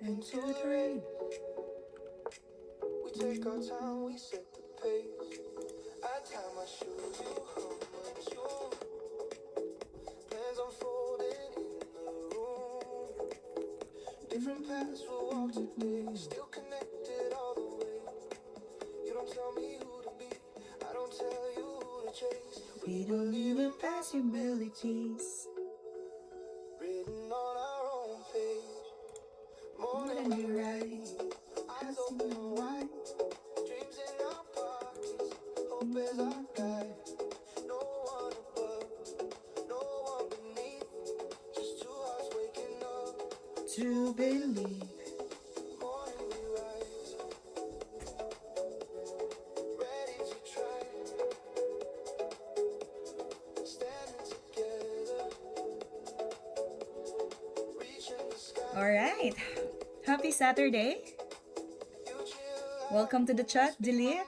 into the rain. We take our time, we set the pace. I tie my shoes, you hum a tune. Plans unfolding in the room. Different paths we'll walk today, still connected all the way. You don't tell me who to be, I don't tell you who to chase. We believe in possibilities, written on our own page. More than we write, eyes open wide, dreams in our pockets, hope is our guide. No one above, no one beneath, just two hearts waking up to believe. Morning we rise, ready to try, standing together, reaching the sky. All right. Happy Saturday. You chill, Welcome to the chat, Dilip.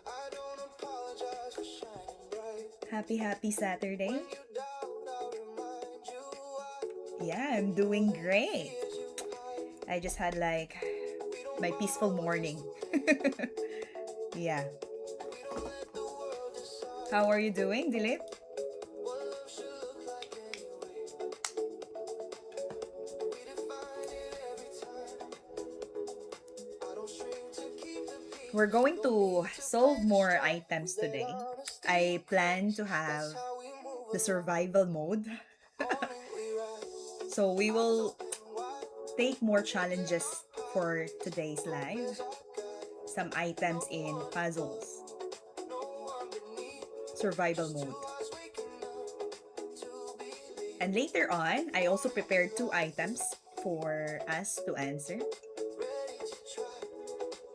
I don't apologize for shining bright. Happy Saturday. You doubt, I'll remind you why. Yeah, I'm doing great. Here's you hide. I just had like my peaceful morning. Yeah. We don't let the world decide How are you doing, Dilip? what love should look like anyway. We define it every time. I don't shrink to keep the peace. We're going to solve more items today. I plan to have How we move the survival mode. morning we rise. So we will take more challenges for today's live. Some items in puzzles. Survival mode. And later on, I also prepared 2 items for us to answer.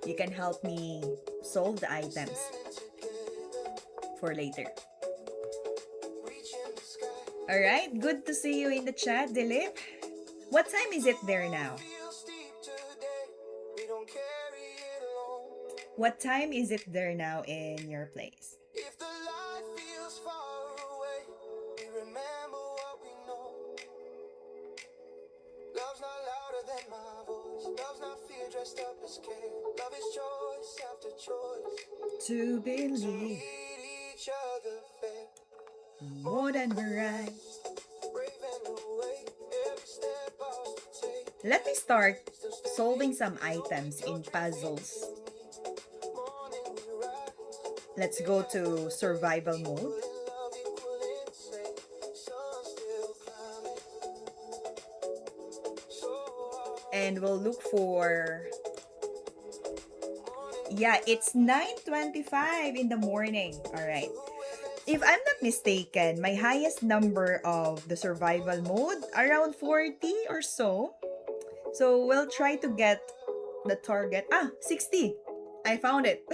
You can help me solve the items for later. Alright, good to see you in the chat, Dilip. What time is it there now? What time is it there now in your place? If the light feels far away, we remember what we know. Love's not louder than my voice. Love's not fear dressed up as care. Love is choice after choice. To believe Meet each other fair. more than we're right. Brave and awake. Every step ours to take. Let me start solving some items in puzzles. Morning we rise. Let's go to survival mode. Love equal insane. Sun still climbing. So And we'll look for... Yeah, it's 9:25 in the morning. Alright. If I'm not mistaken, my highest number of the survival mode, around 40 or so. So we'll try to get the target. 60! I found it.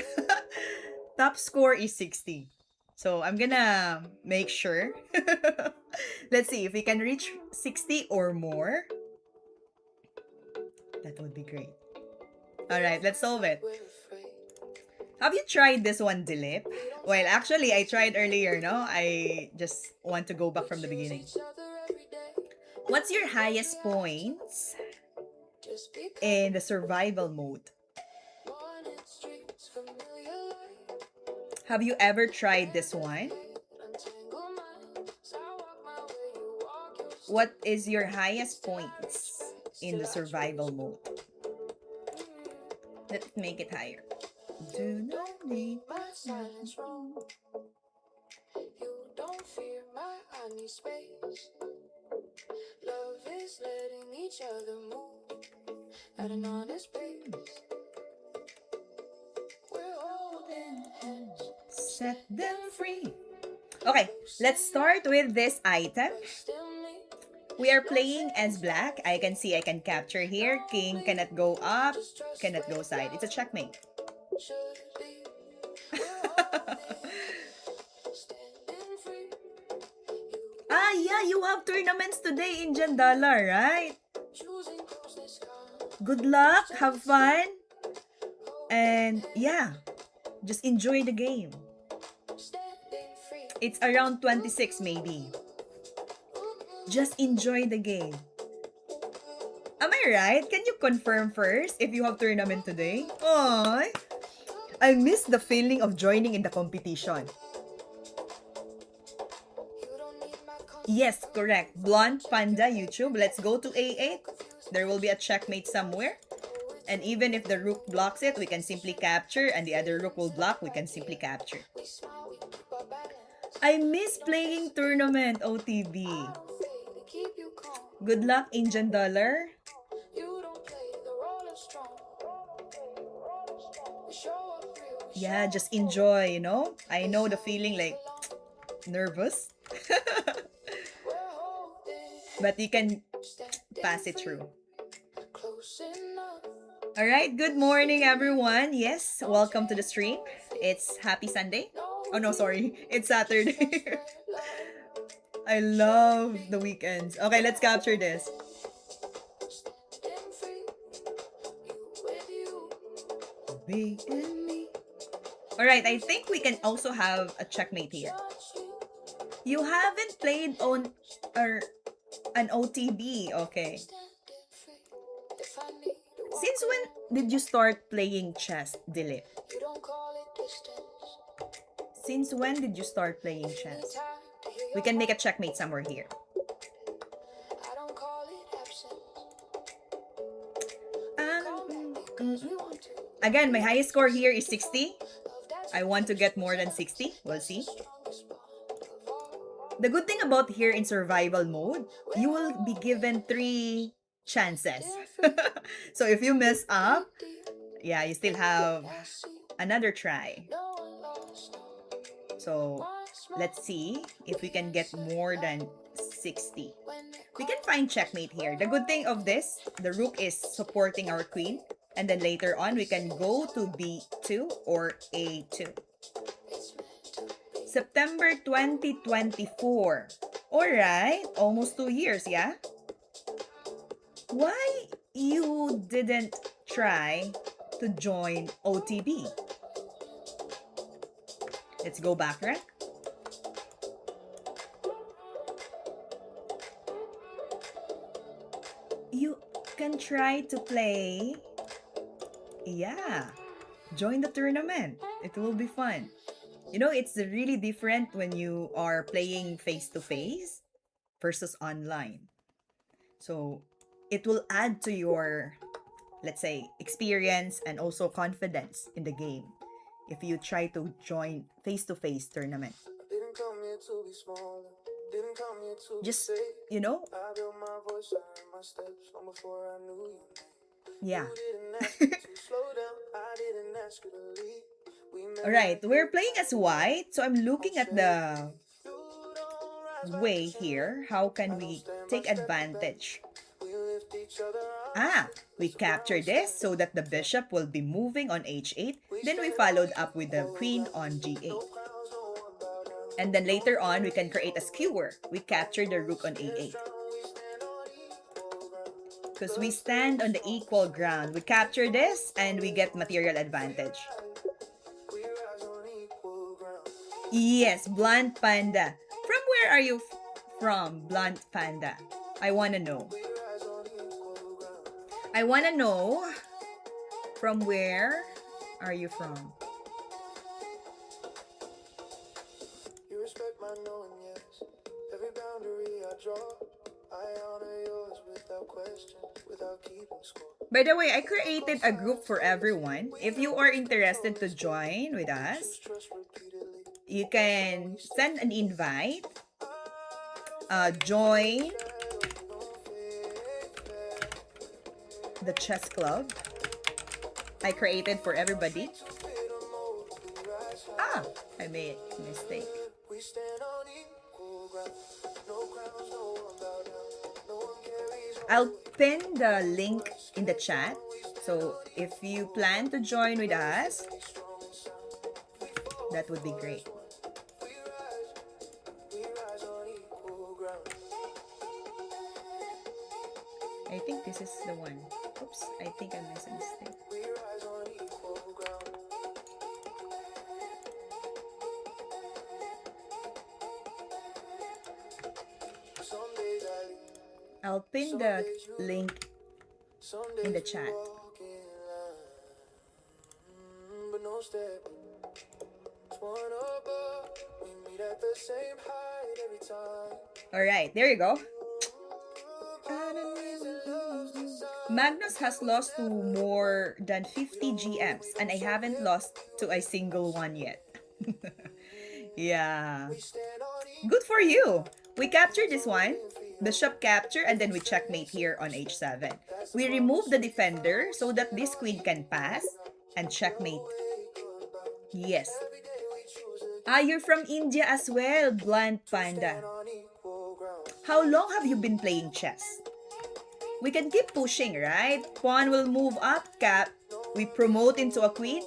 Top score is 60. So I'm gonna make sure. Let's see if we can reach 60 or more. That would be great. Alright, let's solve it. we're afraid. Have you tried this one, Dilip? Well, actually, I tried earlier, no? I just want to go back from the beginning. Each other every day. What's your highest points Just because in the survival mode? morning streets familiar light. Have you ever tried this one? Untangle minds. I walk my way, you walk your What is your highest points in the survival mode? Let's make it higher. Do not need my silence wrong. You don't fear my I need space. Love is letting each other move at an honest pace. We're holding hands. set them free. Okay, let's start with this item. Still me. We are playing as black. I can see I can capture here. King cannot go up, cannot go side. It's a checkmate. Should be. We're holding standing free. Yeah, you have tournaments today in Jandala, right? Choosing closeness calm. Good luck, have fun, and yeah, just enjoy the game. Standing free. It's around 26 maybe. Just enjoy the game. Am I right? Can you confirm first if you have tournament today? Oh, I miss the feeling of joining in the competition. Yes, correct. Blonde Panda YouTube. Let's go to A8. There will be a checkmate somewhere. And even if the rook blocks it, we can simply capture, and the other rook will block, we can simply capture. I miss playing tournament, OTB. Good luck, Indian dollar. Yeah, just enjoy, you know? I know the feeling like nervous. But you can pass it through. All right, good morning, everyone. Yes, welcome to the stream. It's Happy Sunday. Oh, no, sorry. It's Saturday. I love the weekends. Okay, let's capture this. Be in me. All right, I think we can also have a checkmate here. You haven't played on or an OTB, okay? Since when did you start playing chess, Dilip? Since when did you start playing chess? We can make a checkmate somewhere here. Again, my highest score here is 60. I want to get more than 60. We'll see. The good thing about here in survival mode, you will be given 3 chances. So if you mess up, yeah, you still have another try. So let's see if we can get more than 60. We can find checkmate here. The good thing of this, the rook is supporting our queen. And then later on, we can go to B2 or A2. September 2024. Alright, almost 2 years, yeah? Why you didn't try to join OTB? Let's go back, right? You can try to play. Yeah, join the tournament. It will be fun. You know, it's really different when you are playing face-to-face versus online. So, it will add to your, let's say, experience and also confidence in the game if you try to join face-to-face tournament. Just, you know, yeah. Alright, we're playing as white, so I'm looking at the way here. How can we take advantage? We capture this so that the bishop will be moving on h8. Then we followed up with the queen on g8. And then later on, we can create a skewer. We capture the rook on a8. Because we stand on the equal ground. We capture this and we get material advantage. Yes, Blunt Panda. From where are you from, Blunt Panda? I want to know. I want to know from where are you from? You respect my knowing, yes. Every boundary I draw, I honor yours without question, without keeping score. By the way, I created a group for everyone. If you are interested to join with us, you can send an invite, join the chess club I created for everybody. I made a mistake. I'll pin the link in the chat. So if you plan to join with us, that would be great. I think this is the one. Oops, I think I made a mistake. I'll pin the link Some in the days we chat. walk in line, but no step. One above, we meet at the same height every time. All right, there you go. Memories and loves decide. Magnus has lost to more than 50 GMs, and I haven't lost to a single one yet. Yeah. We stand on Good for you. We captured this one. equal feet. Bishop capture and then we checkmate here on h7. We remove the defender so that this queen can pass and checkmate. Yes. Every day we choose again. Ah, you're from India as well, Blunt Panda. Stand on equal ground. How long have you been playing chess? We can keep pushing, right? Pawn will move up, cap. We promote into a queen.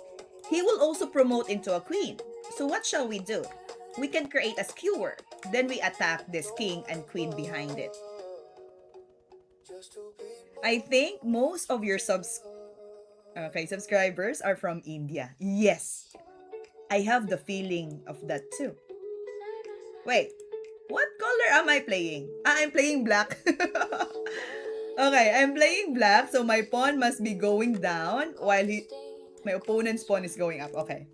He will also promote into a queen. So what shall we do? We can create a skewer. Then we attack this king and queen behind it. Just two people. I think most of your subscribers are from India. Yes. I have the feeling of that too. Wait, what color am I playing? I'm playing black. Okay, I'm playing black, so my pawn must be going down while my opponent's pawn is going up. Okay.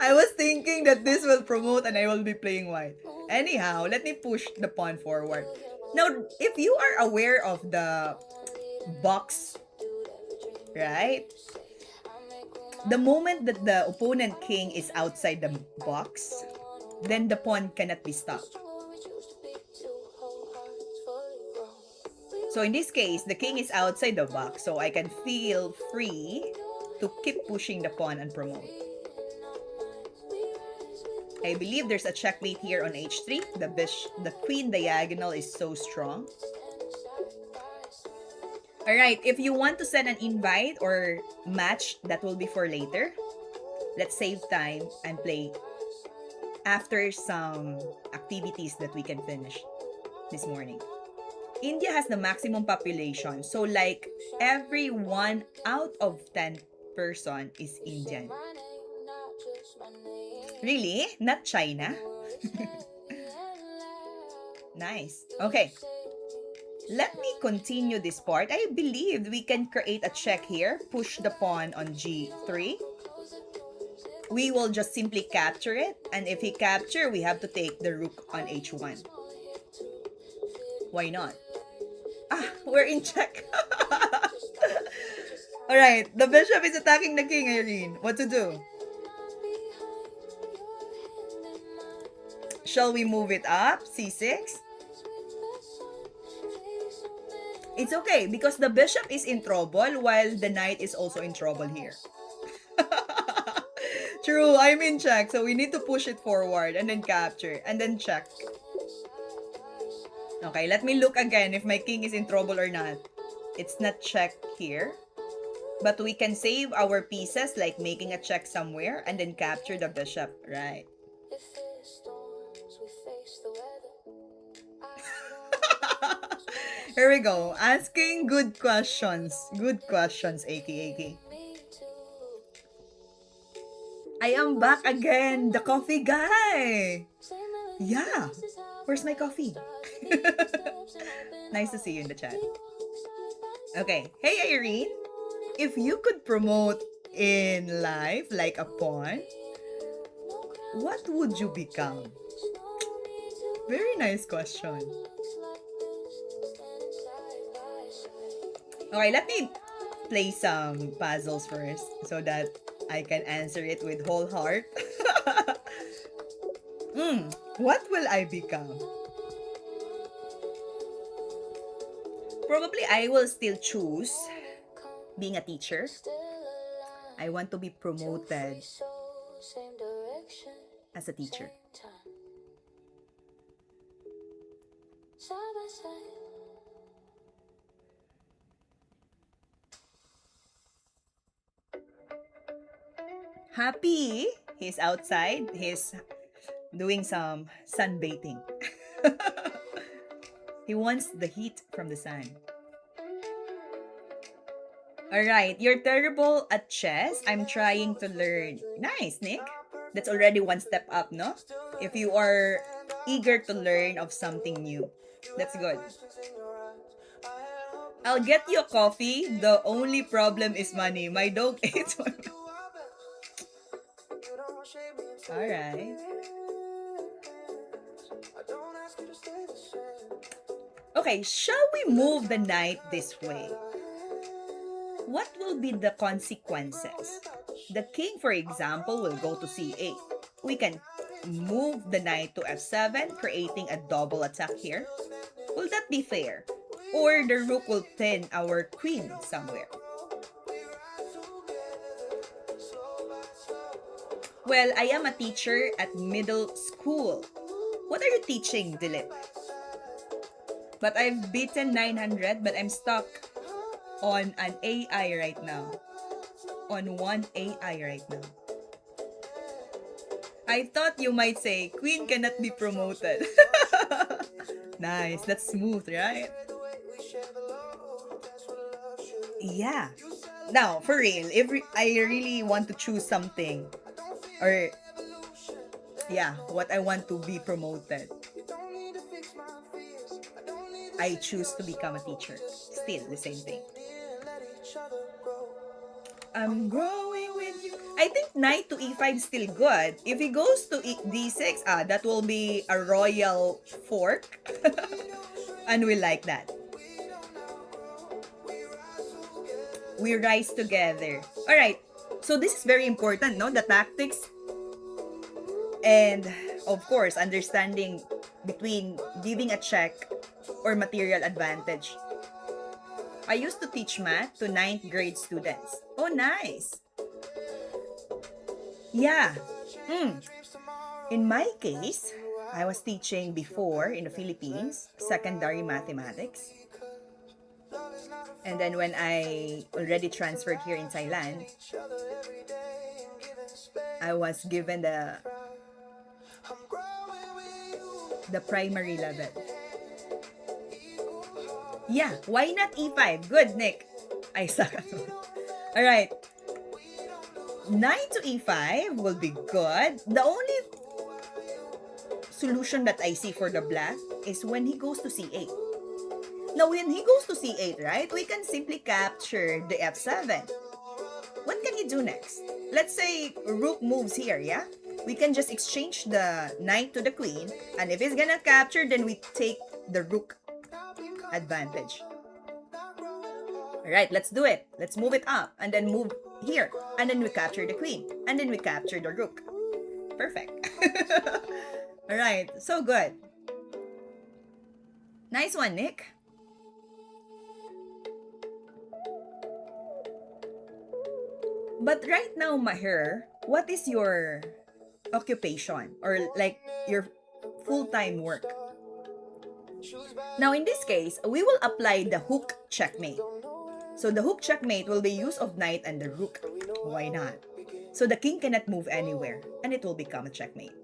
I was thinking that this will promote and I will be playing white. Anyhow, let me push the pawn forward. Now, if you are aware of the box, right? The moment that the opponent king is outside the box, then the pawn cannot be stopped. So in this case, the king is outside the box, so I can feel free to keep pushing the pawn and promote. I believe there's a checkmate here on h3. The queen diagonal is so strong. Alright, if you want to send an invite or match, that will be for later. Let's save time and play after some activities that we can finish this morning. India has the maximum population, so like every 1 out of 10 person is Indian. Really? Not China? Nice. Okay. Let me continue this part. I believe we can create a check here. Push the pawn on g3. We will just simply capture it. And if he capture, we have to take the rook on h1. Why not? Ah, we're in check. Alright, the bishop is attacking the king, Irene. What to do? Shall we move it up? c6? It's okay because the bishop is in trouble while the knight is also in trouble here. True, I'm in check, so we need to push it forward and then capture and then check. Okay, let me look again if my king is in trouble or not. It's not check here. But we can save our pieces like making a check somewhere and then capture the bishop, right? Here we go. Asking good questions. Good questions, AK. I am back again. The coffee guy. Yeah. Where's my coffee? Nice to see you in the chat. Okay. Hey, Irene. If you could promote in life like a pawn, what would you become? Very nice question. Okay, let me play some puzzles first so that I can answer it with whole heart. What will I become? Probably I will still choose being a teacher. I want to be promoted as a teacher. Happy. He's outside. He's doing some sunbathing. He wants the heat from the sun. Alright, you're terrible at chess. I'm trying to learn. Nice, Nick. That's already one step up, no? If you are eager to learn of something new. That's good. I'll get you a coffee. The only problem is money. My dog ate one. Alright. Okay, shall we move the knight this way? What will be the consequences? The king, for example, will go to c8. We can move the knight to f7, creating a double attack here. Will that be fair? Or the rook will pin our queen somewhere? Well, I am a teacher at middle school. What are you teaching, Dilip? But I've beaten 900, but I'm stuck on an AI right now. On one AI right now. I thought you might say, Queen cannot be promoted. Nice, that's smooth, right? Yeah. Now, for real, if I really want to choose something, or yeah, what I want to be promoted, I choose to become a teacher. Still the same thing. I'm growing with you. I think knight to e5 is still good. If he goes to d6, that will be a royal fork. And we like that. We rise together. Alright, so this is very important, no? The tactics and, of course, understanding between giving a check or material advantage. I used to teach math to 9th grade students. Oh, nice. Yeah. In my case, I was teaching before in the Philippines, secondary mathematics. And then when I already transferred here in Thailand, I was given the primary level. Yeah, why not e5? Good, Nick. I suck. Alright. Knight to e5 will be good. The only solution that I see for the black is when he goes to c8. Now, when he goes to c8, right, we can simply capture the f7. What can he do next? Let's say rook moves here, yeah? We can just exchange the knight to the queen, and if he's gonna capture, then we take the rook advantage. Alright, let's do it. Let's move it up, and then move here, and then we capture the queen, and then we capture the rook. Perfect. Alright, so good. Nice one, Nick. But right now, Maher, what is your occupation or like your full-time work? Now, in this case, we will apply the hook checkmate. So the hook checkmate will be use of knight and the rook. Why not? So the king cannot move anywhere and it will become a checkmate.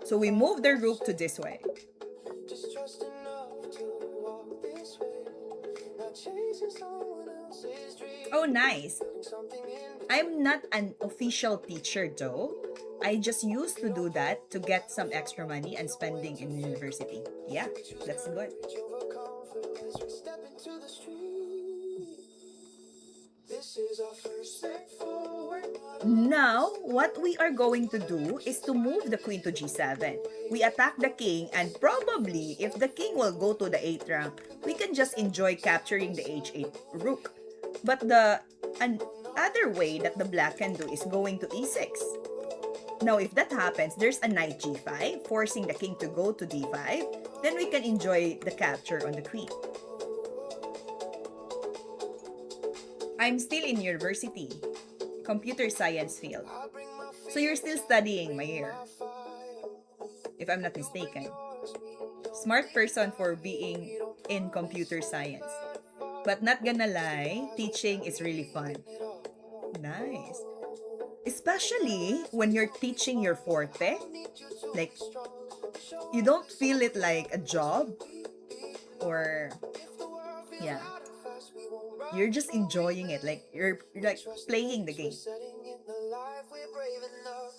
So we move the rook to this way. Oh, nice. I'm not an official teacher though. I just used to do that to get some extra money and spending in university. Yeah, that's good. Now, what we are going to do is to move the queen to g7. We attack the king, and probably, if the king will go to the 8th rank, we can just enjoy capturing the h8 rook. But the other way that the black can do is going to e6. Now, if that happens, there's a knight g5, forcing the king to go to d5. Then we can enjoy the capture on the queen. I'm still in university, computer science field. So you're still studying, my year, if I'm not mistaken. Smart person for being in computer science. But not gonna lie, teaching is really fun. Nice. Especially when you're teaching your forte. Like, you don't feel it like a job. Or, yeah. You're just enjoying it. Like, you're like playing the game.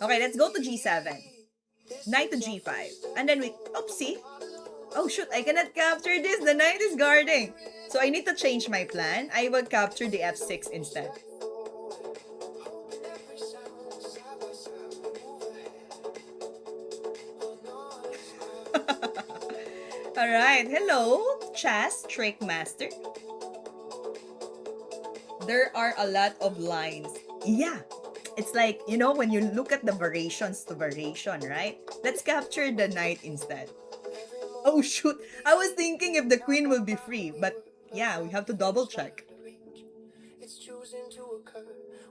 Okay, let's go to g7. Knight to g5. And then we, oopsie. Oh shoot, I cannot capture this. The knight is guarding. So I need to change my plan. I will capture the f6 instead. Alright, hello, chess trick master. There are a lot of lines. Yeah, it's like, when you look at the variations to variation, right? Let's capture the knight instead. Oh shoot, I was thinking if the queen will be free, but yeah, we have to double check. It's choosing to occur.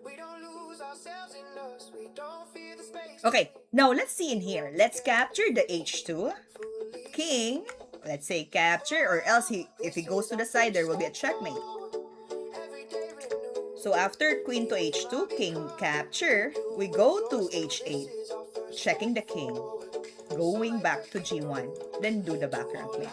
We don't lose ourselves in us. We don't fear the space. Okay, now let's see in here. Let's capture the h2. King, let's say capture, or else if he goes to the side, there will be a checkmate. So after queen to h2, king capture, we go to h8, checking the king, going back to g1, then do the background queen.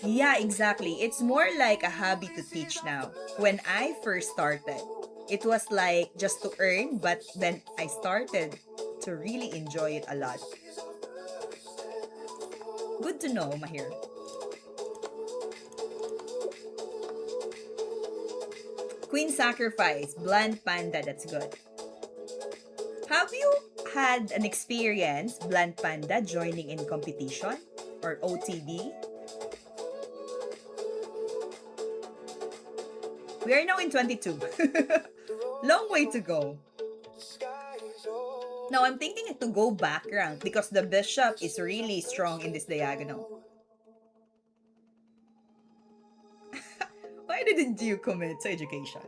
Yeah, exactly. It's more like a hobby to teach now. When I first started, it was like just to earn, but then I started to really enjoy it a lot. Good to know, Mahir. Queen sacrifice, bland panda, that's good. Have you had an experience, bland panda, joining in competition or OTB? We are now in 22. Long way to go. Now I'm thinking to go back rank because the bishop is really strong in this diagonal. Why didn't you commit to education?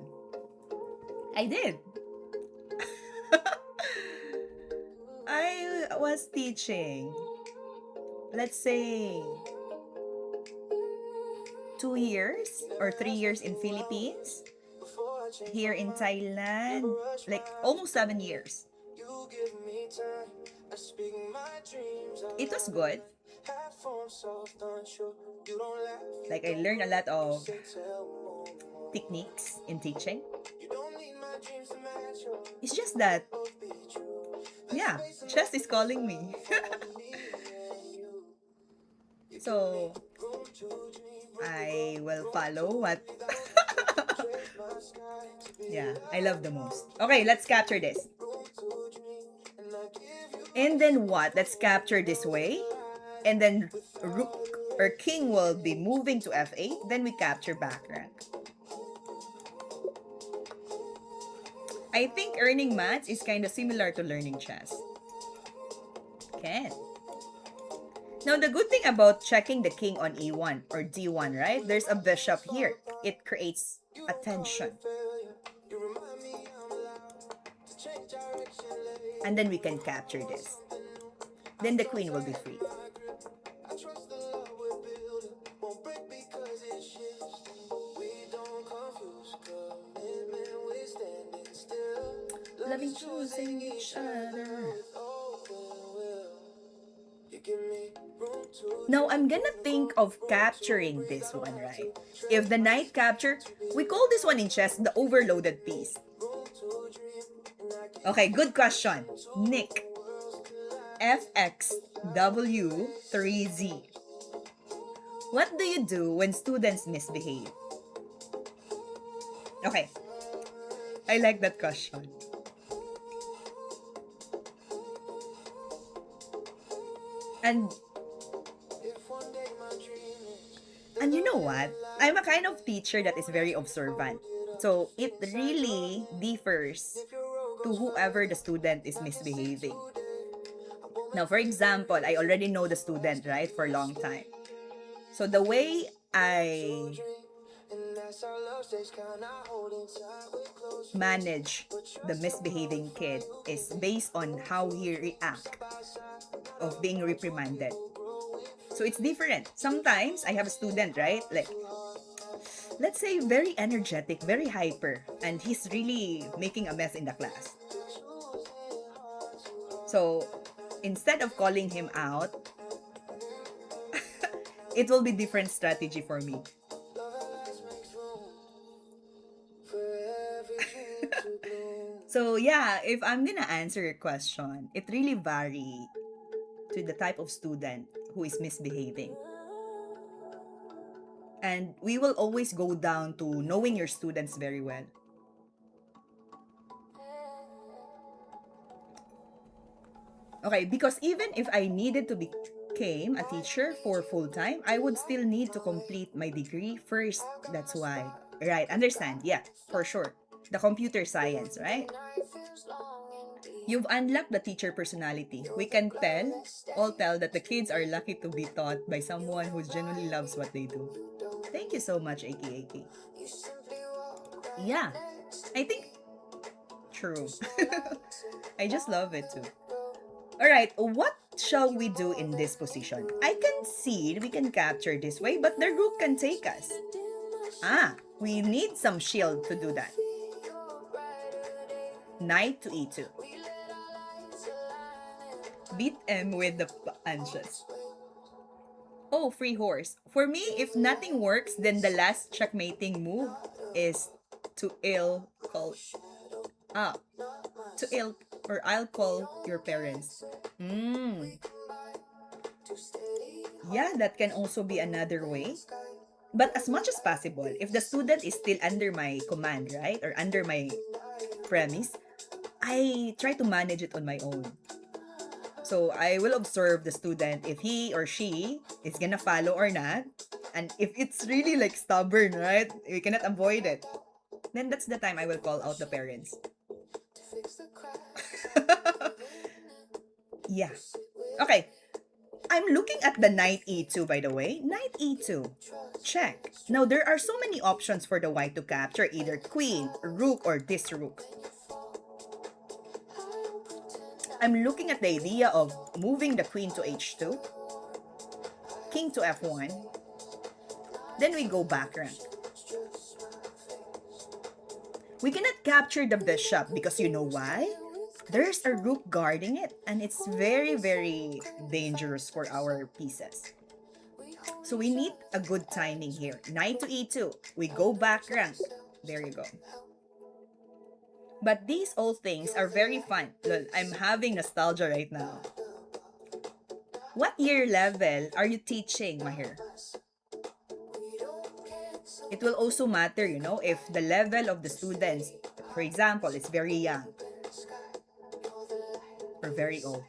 I did. I was teaching, let's say, 2 years or 3 years in Philippines. Here in Thailand, like almost 7 years. It was good. Like I learned a lot of techniques in teaching. It's just that, yeah, chess is calling me. So, I will follow what yeah, I love the most. Okay, let's capture this. And then what? Let's capture this way. And then rook or king will be moving to f8. Then we capture back rank. I think earning maths is kind of similar to learning chess. Can. Now, the good thing about checking the king on e1 or d1, right? There's a bishop here. It creates a tension. And then we can capture this. Then the queen will be free. Loving choosing each other. Now, I'm gonna think of capturing this one, right? If the knight capture, we call this one in chess the overloaded piece. Okay, good question. Nick. FXW3Z. What do you do when students misbehave? Okay. I like that question. And you know what? I'm a kind of teacher that is very observant. So it really differs to whoever the student is misbehaving. Now, for example, I already know the student, right, for a long time. So the way I manage the misbehaving kid is based on how he reacts of being reprimanded. So it's different. Sometimes I have a student, right? Like, let's say very energetic, very hyper, and he's really making a mess in the class. So instead of calling him out, it will be different strategy for me. So yeah, if I'm gonna answer your question, it really varies to the type of student who is misbehaving. And we will always go down to knowing your students very well. Okay, because even if I needed to become a teacher for full time, I would still need to complete my degree first. That's why. Right, understand. Yeah, for sure. The computer science, right? You've unlocked the teacher personality. We can all tell that the kids are lucky to be taught by someone who genuinely loves what they do. Thank you so much, AKAK. Yeah, I think true. I just love it too. Alright, what shall we do in this position? I can see we can capture this way, but the rook can take us. We need some shield to do that. Knight to e2. Beat M with the anxious. Oh, free horse. For me, if nothing works, then the last checkmating move is to call. To or I'll call your parents. Yeah, that can also be another way. But as much as possible, if the student is still under my command, right? Or under my premise, I try to manage it on my own. So I will observe the student if he or she is gonna follow or not. And if it's really like stubborn, right? We cannot avoid it. Then that's the time I will call out the parents. Yeah. Okay. I'm looking at the knight e2, by the way. Knight e2. Check. Now, there are so many options for the white to capture either queen, rook, or this rook. I'm looking at the idea of moving the queen to h2, king to f1, then we go back rank. We cannot capture the bishop because you know why? There's a rook guarding it, and it's very, very dangerous for our pieces. So we need a good timing here. Knight to e2. We go back rank. There you go. But these all things are very fun. Lol, I'm having nostalgia right now. What year level are you teaching, Mahir? It will also matter, if the level of the students, for example, is very young or very old.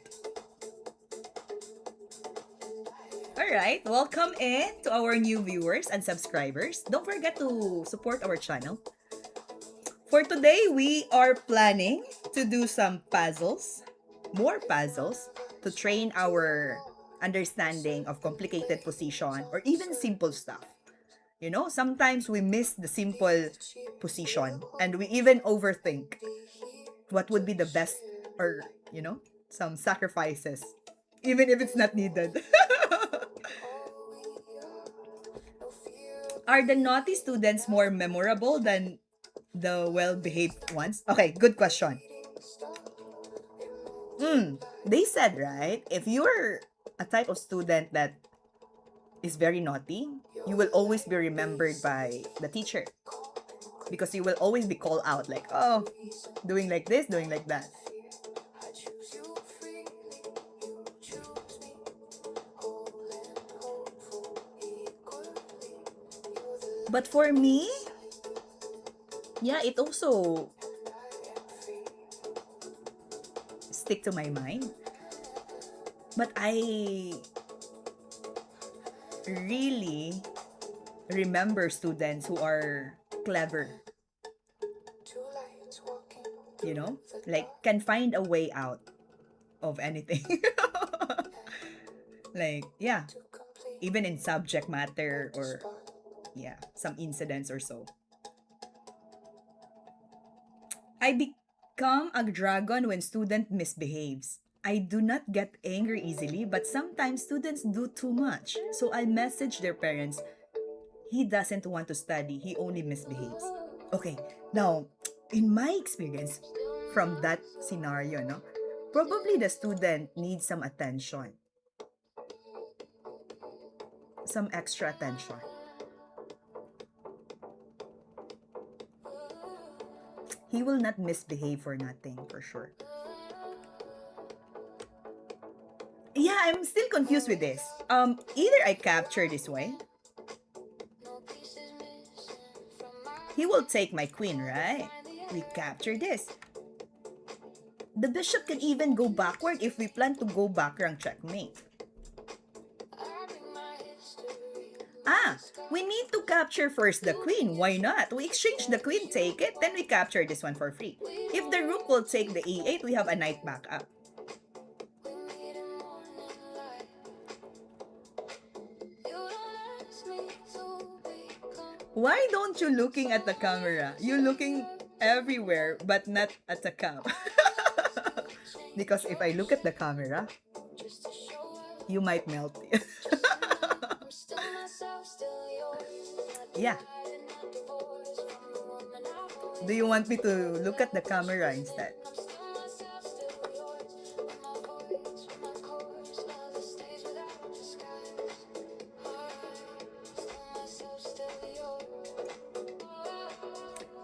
Alright, welcome in to our new viewers and subscribers. Don't forget to support our channel. For today, we are planning to do some puzzles, more puzzles, to train our understanding of complicated position or even simple stuff. Sometimes we miss the simple position and we even overthink what would be the best or, some sacrifices, even if it's not needed. Are the naughty students more memorable than the well-behaved ones? Okay, good question. They said, right? If you're a type of student that is very naughty, you will always be remembered by the teacher. Because you will always be called out like, oh, doing like this, doing like that. But for me, yeah, it also stick to my mind. But I really remember students who are clever. Like can find a way out of anything. Like, yeah, even in subject matter or, yeah, some incidents or so. I become a dragon when student misbehaves. I do not get angry easily, but sometimes students do too much. So I message their parents, he doesn't want to study, he only misbehaves. Okay, now, in my experience from that scenario, probably the student needs some attention. Some extra attention. He will not misbehave for nothing, for sure. Yeah, I'm still confused with this. Either I capture this way. He will take my queen, right? We capture this. The bishop can even go backward if we plan to go background checkmate. Ah, we need to capture first the queen. Why not? We exchange the queen, take it, then we capture this one for free. If the rook will take the e8, we have a knight back up. Why don't you looking at the camera? You're looking everywhere but not at the cam. Because if I look at the camera, you might melt. Yeah. Do you want me to look at the camera instead?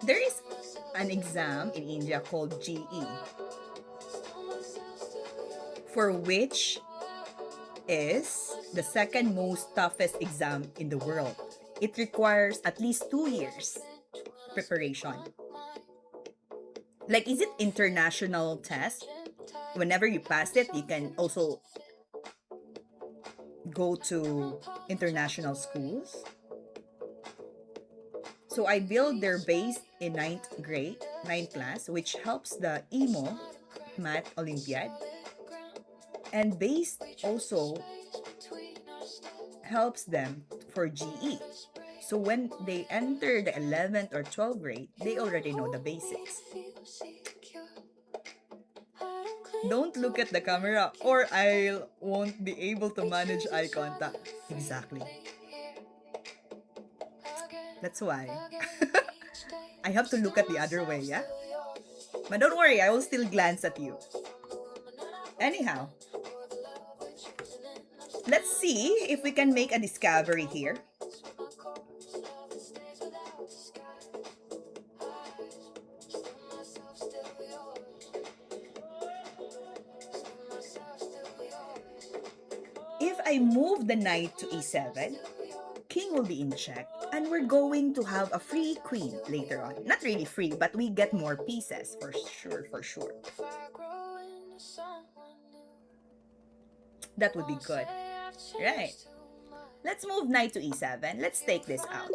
There is an exam in India called GE, for which is the second most toughest exam in the world. It requires at least 2 years preparation. Like, is it international test? Whenever you pass it, you can also go to international schools. So I build their base in 9th grade, 9th class, which helps the EMO Math Olympiad. And base also helps them for GE. So when they enter the 11th or 12th grade, they already know the basics. Don't look at the camera or I won't be able to manage eye contact. Exactly. That's why. I have to look at the other way, yeah? But don't worry, I will still glance at you. Anyhow, let's see if we can make a discovery here. If I move the knight to e7, king will be in check, and we're going to have a free queen later on. Not really free, but we get more pieces for sure, for sure. That would be good. Right. Let's move knight to e7. Let's take this out.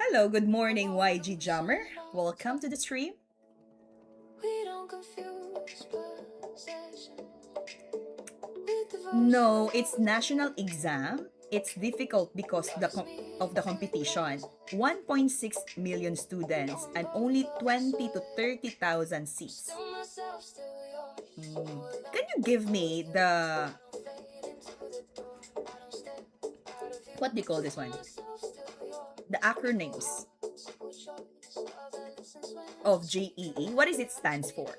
Hello, good morning, YG Jammer. Welcome to the stream. No, it's national exam. It's difficult because of the competition. 1.6 million students and only 20 to 30,000 seats. Can you give me the... What do you call this one? The acronyms of GEE. What is it stands for?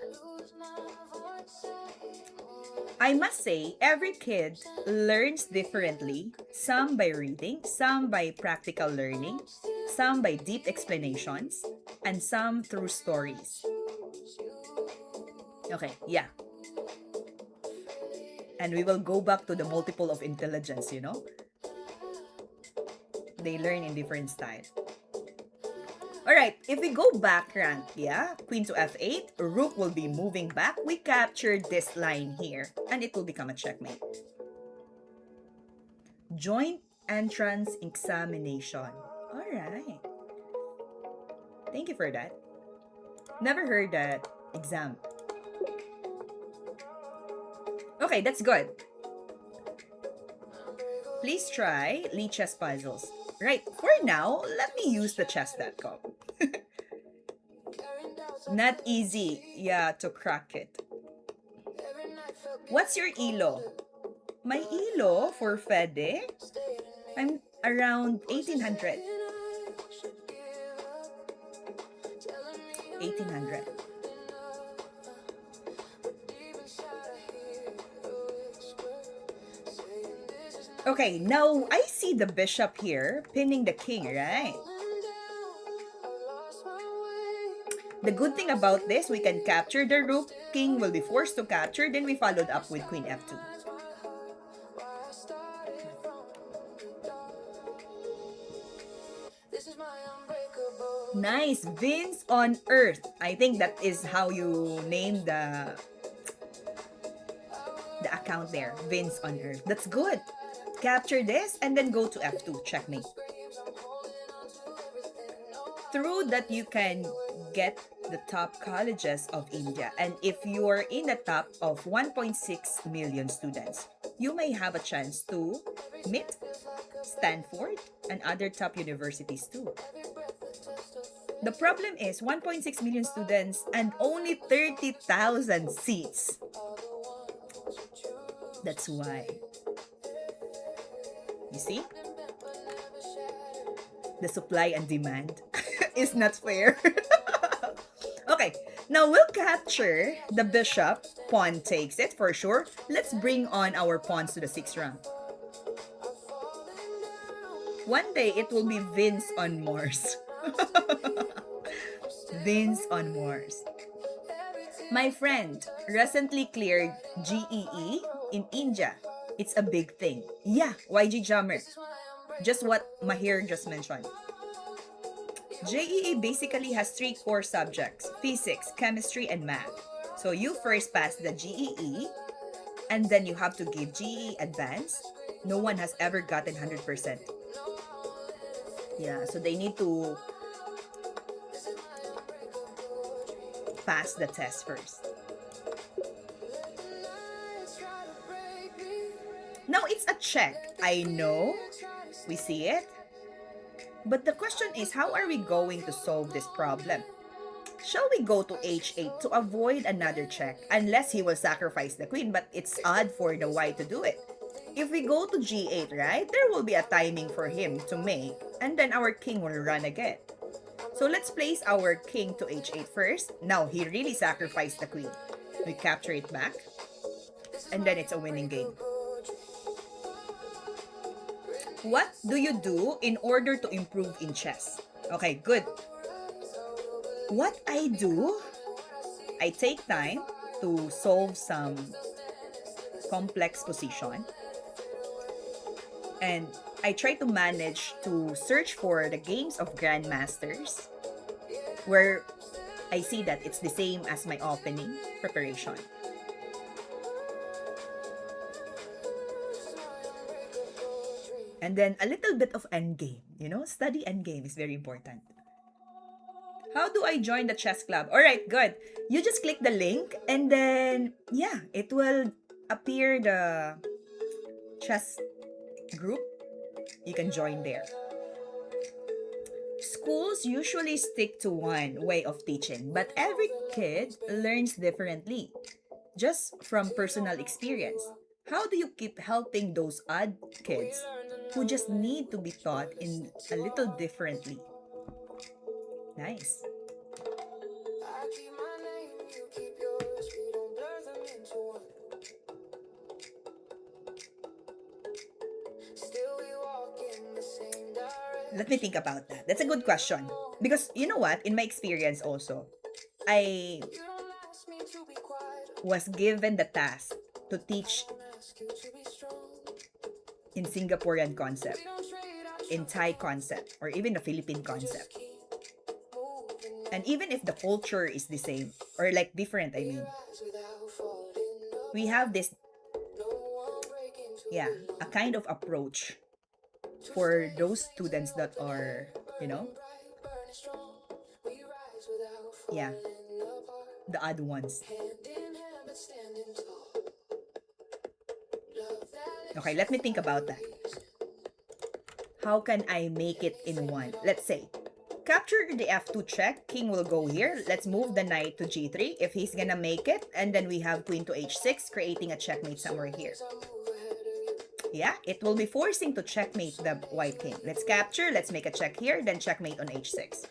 I must say, every kid learns differently, some by reading, some by practical learning, some by deep explanations, and some through stories. Okay, yeah. And we will go back to the multiple of intelligence, you know? They learn in different style. Alright, if we go back rank, yeah, queen to f8, rook will be moving back. We capture this line here, and it will become a checkmate. Joint entrance examination. Alright. Thank you for that. Never heard that exam. Okay, that's good. Please try Lee Chess Puzzles. Right, for now, let me use the chess.com. Not easy, yeah, to crack it. What's your ELO? My ELO for FEDE, I'm around 1800. 1800. Okay, now I see the bishop here pinning the king, right? The good thing about this, we can capture the rook, king will be forced to capture, then we followed up with queen f2. Nice, Vince on Earth. I think that is how you name the account there, Vince on Earth. That's good. Capture this and then go to f2, checkmate. Through that you can get the top colleges of India, and if you are in the top of 1.6 million students, you may have a chance to meet Stanford and other top universities too. The problem is 1.6 million students and only 30,000 seats. That's why. You see? The supply and demand is not fair. Okay, now we'll capture the bishop. Pawn takes it for sure. Let's bring on our pawns to the 6th rank. One day it will be Vince on Mars. Vince on Mars. My friend recently cleared GEE in India. It's a big thing. Yeah, YG Jammer. Just what Mahir just mentioned. JEE basically has 3 core subjects: physics, chemistry, and math. So you first pass the GEE, and then you have to give GEE Advanced. No one has ever gotten 100%. Yeah, so they need to pass the test first. Now it's a check. I know. We see it. But the question is, how are we going to solve this problem? Shall we go to h8 to avoid another check? Unless he will sacrifice the queen, but it's odd for the white to do it. If we go to g8, right, there will be a timing for him to make, and then our king will run again. So let's place our king to h8 first. Now, he really sacrificed the queen. We capture it back, and then it's a winning game. What do you do in order to improve in chess? Okay, good. What I do, I take time to solve some complex position. And I try to manage to search for the games of grandmasters where I see that it's the same as my opening preparation. And then a little bit of endgame, study endgame is very important. How do I join the chess club? All right, good. You just click the link and then, yeah, it will appear the chess group. You can join there. Schools usually stick to one way of teaching, but every kid learns differently, just from personal experience. How do you keep helping those odd kids who just need to be taught in a little differently? Nice. Let me think about that. That's a good question. Because you know what? In my experience also, I was given the task to teach in Singaporean concept, in Thai concept, or even the Philippine concept. And even if the culture is the same, or like different, I mean, we have this, a kind of approach for those students that are, the odd ones. Okay, let me think about that. How can I make it in one? Let's say, capture the f2 check, king will go here. Let's move the knight to g3 if he's gonna make it. And then we have queen to h6, creating a checkmate somewhere here. Yeah, it will be forcing to checkmate the white king. Let's capture, let's make a check here, then checkmate on h6.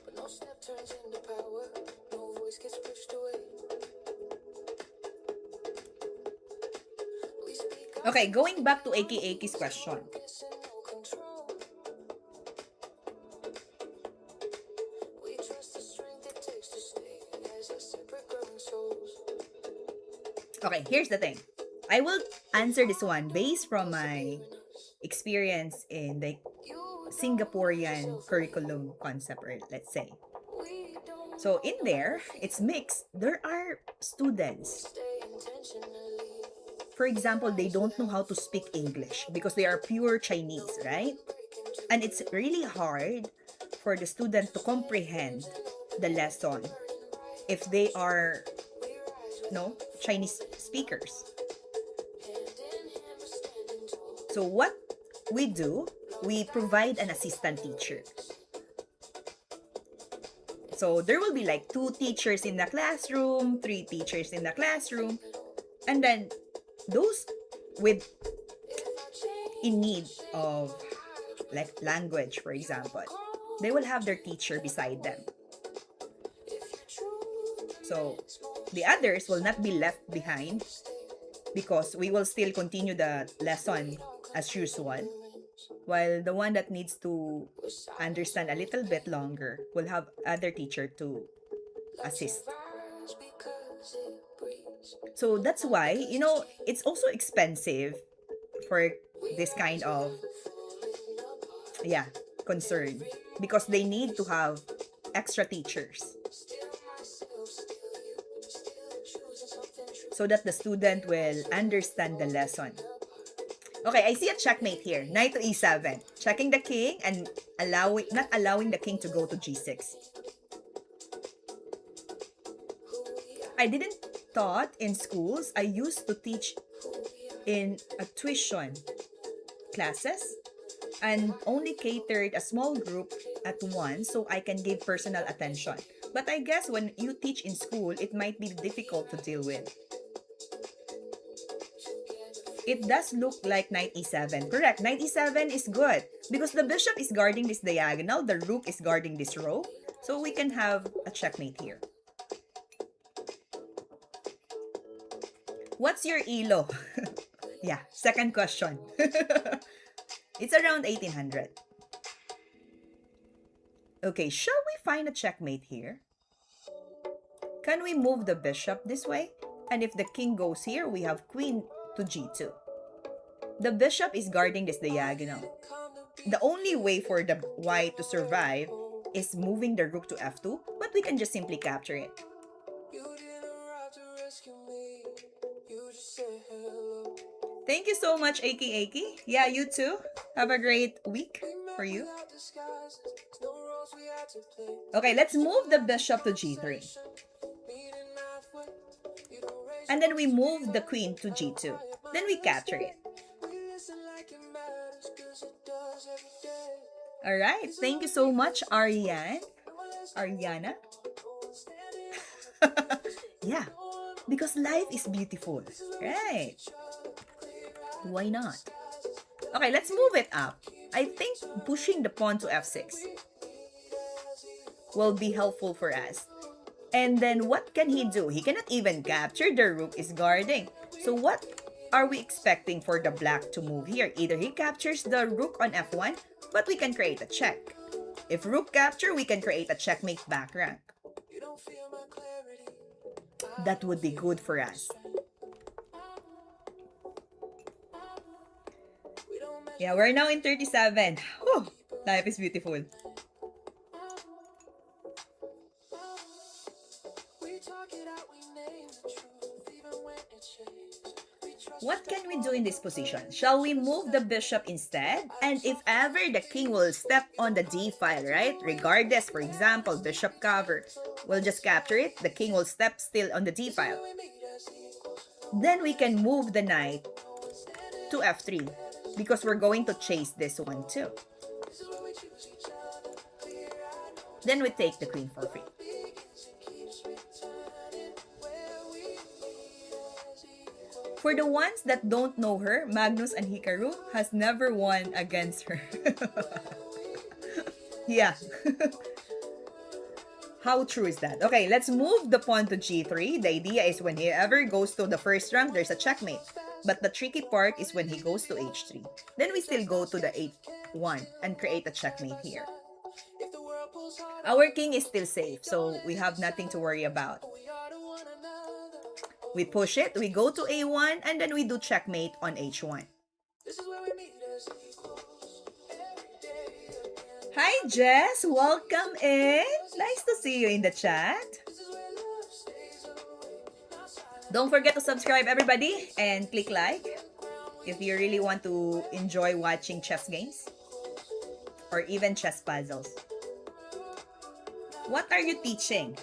Okay, going back to Aki's question. Okay, here's the thing. I will answer this one based from my experience in the Singaporean curriculum concept, or let's say. So in there, it's mixed. There are students. For example, they don't know how to speak English because they are pure Chinese, right? And it's really hard for the student to comprehend the lesson if they are no Chinese speakers. So what we do, we provide an assistant teacher. So there will be like 2 teachers in the classroom, 3 teachers in the classroom, and then those with in need of like language, for example, they will have their teacher beside them. So the others will not be left behind because we will still continue the lesson as usual, while the one that needs to understand a little bit longer will have other teacher to assist. So that's why, it's also expensive for this kind of concern, because they need to have extra teachers so that the student will understand the lesson. Okay, I see a checkmate here. Knight to e7. Checking the king and not allowing the king to go to g6. I didn't taught in schools. I used to teach in a tuition classes and only catered a small group at once so I can give personal attention. But I guess when you teach in school, it might be difficult to deal with. It does look like knight e7. Correct, knight e7 is good because the bishop is guarding this diagonal, the rook is guarding this row, so we can have a checkmate here. What's your ELO? Yeah, second question. It's around 1800. Okay, shall we find a checkmate here? Can we move the bishop this way? And if the king goes here, we have queen to g2. The bishop is guarding this diagonal. The only way for the white to survive is moving the rook to f2, but we can just simply capture it. Thank you so much, Aki. Yeah, you too. Have a great week for you. Okay, let's move the bishop to g3. And then we move the queen to g2. Then we capture it. Alright, thank you so much, Ariane. Ariana. Yeah, because life is beautiful, right? Why not? Okay, let's move it up. I think pushing the pawn to f6 will be helpful for us. And then what can he do? He cannot even capture. The rook is guarding. So what are we expecting for the black to move here? Either he captures the rook on f1, but we can create a check. If rook capture, we can create a checkmate back rank. That would be good for us. Yeah, we're now in 37. Whew, life is beautiful. What can we do in this position? Shall we move the bishop instead? And if ever the king will step on the d file, right? Regardless, for example, bishop cover, we'll just capture it. The king will step still on the d file. Then we can move the knight to f3 because we're going to chase this one too. Then we take the queen for free. For the ones that don't know her, Magnus and Hikaru has never won against her. Yeah. How true is that? Okay, let's move the pawn to g3. The idea is when he ever goes to the first rank, there's a checkmate. But the tricky part is when he goes to h3. Then we still go to the h1 and create a checkmate here. Our king is still safe, so we have nothing to worry about. We push it, we go to a1, and then we do checkmate on h1. This is where we meet as equals. Every day again. Hi, Jess. Welcome in. Nice to see you in the chat. This is where love stays awake. Not silent. Don't forget to subscribe, everybody, and click like if you really want to enjoy watching chess games or even chess puzzles. What are you teaching?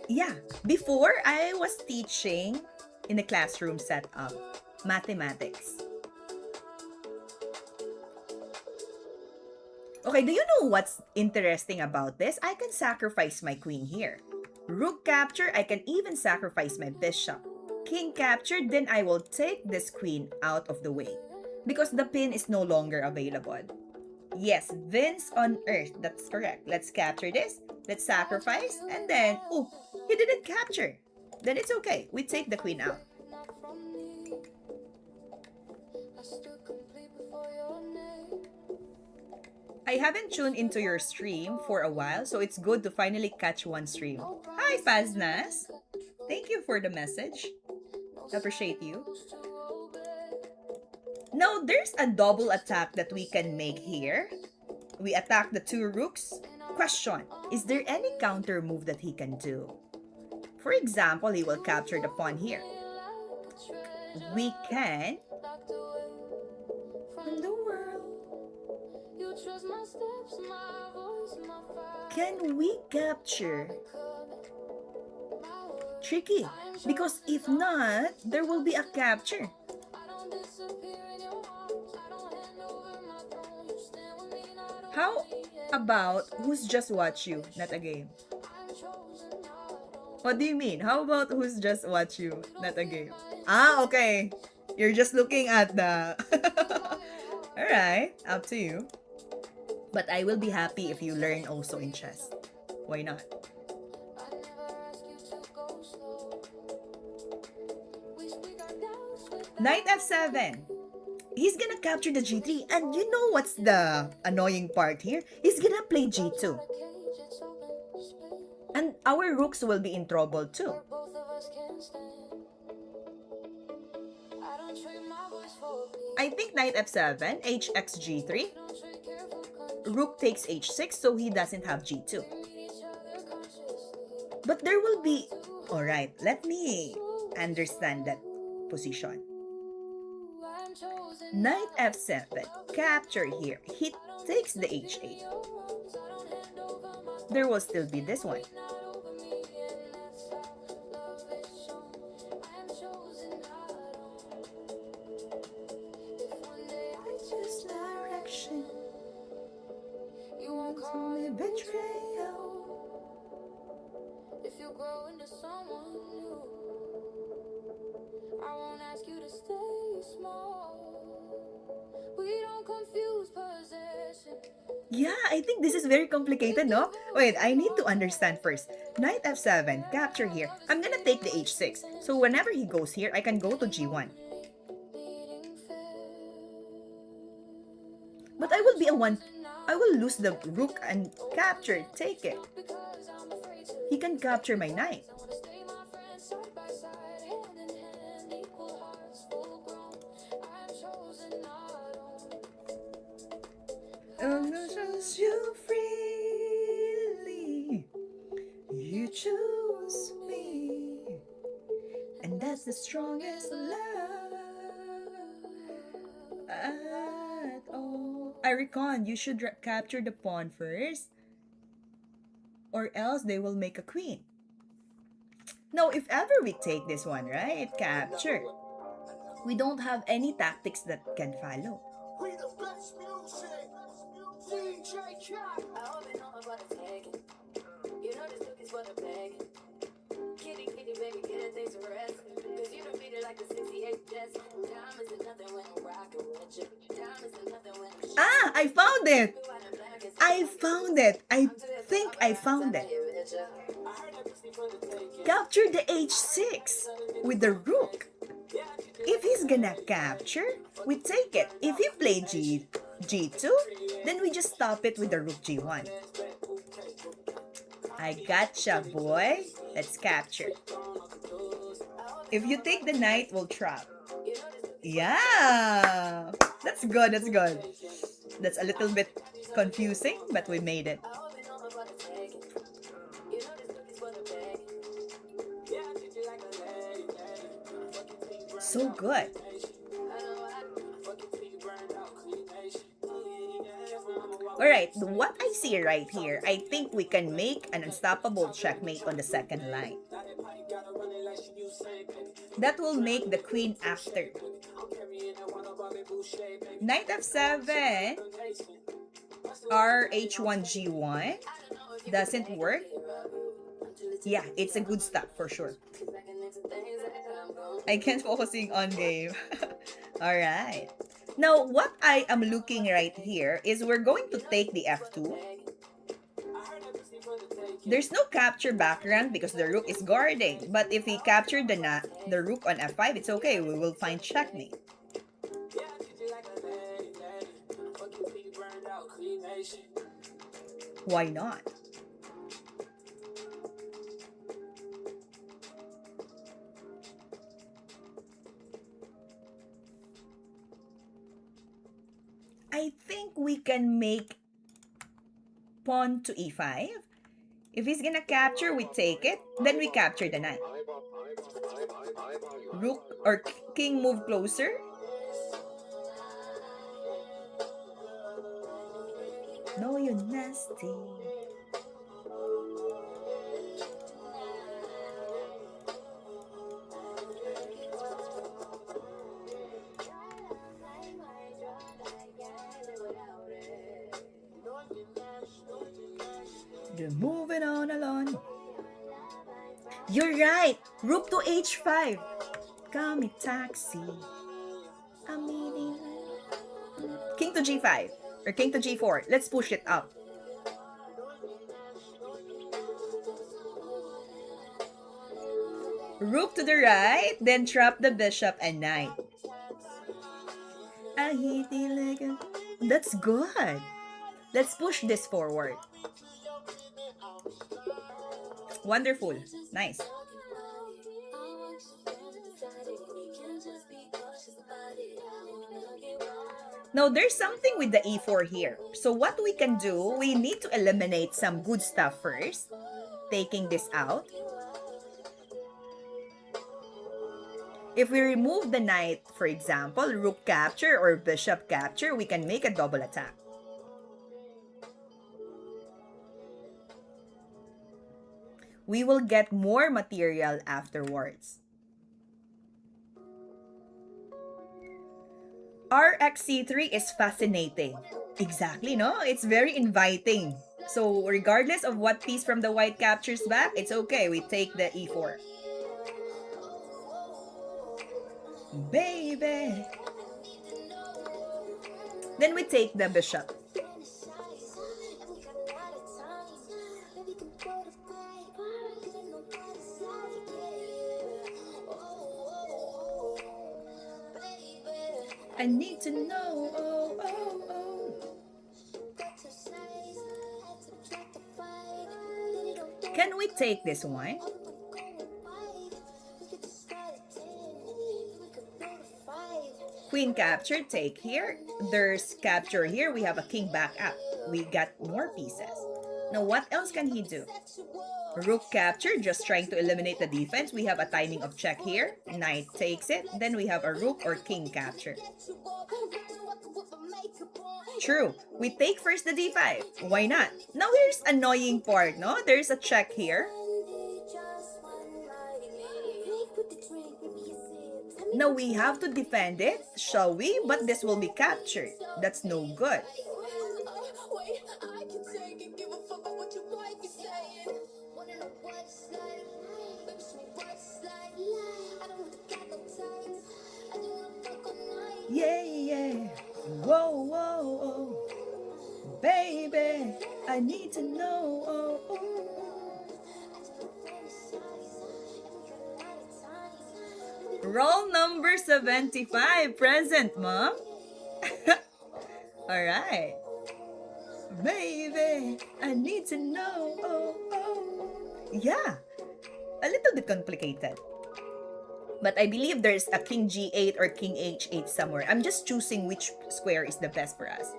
Yeah, before I was teaching in the classroom setup, mathematics. Okay, do you know what's interesting about this? I can sacrifice my queen here. Rook capture, I can even sacrifice my bishop. King capture, then I will take this queen out of the way because the pin is no longer available. Yes, Vince on Earth, that's correct. Let's capture this, let's sacrifice, and then, oh, he didn't capture. Then it's okay, we take the queen out. Not from me. I stood complete before your name. I haven't tuned into your stream for a while, so it's good to finally catch one stream. Hi, Faznas. Thank you for the message. Appreciate you. Now, there's a double attack that we can make here. We attack the two rooks. Question, is there any counter move that he can do? For example, he will capture the pawn here. We can... Locked away from the world. You trust my steps, my voice, my fire. Can we capture? My word. Tricky, because if not, there will be a capture. I don't disappear in your arms. I don't hand over my throne. You stand with me, not on How me. about who's just watch you, not a game? I'm chosen, I don't. What do you mean? How about who's just watch you, not a game? Ah, okay. You're just looking at the... Alright, up to you. But I will be happy if you learn also in chess. Why not? I never ask you to go slow. We speak our doubts with Knight f7. He's gonna capture the g3. And you know what's the annoying part here? He's gonna play g2. a cage, it's open space. And our rooks will be in trouble too. Where both of us can stand. I don't trade my voice for a beat. I think knight f7, hx g3. Don't trade careful control. Rook takes h6, so he doesn't have g2. We meet each other consciously. But there will be... Alright, let me understand that position. I'm chosen. Knight f7, capture here. He takes the h8. I don't hand over my There will still be this one. not over me, and that's how love is shown. I'm chosen, I don't. If one day I choose direction, you won't call me betrayal. If you grow into someone new, I won't ask you to stay small. We don't confuse possession. Yeah, I think this is very complicated, no? Wait, I need to understand first. Knight f7, capture here. I'm gonna take the h6. So whenever he goes here, I can go to g1. Beating fair. But I will be a one... I will lose the rook and capture. Take it. Because I'm afraid to. He can capture my knight. I wanna stay my friends side by side, hand in hand, equal hearts, full grown. I'm chosen, I don't. I'm gonna choose you freely. You choose me. And that's the strongest love at all. I reckon you should capture the pawn first, or else they will make a queen. Now, if ever we take this one, right? Capture. We don't have any tactics that can follow. We the best music. DJ Cat. I hope you know about the tagging. You know this look is for the bag. Kitty, kitty, baby, get a taste of rest. Cause you don't beat it like the 68 Jets. Diamonds are nothing when I'm rocking with you. Diamonds are nothing when I'm Ah, I found it. blue and black. It's I found it. I think I found it. I heard that pussy for the taking. Capture the h6 with the rook. If he's gonna capture, we take it. If he play g2, then we just stop it with the rook g1. I gotcha, boy. Let's capture. If you take the knight, we'll trap. Yeah! That's good, that's good. That's a little bit confusing, but we made it. So good. Alright, what I see right here, I think we can make an unstoppable checkmate on the second line. That will make the queen after. Knight f7, rh1 g1 doesn't work. Yeah, it's a good stop for sure. I can't focusing on game. Alright. Now, what I am looking right here is we're going to take the f2. There's no capture background because the rook is guarding. But if we capture the rook on f5, it's okay. We will find checkmate. Why not? I think we can make pawn to e5. If he's gonna capture, we take it. Then we capture the knight. Rook or king move closer. No, you're nasty. You're moving on along. You're right. Rook to h5. Kami taxi. King to g5 or king to g4. Let's push it up. Rook to the right, then trap the bishop and knight. That's good. Let's push this forward. Wonderful. Nice. Now, there's something with the e4 here. So what we can do, we need to eliminate some good stuff first. Taking this out. If we remove the knight, for example, rook capture or bishop capture, we can make a double attack. We will get more material afterwards. Rxc3 is fascinating. Exactly, no? It's very inviting. So regardless of what piece from the white captures back, it's okay. We take the e4. Baby. Then we take the bishop. I need to know. Can we take this one? Queen capture, take here. There's capture here. We have a king back up. We got more pieces. Now, what else can he do? Rook capture, just trying to eliminate the defense. We have a timing of check here. Knight takes it. Then we have a rook or king capture. True. We take first the d5. Why not? Now, here's annoying part, no? There's a check here. Now, we have to defend it, shall we? But this will be captured. That's no good. Yeah. Whoa. Baby, I need to know. Roll number 75, present, Mom. Alright. Baby, I need to know. Yeah, a little bit complicated. But I believe there's a king g8 or king h8 somewhere. I'm just choosing which square is the best for us.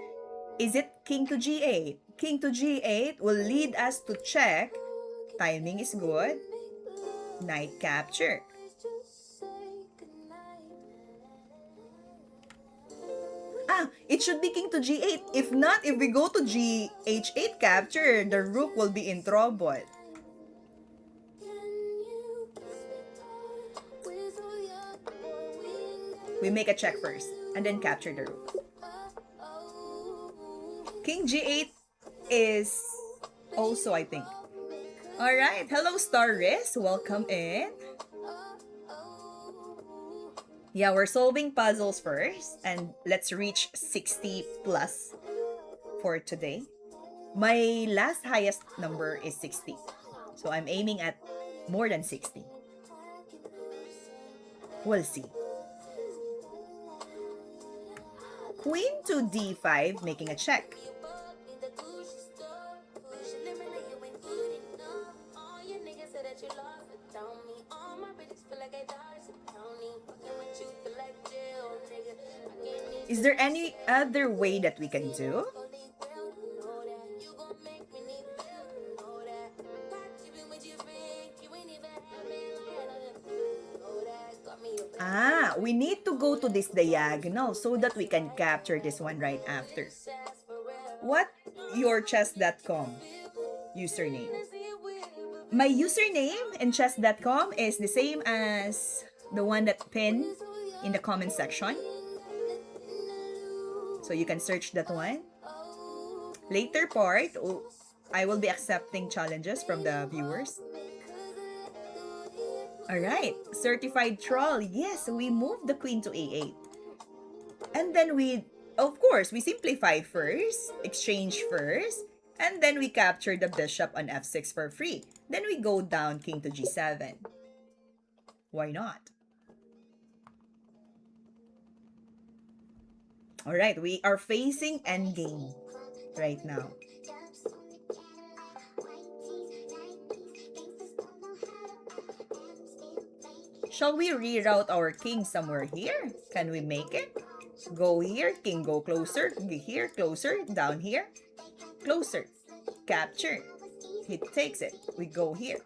Is it king to g8? King to g8 will lead us to check. Timing is good. Knight capture. It should be king to g8. If not, if we go to gh8 capture, the rook will be in trouble. We make a check first and then capture the rook. King g8 is also, I think. Alright, hello Star Riz. Welcome in. Yeah, we're solving puzzles first and let's reach 60 plus for today. My last highest number is 60. So I'm aiming at more than 60. We'll see. Queen to d5, making a check. Is there any other way that we can do? We need to go to this diagonal so that we can capture this one right after. What your chess.com username? My username in chess.com is the same as the one that pinned in the comment section. So you can search that one. Later part, I will be accepting challenges from the viewers. Alright, certified troll. Yes, we move the queen to a8. And then of course, we simplify first, exchange first, and then we capture the bishop on f6 for free. Then we go down king to g7. Why not? Alright, we are facing endgame right now. Shall we reroute our king somewhere here? Can we make it? Go here, king go closer, here, closer, down here, closer, capture. He takes it, we go here.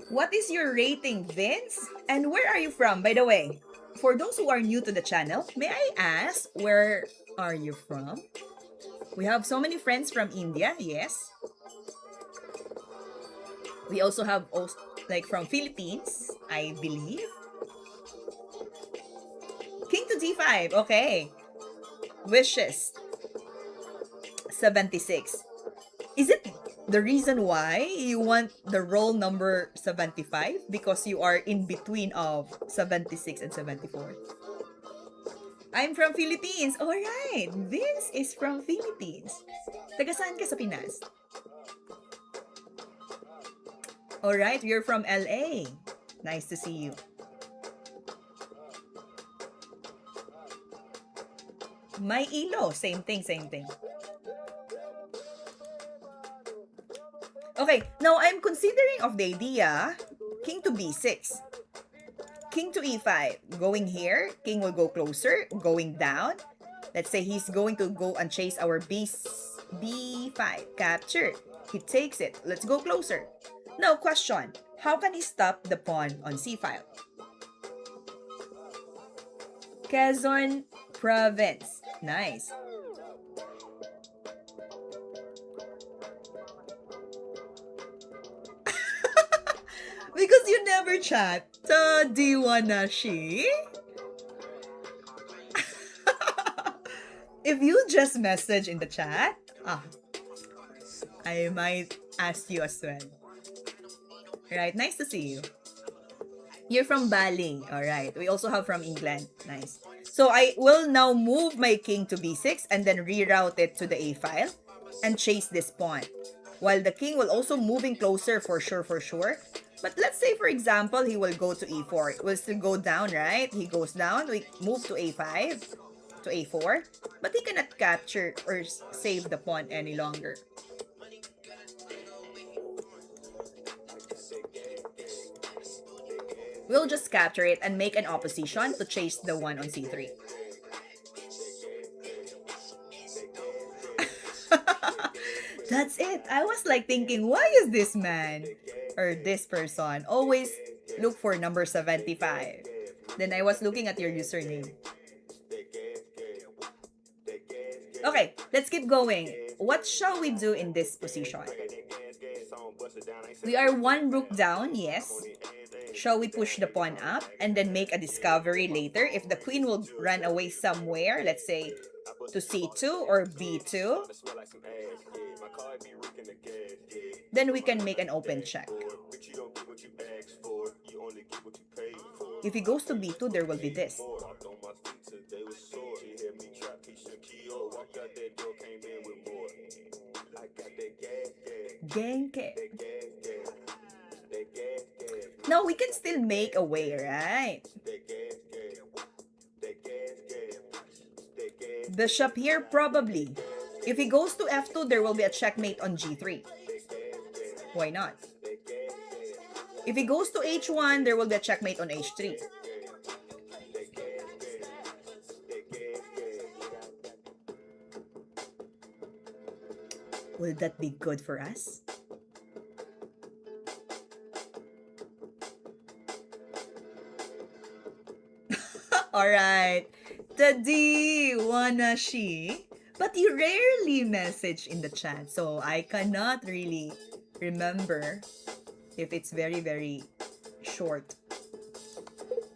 What is your rating, Vince? And where are you from, by the way? For those who are new to the channel, may I ask, where are you from? We have so many friends from India, yes. We also have like from Philippines, I believe. King to d5, okay. Wishes. 76. Is it the reason why you want the roll number 75? Because you are in between of 76 and 74. I'm from Philippines. Alright, Vince is from Philippines. Taga saan ka sa Pinas? Alright, you're from LA. Nice to see you. May ilo, same thing, same thing. Okay, now I'm considering of the idea, king to b6. King to e5, going here, king will go closer, going down. Let's say he's going to go and chase our b5, capture. He takes it, let's go closer. Now question, how can he stop the pawn on c-file? Quezon Province, nice. Because you never chat. So, do you wanna she? If you just message in the chat, I might ask you as well. Right, nice to see you. You're from Bali. Alright, we also have from England. Nice. So, I will now move my king to b6 and then reroute it to the a file and chase this pawn. While the king will also moving closer for sure. But let's say, for example, he will go to e4. It will still go down, right? He goes down. We move to a5. to a4, but he cannot capture or save the pawn any longer. We'll just capture it and make an opposition to chase the one on c3. That's it. I was like thinking, why is this man or this person always look for number 75? Then I was looking at your username. Okay, let's keep going. What shall we do in this position? We are one rook down, yes. Shall we push the pawn up and then make a discovery later if the queen will run away somewhere, let's say to c2 or b2? Then we can make an open check. If he goes to b2, there will be this. Genke. Now we can still make a way, right? Bishop here, probably. If he goes to f2, there will be a checkmate on g3. Why not? If he goes to h1, there will be a checkmate on h3. Will that be good for us? Alright. Tadi Wanashi. But you rarely message in the chat, so I cannot really remember if it's very, very short.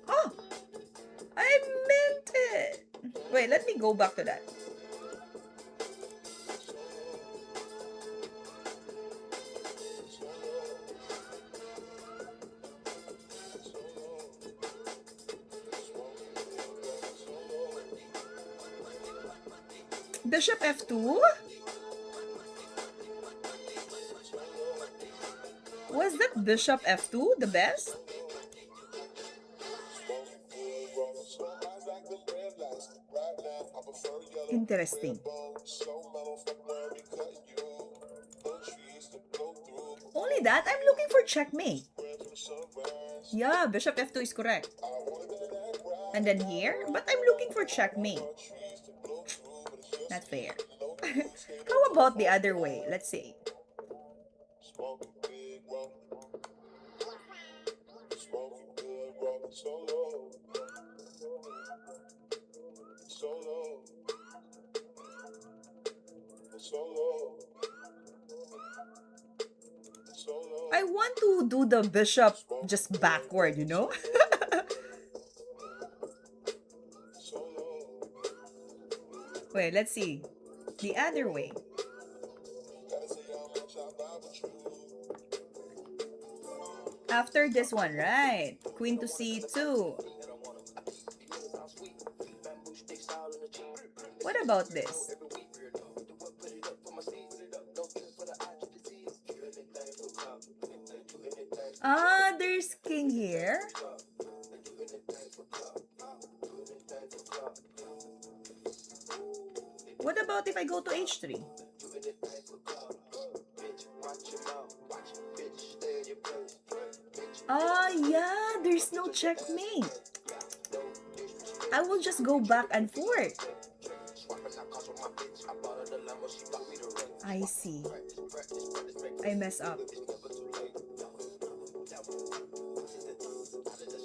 Oh! I meant it! Wait, let me go back to that. Bishop f2? Was that bishop f2 the best? Interesting. Only that? I'm looking for checkmate. Yeah, bishop f2 is correct. And then here? But I'm looking for checkmate. Not fair. How about the other way? Let's see. I want to do the bishop just backward, you know? Wait, let's see. The other way. After this one, right? Queen to c2. What about this? Ah, there's king here. What about if I go to h3? Ah, yeah, there's no checkmate. I will just go back and forth. I see. I mess up.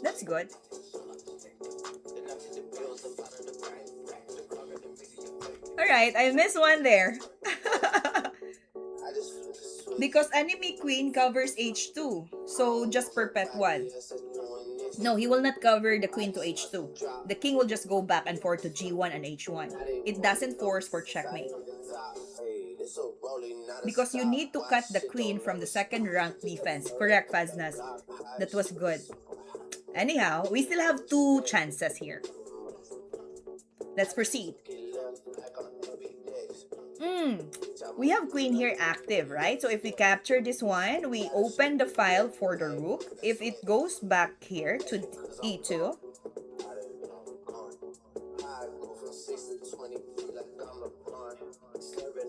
That's good. Alright, I missed one there. Because enemy queen covers h2. So just perpetual. No, he will not cover the queen to h2. The king will just go back and forth to g1 and h1. It doesn't force for checkmate. Because you need to cut the queen from the second rank defense. Correct, Faznas. That was good. Anyhow, we still have two chances here. Let's proceed. We have queen here active, right? So if we capture this one, we open the file for the rook. If it goes back here to e2,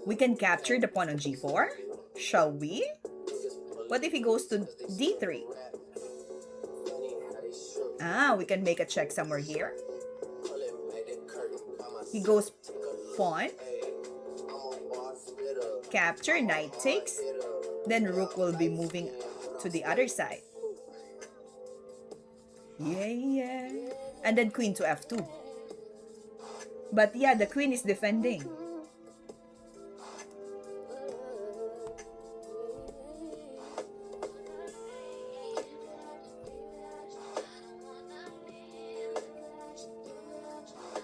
We can capture the pawn on g4. Shall we? What if he goes to d3? Ah, we can make a check somewhere here. He goes pawn. Capture, knight takes. Then rook will be moving to the other side. Yeah. And then queen to f2. But yeah, the queen is defending.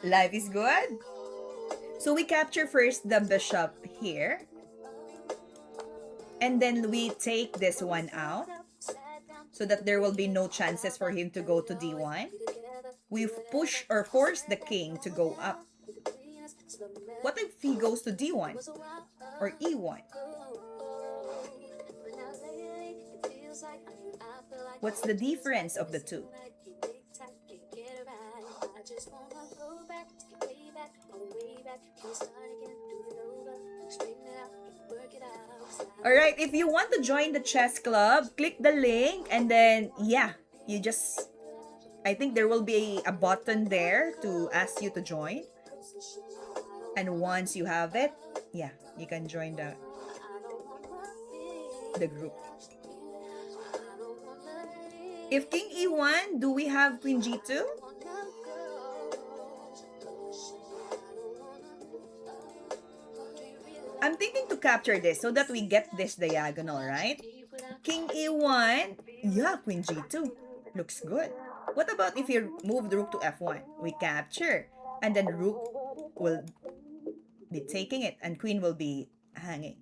Life is good. So we capture first the bishop here. And then we take this one out so that there will be no chances for him to go to d1. We push or force the king to go up. What if he goes to d1 or e1? What's the difference of the two? Alright, if you want to join the chess club, click the link and then, yeah, you just, I think there will be a button there to ask you to join. And once you have it, yeah, you can join the group. If king e1, do we have queen g2? I'm thinking to capture this so that we get this diagonal, right? King e1, yeah, queen g2. Looks good. What about if you move the rook to f1? We capture, and then rook will be taking it, and queen will be hanging.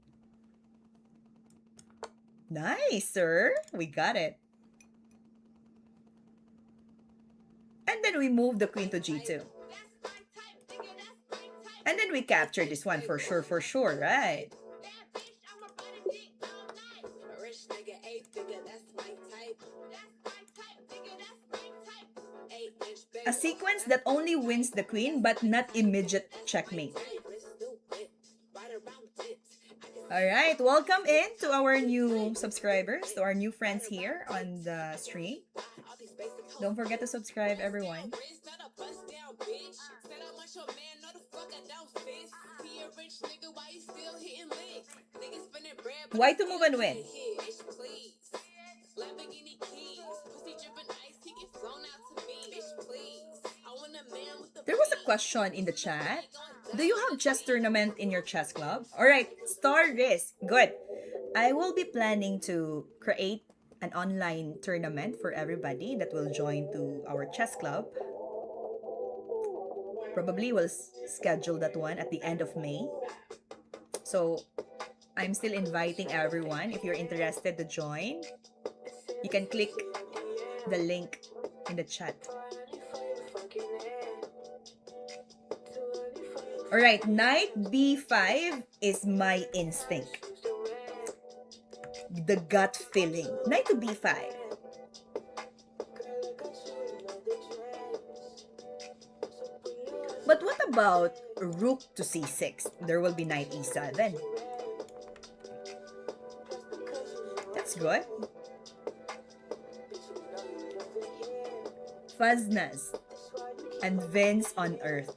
Nice, sir. We got it. And then we move the queen to g2. And then we capture this one for sure, right? A sequence that only wins the queen but not immediate checkmate. Alright, welcome in to our new subscribers, to our new friends here on the stream. Don't forget to subscribe, everyone. Why to move and win? There was a question in the chat. Do you have chess tournament in your chess club? Alright, star risk. Good. I will be planning to create an online tournament for everybody that will join to our chess club. Probably we'll schedule that one at the end of May. So I'm still inviting everyone. If you're interested to join, you can click the link in the chat. Alright, knight b5 is my instinct. The gut feeling. Knight to b5. But what about rook to c6? There will be knight e7. That's good. Fuzzness and Vince on earth.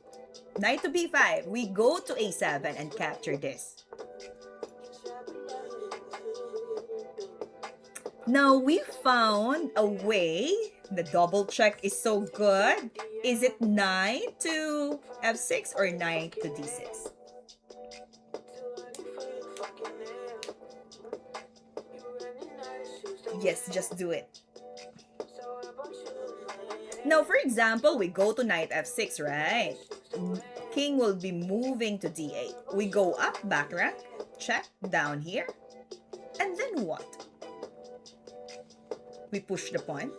Knight to b5. We go to a7 and capture this. Now we found a way. The double check is so good. Is it knight to f6 or knight to d6? Yes, just do it. Now, for example, we go to knight f6, right? King will be moving to d8. We go up, back rank, check, down here. And then what? We push the pawn.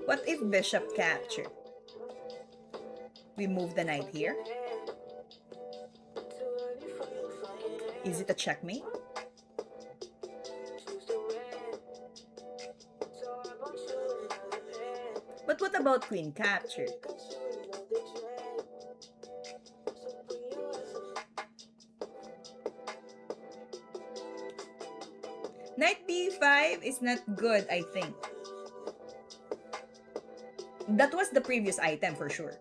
What if bishop capture? We move the knight here. Is it a checkmate? about queen capture? Knight b5 is not good, I think. That was the previous item for sure.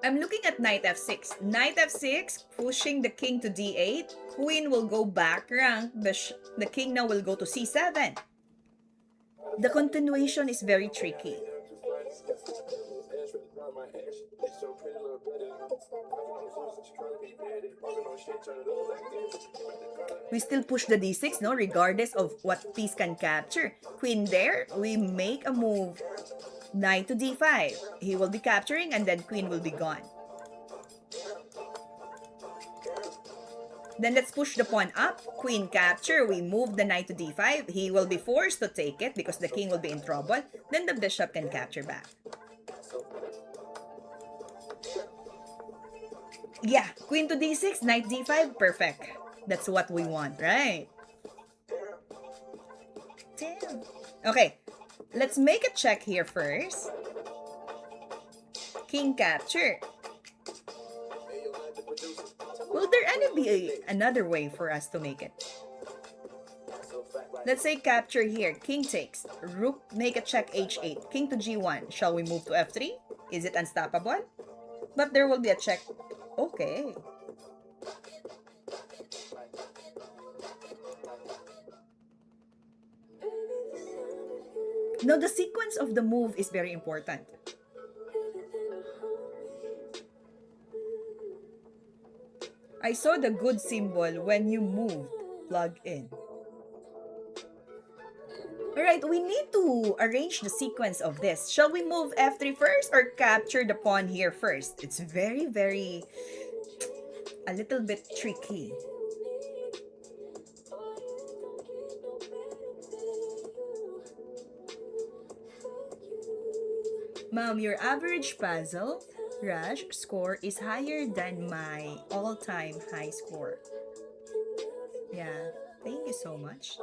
I'm looking at knight f6. Knight f6, pushing the king to d8. Queen will go back rank. The king now will go to c7. The continuation is very tricky. We still push the d6, no? Regardless of what piece can capture. Queen there, we make a move. Knight to d5. He will be capturing and then queen will be gone. Then let's push the pawn up. Queen capture. We move the knight to d5. He will be forced to take it because the king will be in trouble. Then the bishop can capture back. Yeah, queen to d6, knight d5. Perfect. That's what we want, right? Damn. Okay. Let's make a check here first. King capture. Will there be another way for us to make it? Let's say capture here. King takes. Rook make a check h8. King to g1. Shall we move to f3? Is it unstoppable? But there will be a check. Okay. Now, the sequence of the move is very important. I saw the good symbol when you move, plug in. Alright, we need to arrange the sequence of this. Shall we move f3 first or capture the pawn here first? It's very, a little bit tricky. Mom, your average puzzle rush score is higher than my all-time high score. Yeah, thank you so much.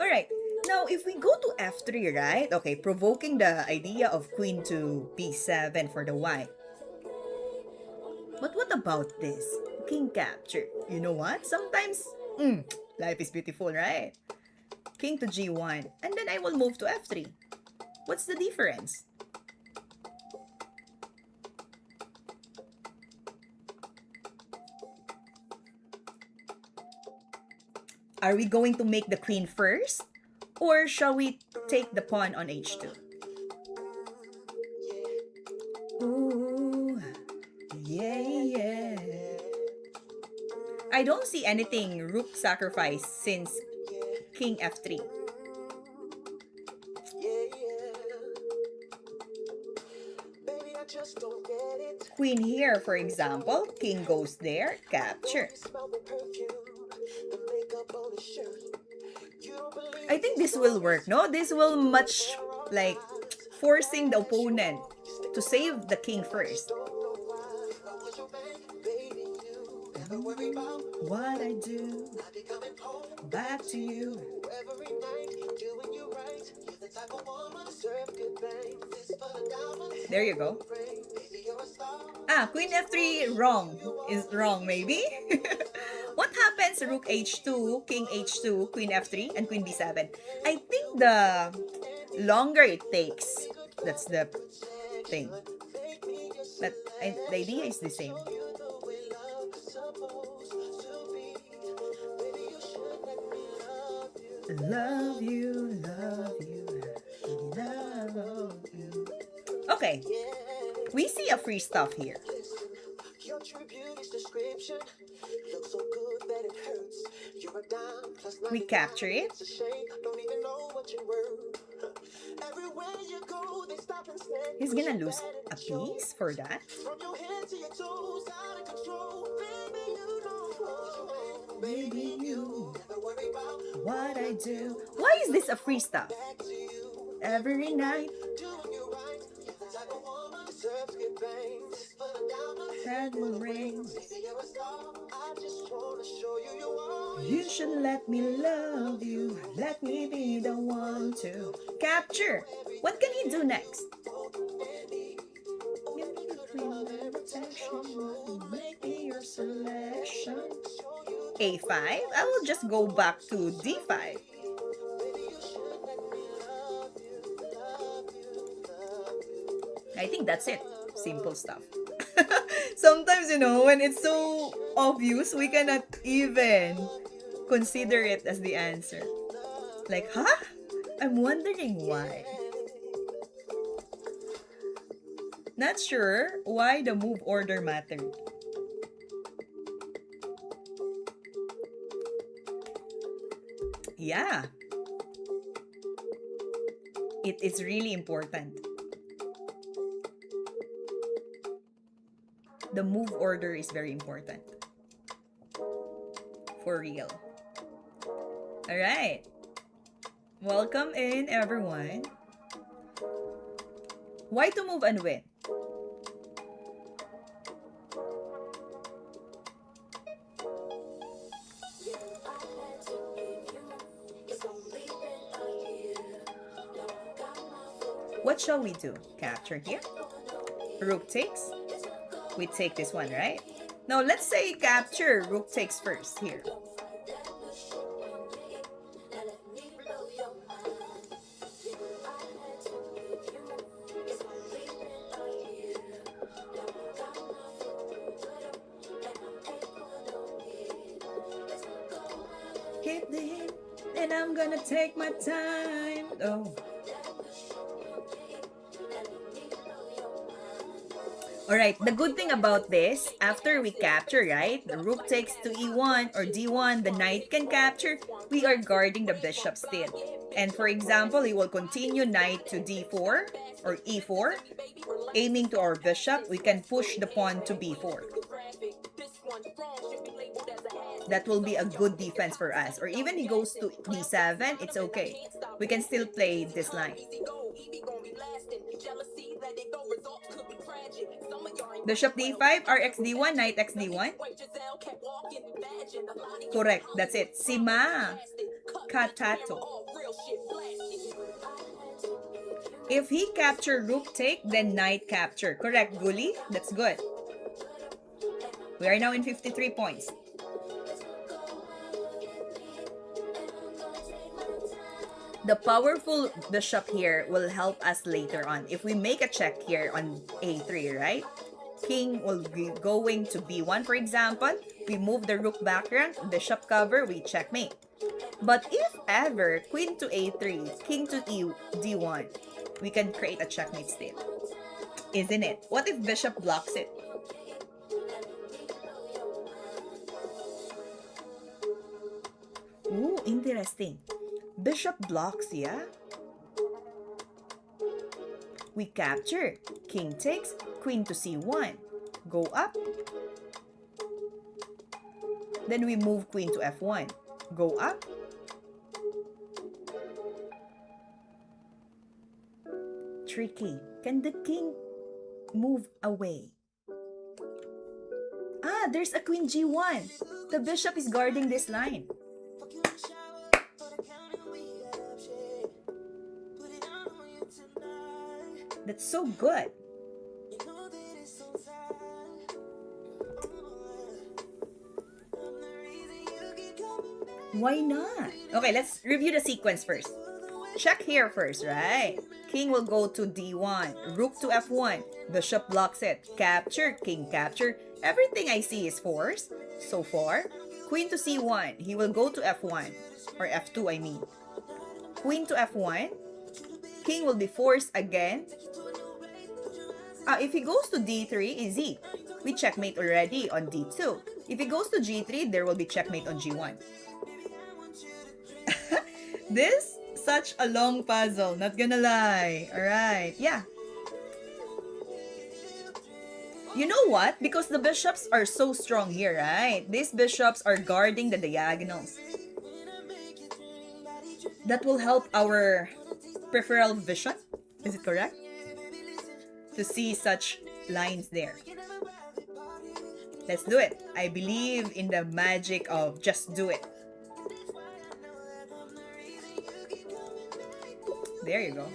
Alright, now if we go to f3, right? Okay, provoking the idea of queen to b7 for the white. But what about this? King capture. You know what? Sometimes, life is beautiful, right? King to g1. And then I will move to f3. What's the difference? Are we going to make the queen first? Or shall we take the pawn on h2? Ooh, yeah. I don't see anything rook sacrifice since king f3. Queen here, for example, king goes there, capture. I think this will work, no? This will much like forcing the opponent to save the king first. What I do, back to you. There you go. Queen f3 wrong. Is wrong maybe? What happens rook h2, king h2, queen f3, and queen b7? I think the longer it takes, that's the thing. But the idea is the same. Love you, love you, love you. Okay, we see a free stuff here. We capture it. He's gonna lose a piece for that. Baby, you, what I do. Why is this a free stuff? Every night. deserve to get banged. But I'm down to That for the rings. rings. Say you're a star, I just wanna show you you are. You should let me love you. Let me be the one to capture. What can he do next? Make me your selection. A5. I will just go back to D5. I think that's it. Simple stuff. Sometimes, when it's so obvious, we cannot even consider it as the answer. Like, huh? I'm wondering why. Not sure why the move order mattered. Yeah. It is really important. The move order is very important. For real. Alright. Welcome in, everyone. Why to move and win? What shall we do? Capture here. Rook takes. We take this one, right? Now, let's say capture. Rook takes first here. Hit the hit, and I'm gonna take my time. Oh. Alright, the good thing about this, after we capture, right? The rook takes to e1 or d1, the knight can capture. We are guarding the bishop still. And for example, we will continue knight to d4 or e4. Aiming to our bishop, we can push the pawn to b4. That will be a good defense for us. Or even he goes to d7, it's okay. We can still play this line. Bishop d5, rx d1, knight x d1. Correct, that's it. Sima katato. If he capture rook take, then knight capture. Correct, Guli? That's good. We are now in 53 points. The powerful bishop here will help us later on. If we make a check here on a3, right? King will be going to b1, for example. We move the rook back rank, bishop cover, we checkmate. But if ever, queen to a3, king to d1, we can create a checkmate still. Isn't it? What if bishop blocks it? Ooh, interesting. Bishop blocks, yeah? We capture. King takes, queen to c1. Go up. Then we move queen to f1. Go up. Tricky. Can the king move away? Ah, there's a queen g1. The bishop is guarding this line. That's so good. Why not? Okay, let's review the sequence first. Check here first, right? King will go to d1, rook to f1, bishop blocks it, capture, king capture. Everything I see is forced so far. Queen to c1, he will go to f1, or f2 I mean. Queen to f1, king will be forced again. If he goes to d3, easy. We checkmate already on d2. If he goes to g3, there will be checkmate on g1. This, such a long puzzle, not gonna lie. Alright, yeah. You know what? Because the bishops are so strong here, right? These bishops are guarding the diagonals. That will help our peripheral vision. Is it correct? to see such lines there. Let's do it. I believe in the magic of just do it. There you go.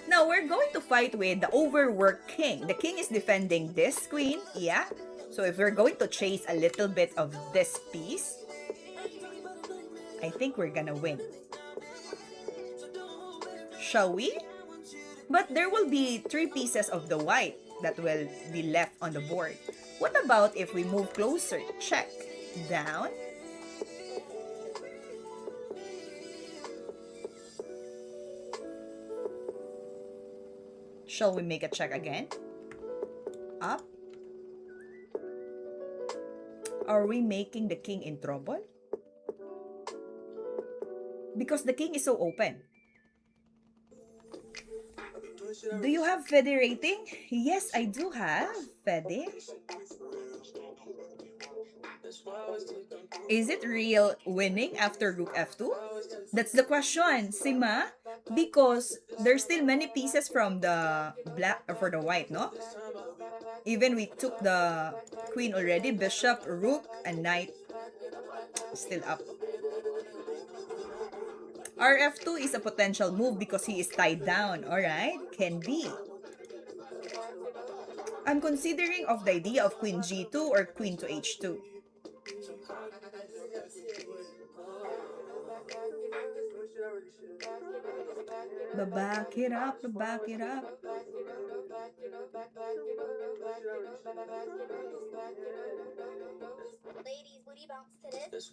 Now we're going to fight with the overworked king. The king is defending this queen, yeah. So if we're going to chase a little bit of this piece, I think we're gonna win. Shall we? But there will be 3 pieces of the white that will be left on the board. What about if we move closer? Check. Down. Shall we make a check again? Up. Are we making the king in trouble? Because the king is so open. Do you have Fede rating? Yes, I do have Fede. Is it real winning after Rook F2? That's the question, Sima. Because there's still many pieces from the black or for the white, no? Even we took the queen already, bishop, rook, and knight still up. RF2 is a potential move because he is tied down. Alright, can be. I'm considering of the idea of queen G2 or queen to H2. Back it up, back it up. Ladies, booty bounce to this.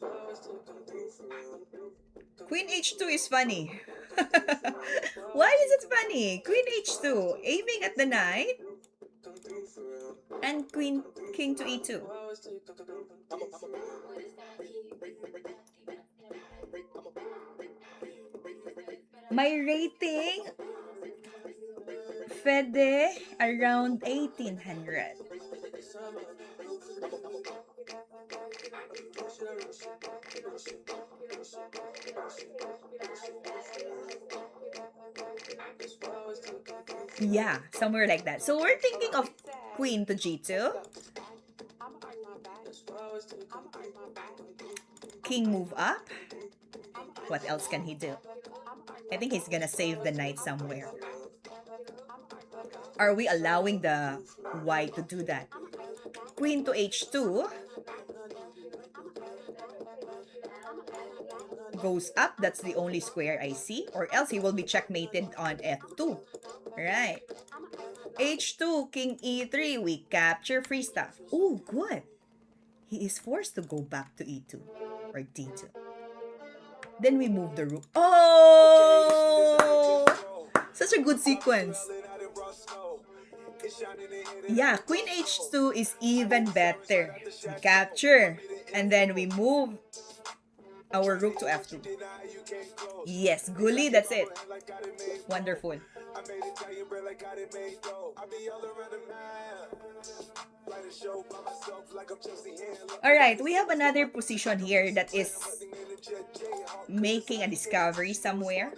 Queen H2 is funny. Why is it funny? Queen H2, aiming at the knight, and queen king to E2. My rating, Fede, around 1800. Yeah, somewhere like that. So we're thinking of queen to G2. King move up. What else can he do? I think he's gonna save the knight somewhere. Are we allowing the white to do that? Queen to H2. Goes up. That's the only square I see. Or else he will be checkmated on F2. Right. H2, King E3. We capture free stuff. Oh, good. He is forced to go back to E2 or D2. Then we move the rook. Oh! Such a good sequence. Yeah, Queen H2 is even better. We capture. And then we move our rook to F2. Yes, Guli, that's it. Wonderful. Alright, we have another position here that is making a discovery somewhere.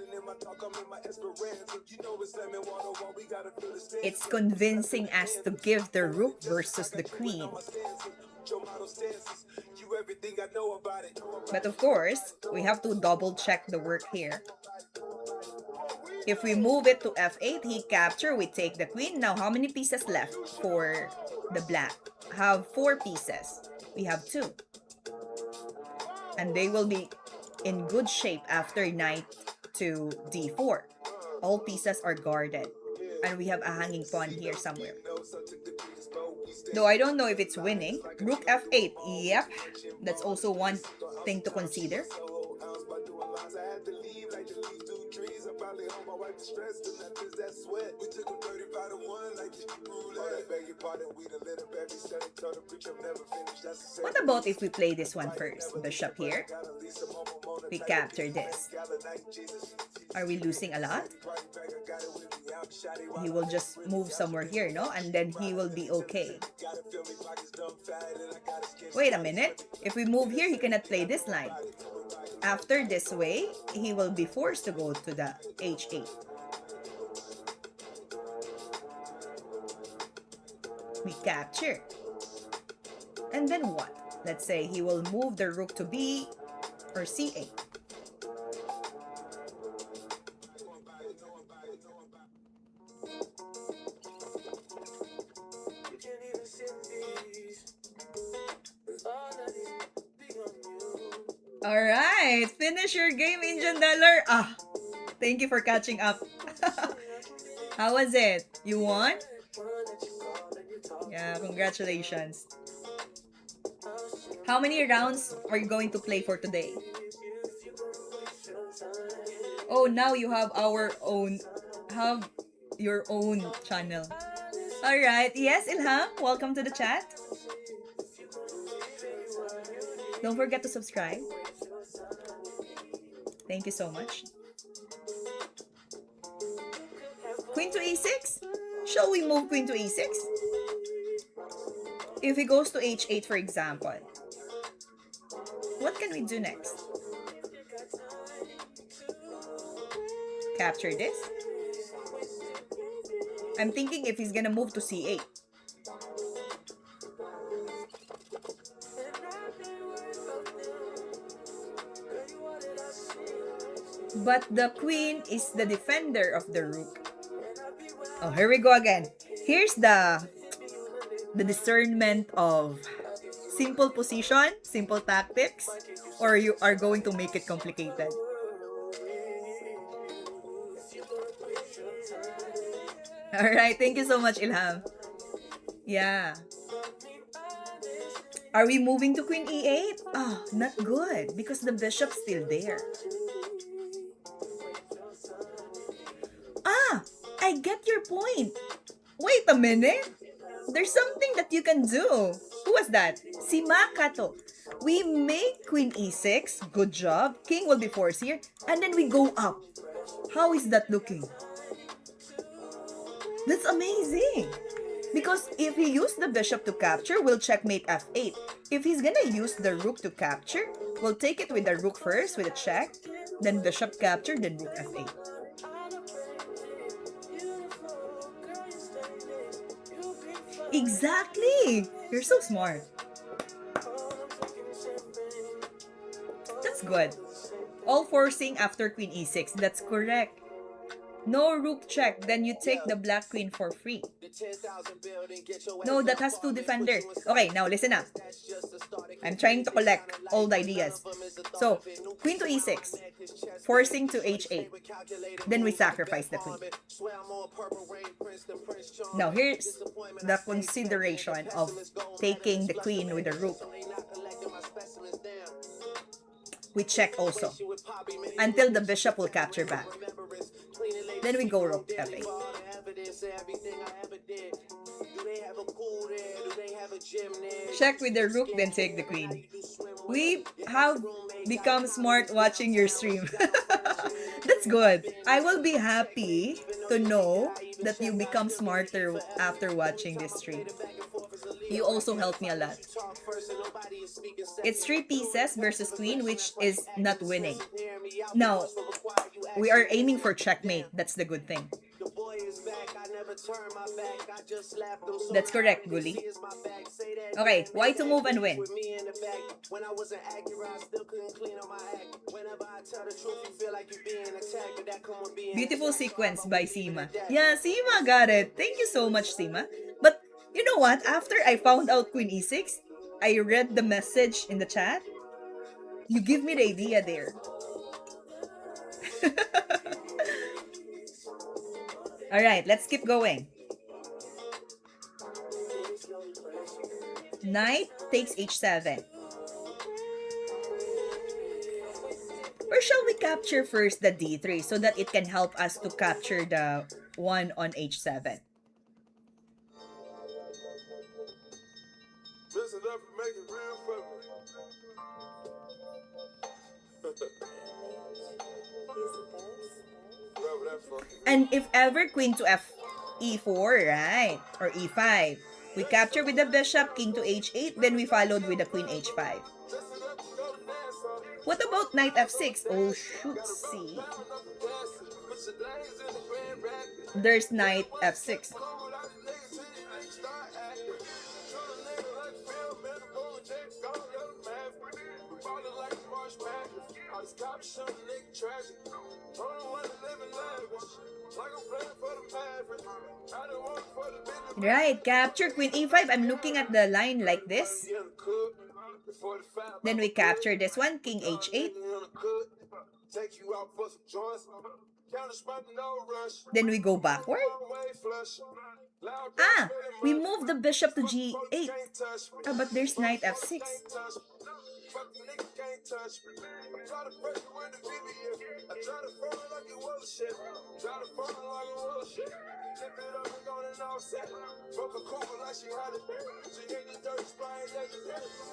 It's convincing us to give the rook versus the queen. But of course, we have to double check the work here. If we move it to F8, he capture, we take the queen. Now, how many pieces left for the black? Have 4 pieces. We have 2. And they will be in good shape after knight to D4. All pieces are guarded. And we have a hanging pawn here somewhere. Though I don't know if it's winning. Rook F8. Yep. That's also one thing to consider. finally home, my wife distressed, and that is that sweat. We took him 35 to 1 like it's roulette. Beg your pardon, we done lit up every Sunday. Told the preacher I'm never finished. That's the same. What about if we play this one first? Bishop here. We capture this. Are we losing a lot? He will just move somewhere here, no? And then he will be okay. Wait a minute. If we move here, he cannot play this line. After this way, he will be forced to go to the H8. We capture. And then what? Let's say he will move the rook to B or C8. Alright, finish your game, Indian Dollar. Thank you for catching up. How was it? You won? Yeah, congratulations. How many rounds are you going to play for today? Oh, now you have your own channel. Alright, yes, Ilham, welcome to the chat. Don't forget to subscribe. Thank you so much. Queen to E6? Shall we move Queen to E6? If he goes to H8, for example, what can we do next? Capture this. I'm thinking if he's gonna move to C8. But the queen is the defender of the rook. Oh, here we go again. Here's the discernment of simple position, simple tactics, or you are going to make it complicated. Alright, thank you so much, Ilham. Yeah. Are we moving to Queen E8? Not good, because the bishop's still there. I get your point. Wait a minute. There's something that you can do. Who was that? Si Makato. We make Queen E6. Good job. King will be forced here. And then we go up. How is that looking? That's amazing. Because if he used the bishop to capture, we'll checkmate F8. If he's gonna use the rook to capture, we'll take it with the rook first with a check. Then bishop capture, then rook F8. Exactly! You're so smart. That's good. All forcing after Queen E6. That's correct. No rook check, then you take the black queen for free. No, that has two defender. Okay, now listen up. I'm trying to collect all the ideas. So, queen to E6, forcing to H8. Then we sacrifice the queen. Now, here's the consideration of taking the queen with the rook. We check also, until the bishop will capture back. Then we go rook F8. Check with the rook, then take the queen. We have become smart watching your stream. That's good. I will be happy to know that you become smarter after watching this stream. You also helped me a lot. It's 3 pieces versus queen, which is not winning. Now, we are aiming for checkmate. That's the good thing. That's correct, Guli. Okay, why to move and win? Beautiful sequence by Sima. Yeah, Sima got it. Thank you so much, Sima. But you know what? After I found out Queen E6, I read the message in the chat. You give me the idea there. Alright, let's keep going. Knight takes H7. Or shall we capture first the d3 so that it can help us to capture the one on h7? Listen up and make it real for me. Whoever that fucking And if ever queen to e4, right? Or e5. We capture with the bishop, king to h8, then we followed with the queen h5. What about knight f6? Oh, shoot, see. There's knight f6. Right, capture queen e5. I'm looking at the line like this. Then we capture this one, king h8. Then we go backward. Ah, we move the bishop to g8. Oh, but there's knight f6.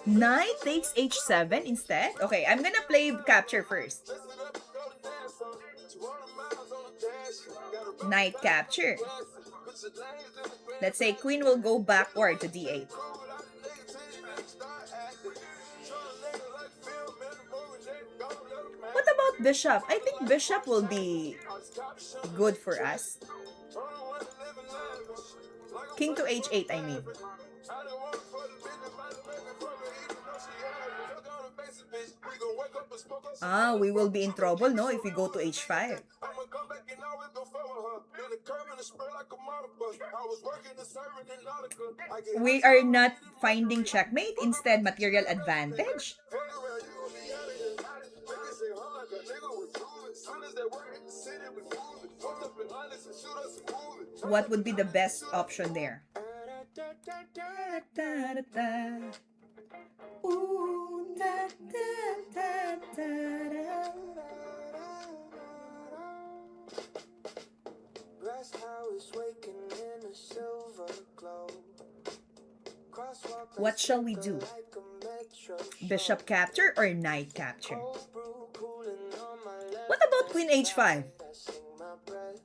Knight takes h7 instead. Okay, I'm gonna play capture first. Knight capture. Let's say queen will go backward to d8. What about bishop? I think bishop will be good for us. King to h8, I mean. Ah, we will be in trouble, no, if we go to h5. We are not finding checkmate, instead material advantage. What would be the best option there? What shall we do? Bishop capture or knight capture? What about queen h5?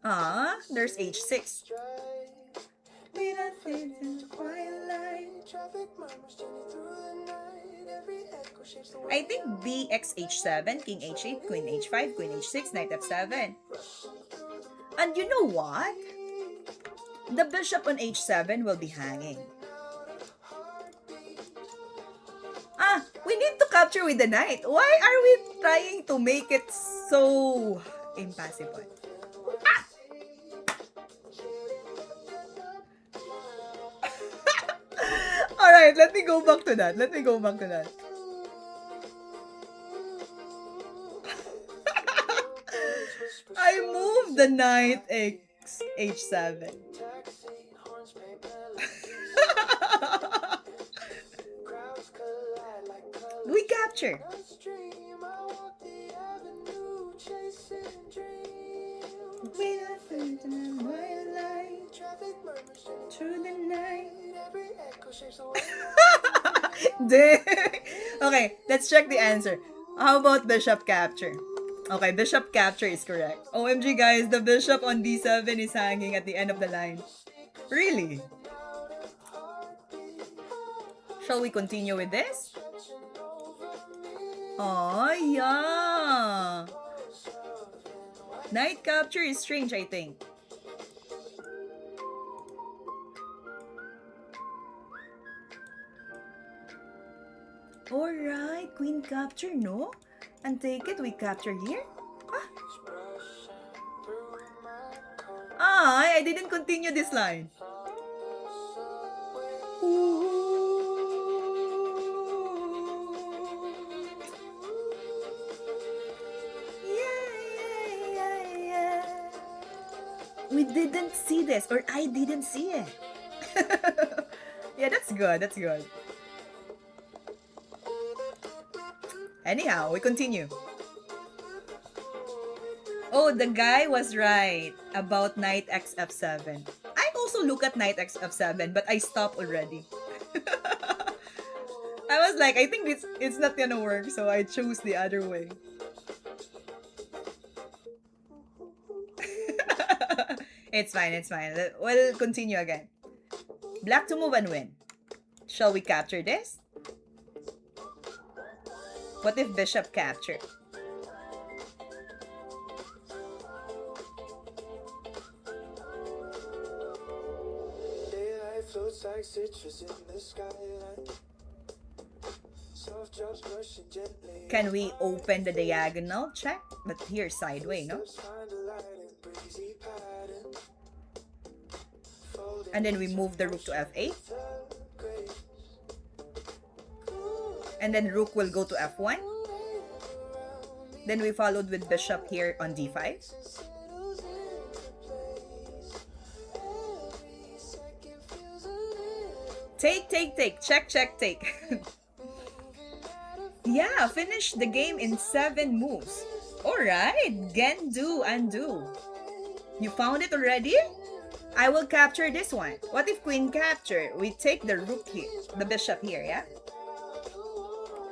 Ah, there's h6. I think bx h7, king h8, queen h5, queen h6, knight f7. And you know what? The bishop on h7 will be hanging. Ah, we need to capture with the knight. Why are we trying to make it so impossible? Ah! Alright, let me go back to that. I moved the knight h7. We capture. Okay, let's check the answer. How about bishop capture? Okay, bishop capture is correct. OMG guys, the bishop on d7 is hanging at the end of the line. Really? Shall we continue with this? Oh, yeah. Knight capture is strange, I think. Alright, queen capture, no? And take it, we capture here? Ah, I didn't continue this line. We didn't see this, or I didn't see it. Yeah, that's good, that's good. Anyhow, we continue. Oh, the guy was right about knight x f7. I also look at knight x f7, but I stopped already. I was like, I think it's not gonna work, so I chose the other way. It's fine, it's fine. We'll continue again. Black to move and win. Shall we capture this? What if bishop capture? Daylight floats like citrus in the skyline. Soft drops brushing gently. Can we open the diagonal? Check. But here, sideway, no? Find a light and breezy pattern. And then we move the rook to f8. And then rook will go to f1. Then we followed with bishop here on d5. Take, take, take. Check, check, take. Yeah, finish the game in 7 moves. Alright, gen do, undo. You found it already? I will capture this one. What if queen capture? We take the rook here, the bishop here, yeah?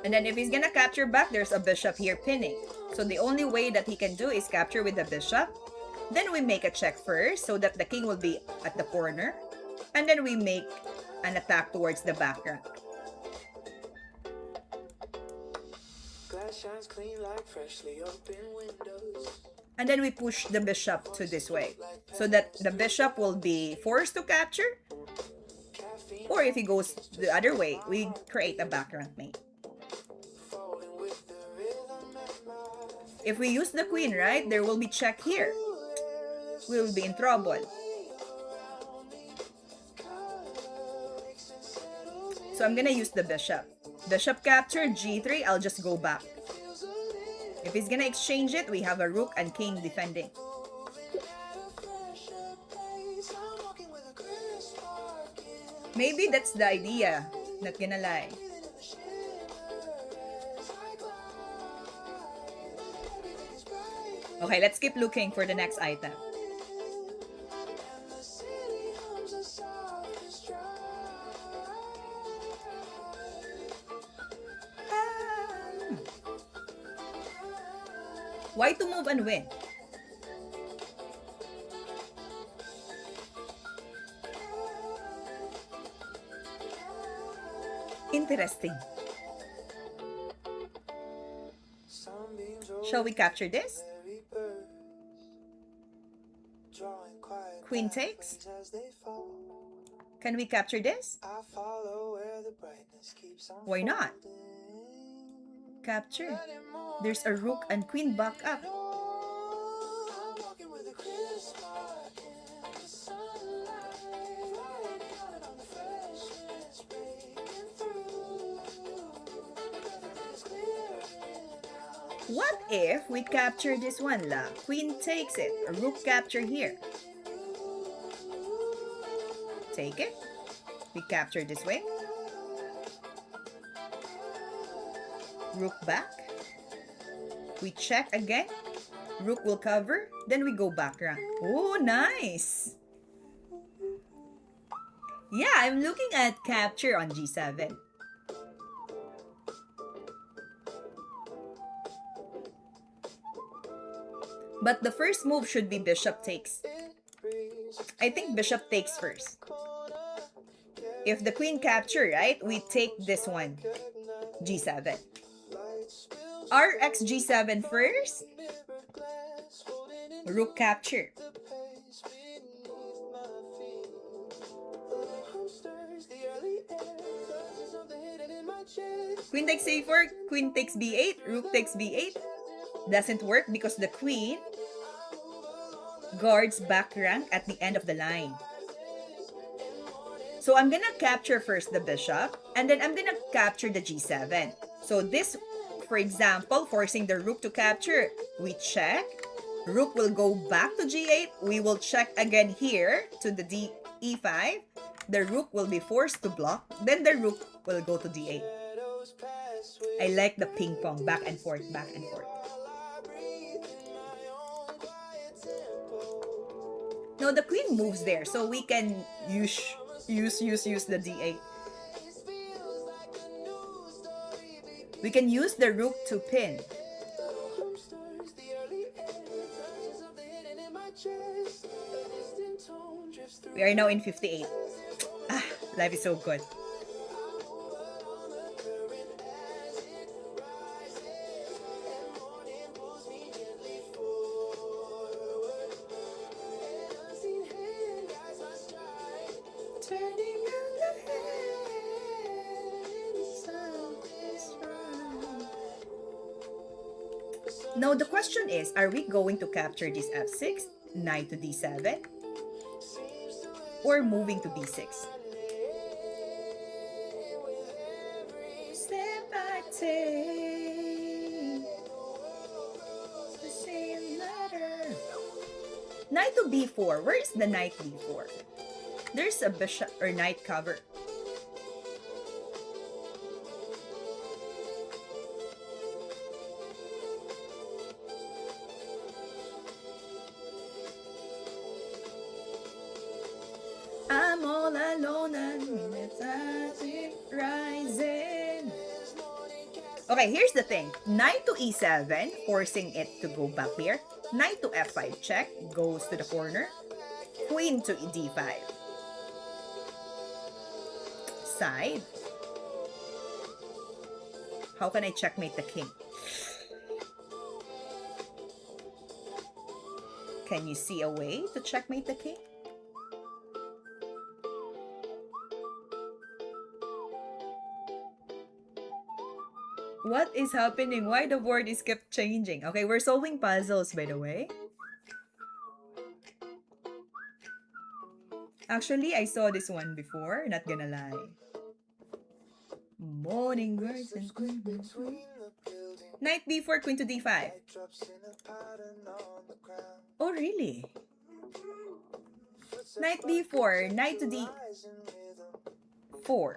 And then if he's gonna capture back, there's a bishop here pinning. So the only way that he can do is capture with the bishop. Then we make a check first so that the king will be at the corner. And then we make an attack towards the back rank. Glass shines clean like freshly opened windows. And then we push the bishop to this way so that the bishop will be forced to capture. Or if he goes the other way, we create a back rank mate. If we use the queen, right, there will be check here. We will be in trouble. So I'm gonna use the bishop. Bishop capture, g3, I'll just go back. If he's gonna exchange it, we have a rook and king defending. Maybe that's the idea, not gonna lie. Okay, let's keep looking for the next item. Why to move and win? Interesting. Shall we capture this? Queen takes. Can we capture this? Why not? Capture. There's a rook and queen back up. What if we capture this one, la? Queen takes it. A rook capture here. Take it. We capture this way. Rook back. We check again. Rook will cover. Then we go back rank. Oh, nice. Yeah, I'm looking at capture on g7. But the first move should be bishop takes. I think bishop takes first. If the queen capture, right, we take this one. G7. Rx G7 first. Rook capture. Queen takes a4, queen takes b8, rook takes b8. Doesn't work because the queen guards back rank at the end of the line. So I'm gonna capture first the bishop, and then I'm gonna capture the g7. So this, for example, forcing the rook to capture, we check. Rook will go back to g8. We will check again here to the e5. The rook will be forced to block. Then the rook will go to d8. I like the ping pong, back and forth, back and forth. No, the queen moves there, so we can use the d8. We can use the rook to pin. We are now in 58. Ah, life is so good. Now the question is, are we going to capture this f6, knight to d7, or moving to b6? Step I take, the same ladder. Knight to b4. Where is the knight b4? There's a bishop or knight cover. I'm all alone and it's rising. Okay, here's the thing. Knight to e7, forcing it to go back here. Knight to f5 check, goes to the corner. Queen to d5. Side. How can I checkmate the king? Can you see a way to checkmate the king? What is happening? Why the board is kept changing? Okay, we're solving puzzles, by the way. Actually, I saw this one before, not gonna lie. Morning birds and knight b4, queen to d5. Oh, really? Knight b4, knight to d4.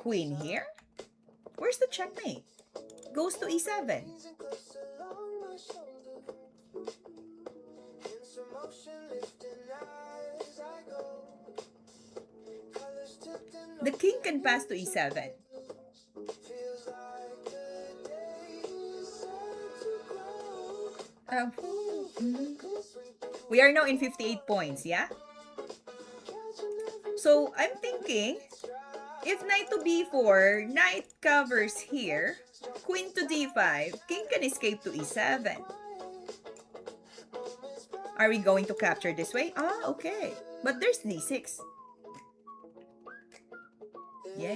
Queen here? Where's the checkmate? Goes to e7. The king can pass to e7. We are now in 58 points, yeah? So, I'm thinking, if knight to b4, knight covers here, queen to d5, king can escape to e7. Are we going to capture this way? Ah, okay. But there's d6. Yeah.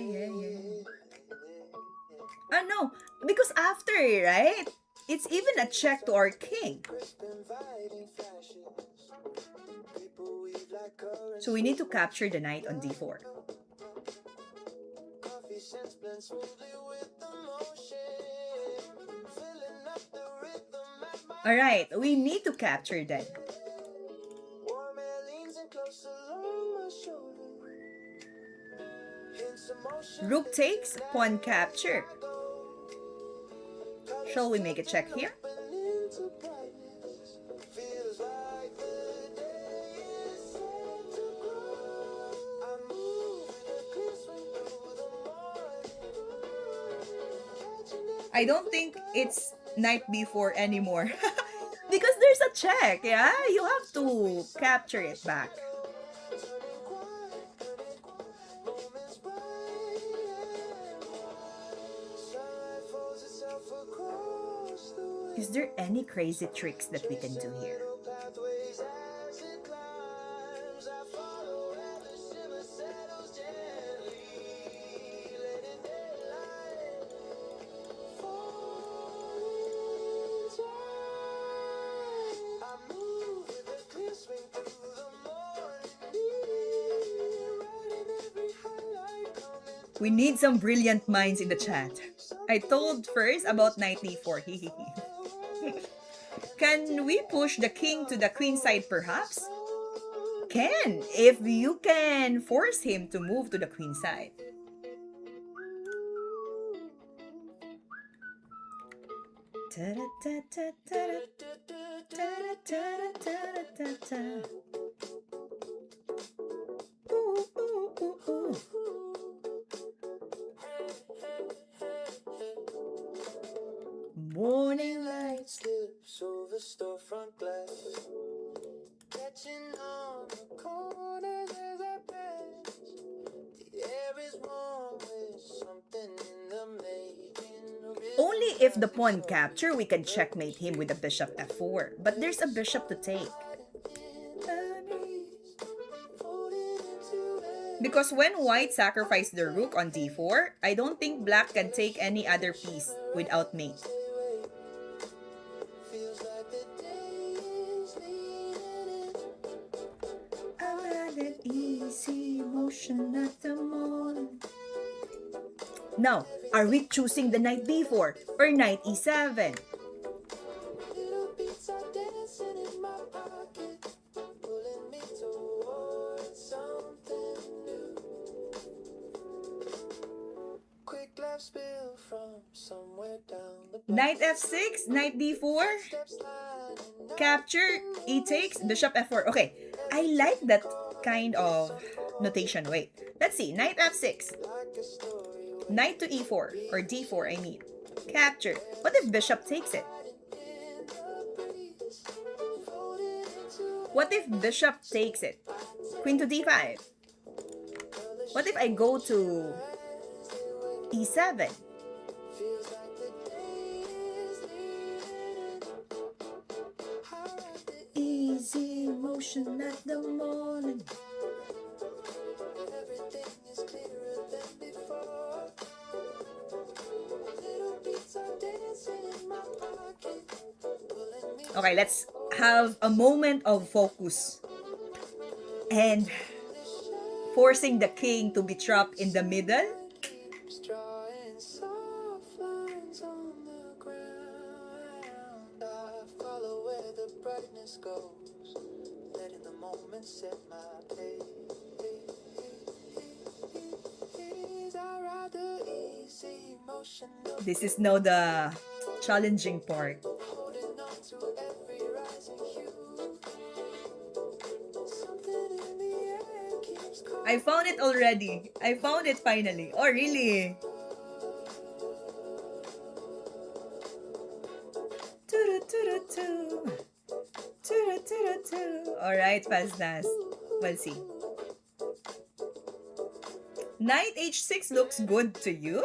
Ah, no. Because after, right? It's even a check to our king. So we need to capture the knight on d4. Alright, we need to capture that. Rook takes, pawn capture. Shall we make a check here? I don't think it's knight b4 anymore. Because there's a check, yeah? You have to capture it back. Is there any crazy tricks that we can do here? We need some brilliant minds in the chat. I told first about knight d4. Can we push the king to the queen side perhaps? Can, if you can force him to move to the queen side. Ooh, ooh, ooh, ooh. Morning light. Slips over storefront glass, catching on the corners as I pass. The air is warm with something in the making. Only if the pawn capture, we can checkmate him with the bishop f4. But there's a bishop to take. Because when white sacrificed the rook on d4, I don't think black can take any other piece without mate. Feels like the day is leading in. I had an easy motion at the moment. Now, are we choosing the knight b4 or knight e7? Little beats are dancing in my pocket, pulling me towards something new. Quick laugh spill from somewhere down the Knight f6, knight d4, steps sliding. capture, e takes, bishop f4. Okay, I like that kind of notation. Wait, let's see. Knight f6, Like a story knight to e4, or d4 I mean. Capture. What if bishop takes it? in the breeze, folded into What if bishop takes it? Queen to d5. What if I go to e7? feels like the day is leading in. How right the Easy motion at the morning. everything is clearer than before. Little beats are dancing in my pocket, pulling me Okay, let's have a moment of focus. And forcing the king to be trapped in the middle. keeps drawing soft lines on the ground. I follow where the brightness goes, letting the moment set my pace. I ride the easy motion of This is now the challenging part. holding on to every rising hue. Something in the air keeps calling. I found it already. I found it finally. Oh, really? Alright, Faznas. We'll see. Knight h6 looks good to you?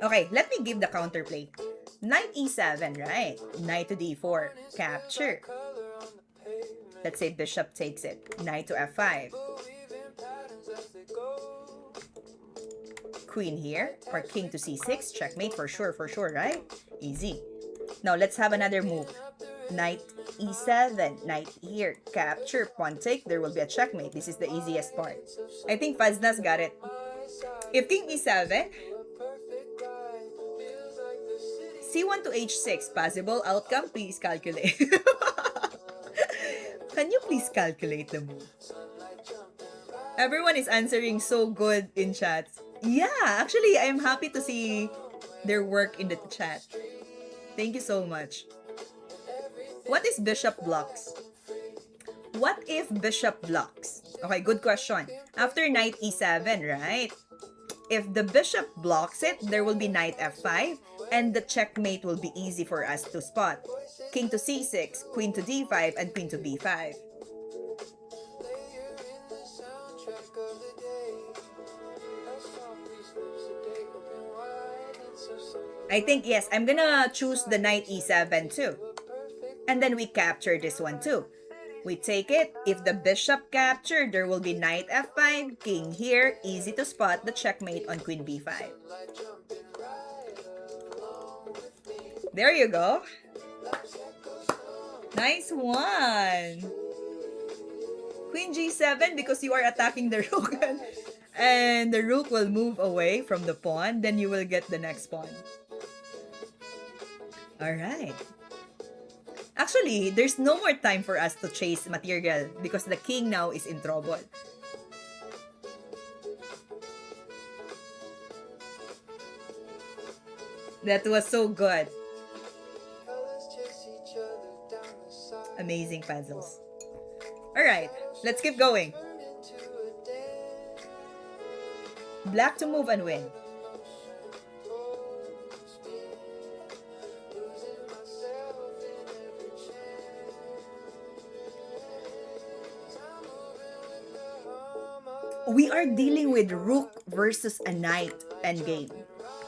Okay, let me give the counterplay. Knight e7, right? Knight to d4. Capture. Color on the pavement, Let's say bishop takes it. Knight to f5. weaving patterns as they go. Queen here. Or king to c6. Checkmate for sure, right? Easy. Now, let's have another move. Knight e7. Knight here. Capture. Pawn take. There will be a checkmate. This is the easiest part. I think Faznas got it. If king e7, Perfect ride, feels like the city. c1 to h6. Possible outcome, please calculate. Can you please calculate the move? Sunlight jumping right. Everyone is answering so good in chat. Yeah, actually, I'm happy to see their work in the chat. Thank you so much. What is bishop blocks? What if bishop blocks? Okay, good question. After knight e7, right? If the bishop blocks it, there will be knight f5, and the checkmate will be easy for us to spot. King to c6, queen to d5, and queen to b5. Layer in the soundtrack of the day. A song these lips a day open wide and so soft. I think, yes, I'm gonna choose the knight e7 too. Perfect And then we capture this one too. We take it. If the bishop captured, there will be knight f5, king here. Easy to spot the checkmate on queen b5. light jumping right along with me. There you go. Life's echo song. Nice one. Queen g7 because you are attacking the rook. And the rook will move away from the pawn. Then you will get the next pawn. Alright. Actually, there's no more time for us to chase material because the king now is in trouble. That was so good. Colors chase each other down the side. Amazing puzzles. Alright, let's keep going. Turned into a dance. Black to move and win. Losing myself in every chance. I'm moving with the hum of We are dealing with rook versus a knight endgame.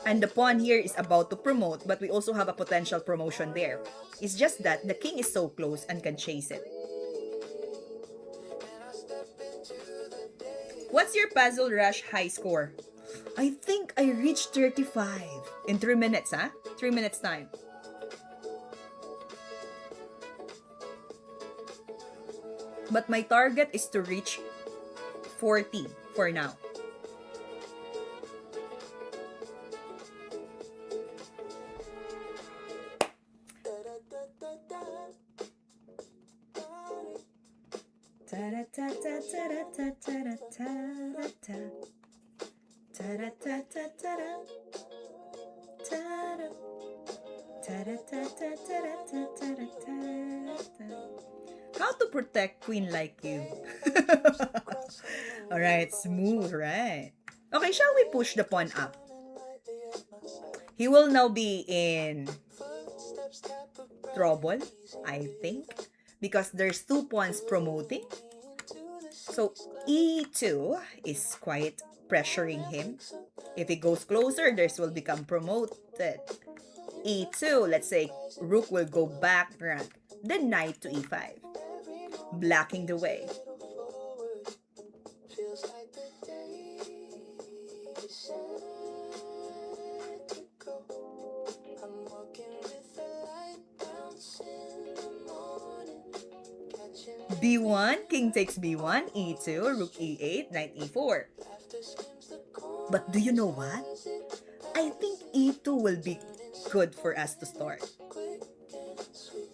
And the pawn here is about to promote, but we also have a potential promotion there. It's just that the king is so close and can chase it. What's your Puzzle Rush high score? I think I reached 35 in 3 minutes, huh? 3 minutes time. But my target is to reach 40 for now. How to protect queen like you? Alright, smooth, right? Okay, shall we push the pawn up? He will now be in trouble, I think, because there's 2 pawns promoting. So e2 is quite pressuring him. If he goes closer, this will become promoted. e2, let's say rook will go back rank, then knight to e5, blocking the way. feels like the day said to go. I'm walking with the light bounce in the morning. Catching b1, king takes b1, e2, rook e8, knight e4. laughter skims the corner. But do you know what? I think e2 will be good for us to start. Quick and sweet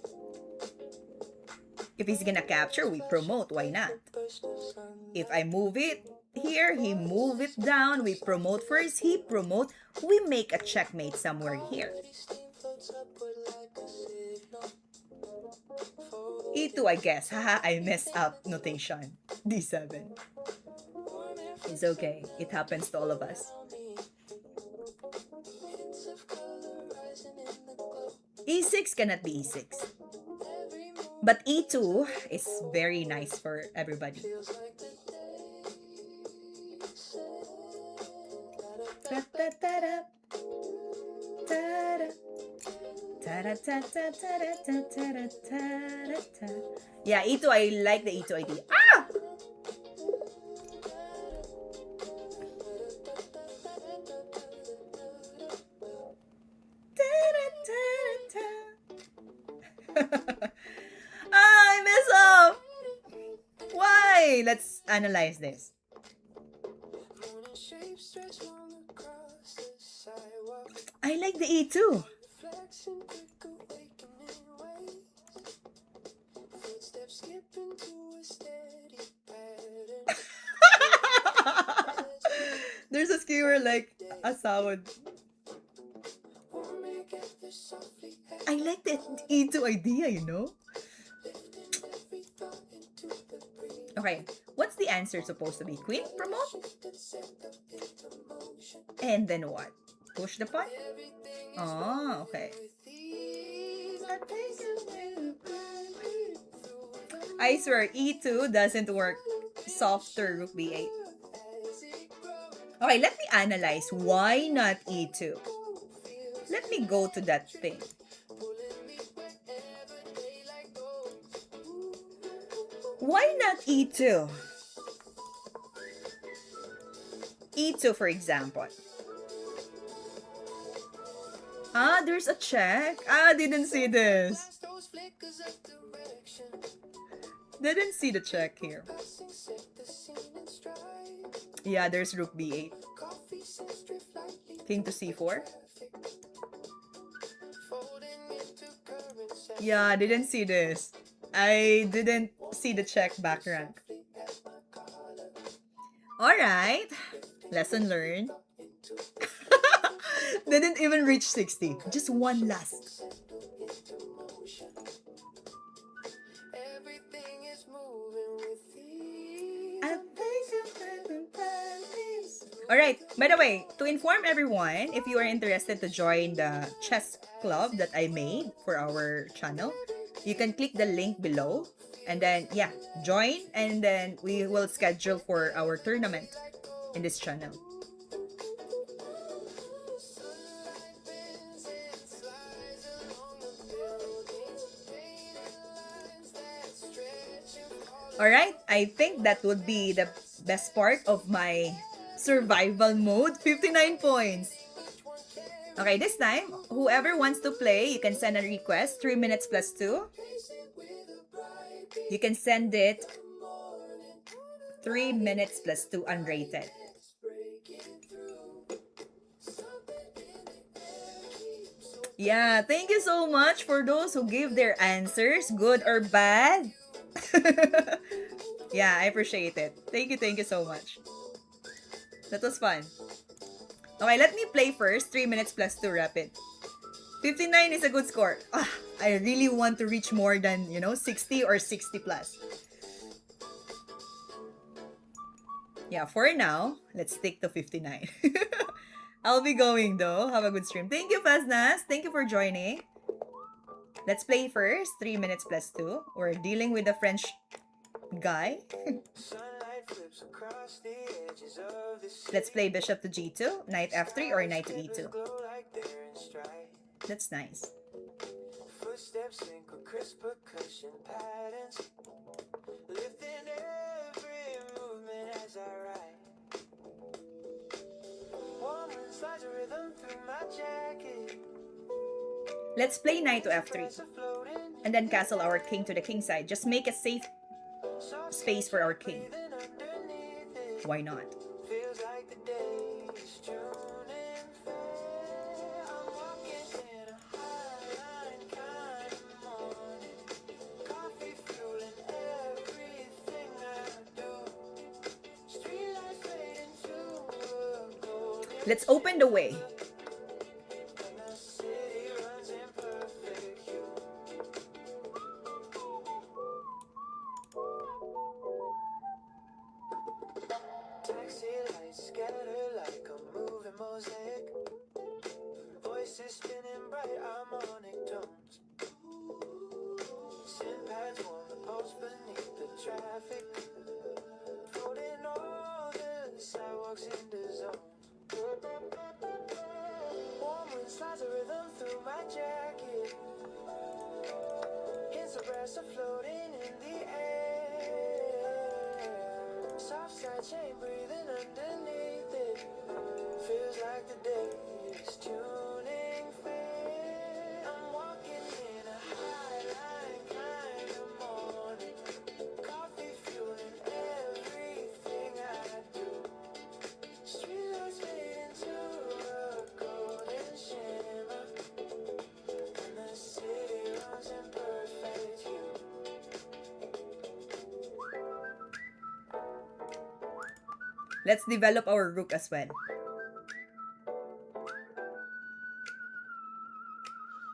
If he's gonna capture, we promote, why not? burst of sun. If I move it here, he move it down, we promote first, he promote, we make a checkmate somewhere here. Steam floats upward like a signal. e2, I guess. Haha, I messed up notation. d7. It's okay. It happens to all of us. Hints of color rising in the glow. e6 cannot be e6. Every move But e2 is very nice for everybody. feels like the day said. Ta-ta-ta-da. Ta-da. Ta-da-ta-ta-ta-da-ta-ta-da-ta-da-ta. Yeah, e2, I like the e2 idea. Ah! Ta-da-ta-da-ta. Ah, I mess up! Why? Let's analyze this. Morning shapes stretch long across the sidewalk. I like the e2. Flexing quick awakening ways. Footsteps skipping to a steady pattern. There's a skewer like asawad. Warming together softly. I like the e2 idea, you know? Lifting every thought into the breeze. Okay, what's the answer supposed to be? Queen promote? Shifted, set up into motion. And then what? Push the pawn? Everything is Oh, okay. with ease. I take it with pride. Through I swear, e2 doesn't work. Softer rook b8. as it grows. Okay, let me analyze. Why not e2? Let me go to that thing. Pulling me wherever daylight goes. Why not e2? e2, for example. Ah, there's a check. Ah, didn't see this. Past those flickers of direction. Didn't see the check here. Passing set the scene in stride. Yeah, there's rook b8. Coffee scents drift lightly. King to c4. Traffic. Folding into currents. Yeah, didn't see this. I didn't see the check back rank. At my collar. Alright. Lesson learned. Didn't even reach 60. Just one last. Everything is moving with ease. Alright, by the way, to inform everyone, if you are interested to join the chess club that I made for our channel, you can click the link below and then, yeah, join and then we will schedule for our tournament in this channel. Sunlight bends and slides along the buildings, painted lines that stretch across. Alright, I think that would be the best part of my survival mode. 59 points. Okay, this time, whoever wants to play, you can send a request. 3 minutes plus 2. You can send it 3 minutes plus 2 unrated. Yeah, thank you so much for those who give their answers, good or bad. Yeah, I appreciate it. Thank you so much. That was fun. Okay, let me play first. 3 minutes plus 2 rapid. 59 is a good score. I really want to reach more than, 60 or 60 plus. Yeah, for now, let's stick to 59. I'll be going though. Have a good stream. Thank you, Faznas. Thank you for joining. Let's play first. 3 minutes plus 2. We're dealing with the French guy. Sunlight flips across the edges of the city. Let's play bishop to g2, knight f3, or knight to e2. Glow like they're in stride. That's nice. Footsteps sync with crisp percussion patterns, lifting every movement as I ride. Warm wind slides a rhythm through my jacket. Let's play knight to f3, Breaths are floating, and then castle our king to the king side. Just make a safe soft space for our king. breathing underneath it. Why not? Feels like the day is tuning fair. I'm walking in a highline kind of morning. Coffee fueling everything I do. Streetlights fade into a golden. Let's open the way. And the city runs in perfect hue. Taxi lights scatter like a moving mosaic. Voices spinning bright harmonic tones. Sin pads warm the pulse beneath the traffic. Floating all the sidewalks into zone. Warm wind slides a rhythm through my jacket. Hints of brass are floating in the air. Soft side chain breathing underneath it. Feels like the day is tuning fair. I'm walking in a highline kind of morning. Coffee fueling everything I do. Streetlights fade into a golden shimmer, and the city runs in perfect hue. Let's develop our rook as well.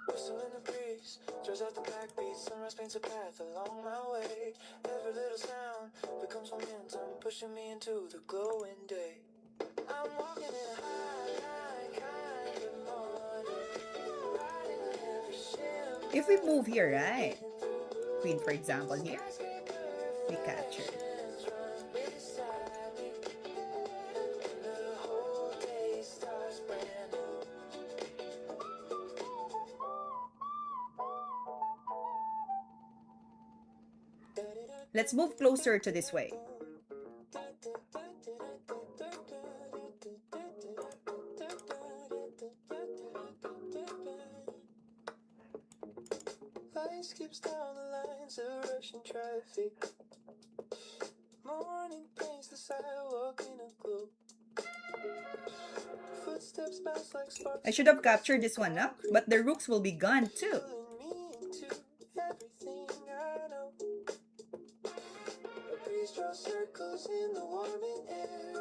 Whistle in the breeze, draws out the backbeat. Sunrise paints a path along my way. Every little sound becomes momentum, pushing me into the glowing day. I'm walking in a highline kind of morning, riding every shimmer. If we move here, right? Queen, for example, here. We capture. Run beside me, and the whole day starts brand new. Let's move closer to this way. Light skips down the lines of rushing traffic. Morning paints the sidewalk in a glow. Footsteps bounce like sparks. I should have captured this one, huh? But the rooks will be gone too. Pulling me into everything I know. A breeze draws circles in the warming air.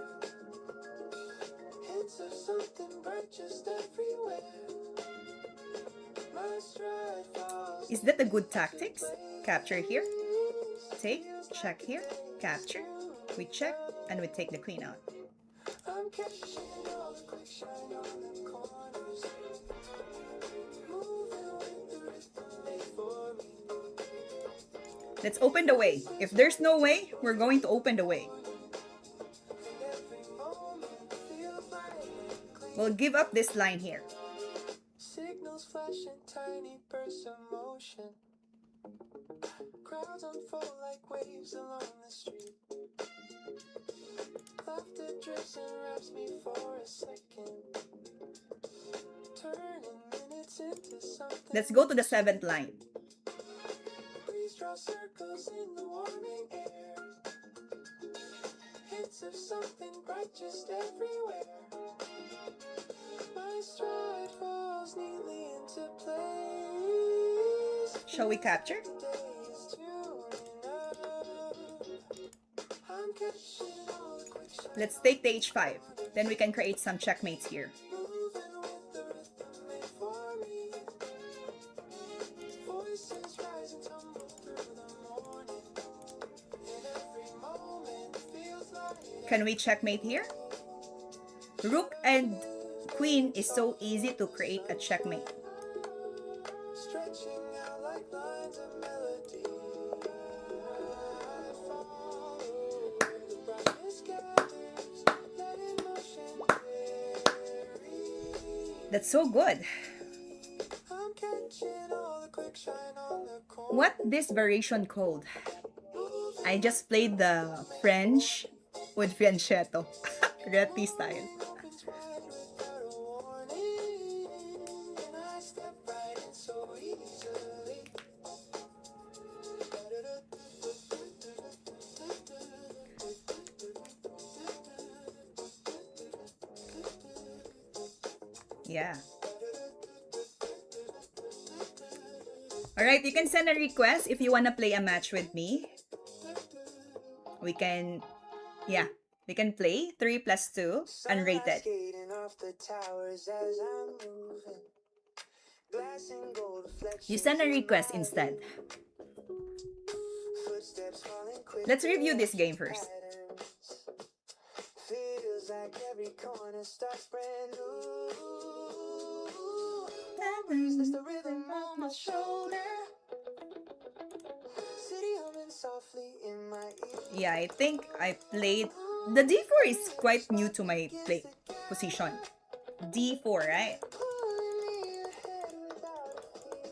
Hints of something bright just everywhere. My stride falls. Is that a good tactics? Capture here, take, check here, capture. We check, and we take the queen out. I'm catching all the quick shine on the corners. Moving with the rhythm made for me. Let's open the way. If there's no way, we're going to open the way. Every moment feels like We'll give up this line here. signals flashing, tiny bursts of motion. Crowds unfold like waves along the street. Laughter drifts and wraps me for a second. Turning minutes into something. Let's go to the 7th line. Breeze draw circles in the warming air. Hints of something bright just everywhere. My stride falls neatly into place. Shall we capture? Days tuning up. I'm catching all the quick shine. Let's take the h5. Then we can create some checkmates here. Moving with the rhythm made for me. Voices rise and tumble through the morning. And every moment feels like Can we checkmate here? Rook and queen is so easy to create a checkmate. stretching out like lines of melody. I follow where the brightness gathers, letting motion carry. That's so good. I'm catching all the quick shine on the corner. What this variation called? I just played the French with fianchetto. Reti style. Opens wide without a warning, and I step right in so easily. Yeah. Alright, you can send a request if you wanna play a match with me. We can play 3 plus 2, unrated. Skating off the towers as I'm moving. Glass and gold reflections You send a in request my instead. footsteps falling quick. Let's review this game first. Feels like every corner starts brand new. Is the rhythm on my shoulder? City humming softly in my ear. Yeah, I think I played... The d4 is quite new to my play position. d4, right? Pulling me ahead without a fear.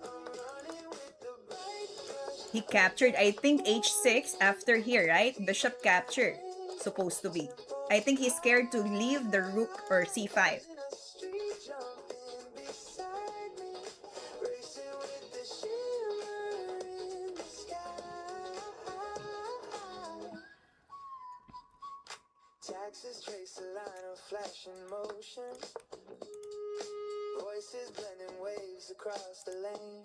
I'm running with the bright brush. He captured, I think, h6 after here, right? Bishop capture, supposed to be. I think he's scared to leave the rook or c5. In a street jumping beside me, racing with the shimmer in the sky. Taxis trace a line of flashing motion. Voices blending waves across the lane.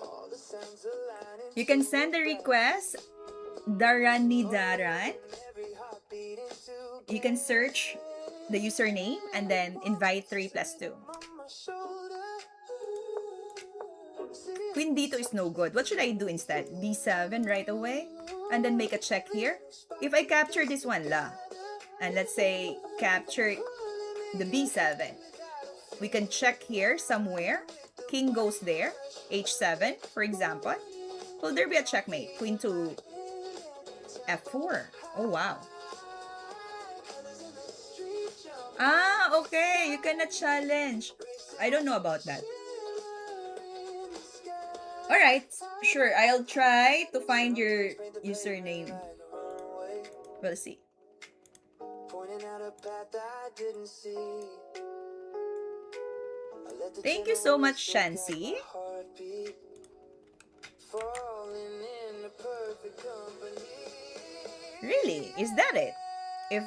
All the sounds aligning. You can send a request, Daranidaran. Every heartbeat into You can search the username and then invite 3 plus 2. on my shoulder. Queen d2 is no good. What should I do instead? d7 right away? And then make a check here? If I capture this one, la. And let's say capture the b7. We can check here somewhere. King goes there. h7, for example. Will there be a checkmate? Queen to f4. Oh, wow. Ah, okay. You cannot challenge. I don't know about that. Alright, sure. I'll try to find your username. We'll see. Pointing out a path I didn't see. I let the Thank you so much, tunnel Shansi. heartbeat. Falling in the perfect company. Really? Is that it? If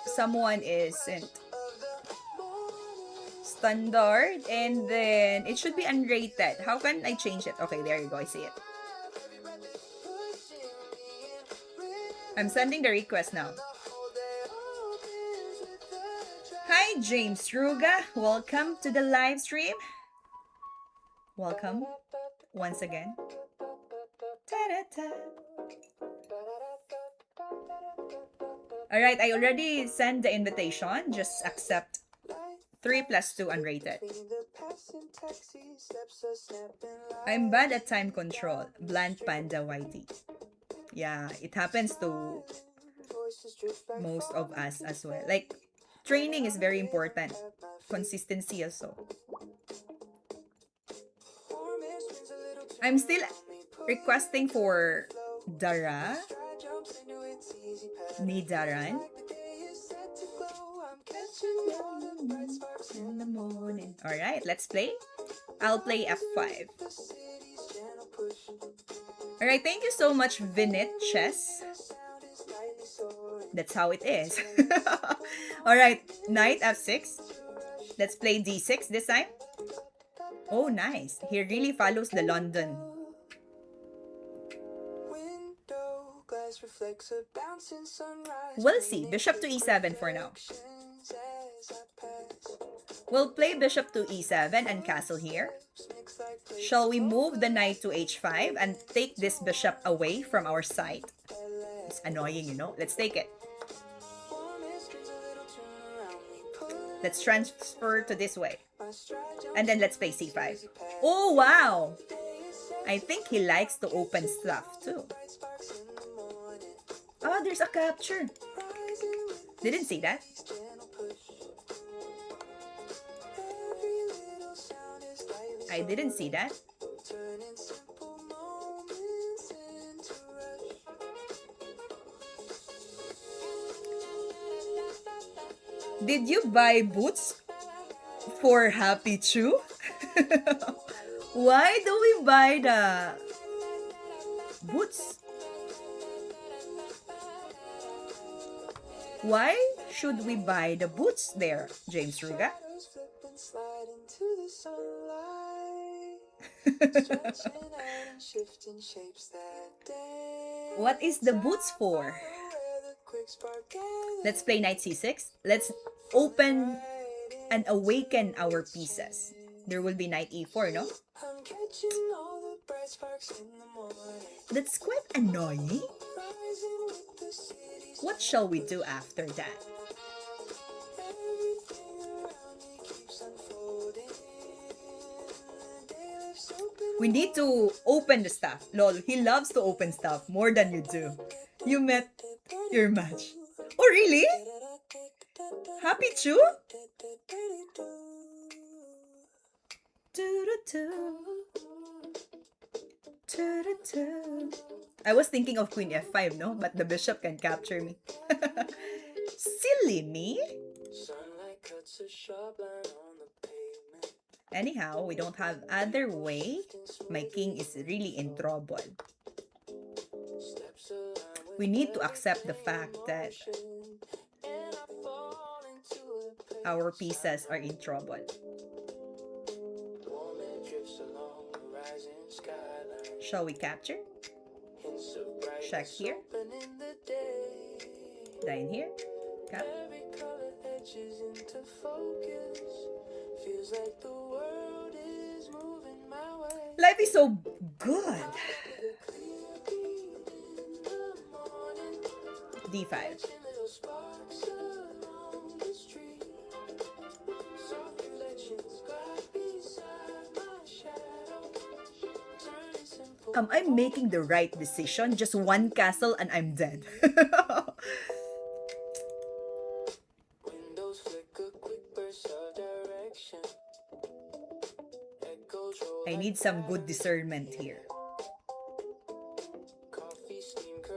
someone isn't Of the morning. standard and then it should be unrated. How can I change it? Okay, there you go. I see it. Every breath is pushing me in. I'm sending the request now. The whole day James Ruga. Welcome to the live stream. Welcome once again. Ta-da-ta. Alright, I already sent the invitation. Just accept 3 plus 2 unrated. I'm bad at time control. Bland Panda YT. Yeah, it happens to most of us as well. Like, training is very important. Consistency also. I'm still requesting for Dara. Ni Daran. In the morning. Alright, let's play. I'll play F5. Alright, thank you so much, Vinit Chess. That's how it is. Alright, knight F6. Let's play D6 this time. Oh, nice. He really follows the London. We'll see. Bishop to E7 for now. We'll play bishop to E7 and castle here. Shall we move the knight to H5 and take this bishop away from our side? It's annoying, you know. Let's take it. Let's transfer to this way. And then let's play C5. Oh, wow! I think he likes to open stuff too. Oh, there's a capture. Didn't see that. I didn't see that. Did you buy boots for Happy Chew? Why do we buy the boots? Why should we buy the boots there, James Ruga? What is the boots for? Let's play knight c6. Let's open and awaken our pieces. There will be knight e4, no? That's quite annoying. What shall we do after that? We need to open the stuff. Lol, he loves to open stuff more than you do. You met your match. Oh, really? Happy Chew? I was thinking of Queen F5, no? But the bishop can capture me. Silly me. Anyhow, we don't have other way. My king is really in trouble. We need to accept the fact that our pieces are in trouble. Shall we capture? Check here. Dine here. Cap. Life is so good. D5. Am I making the right decision? Just one castle and I'm dead. I need some good discernment here.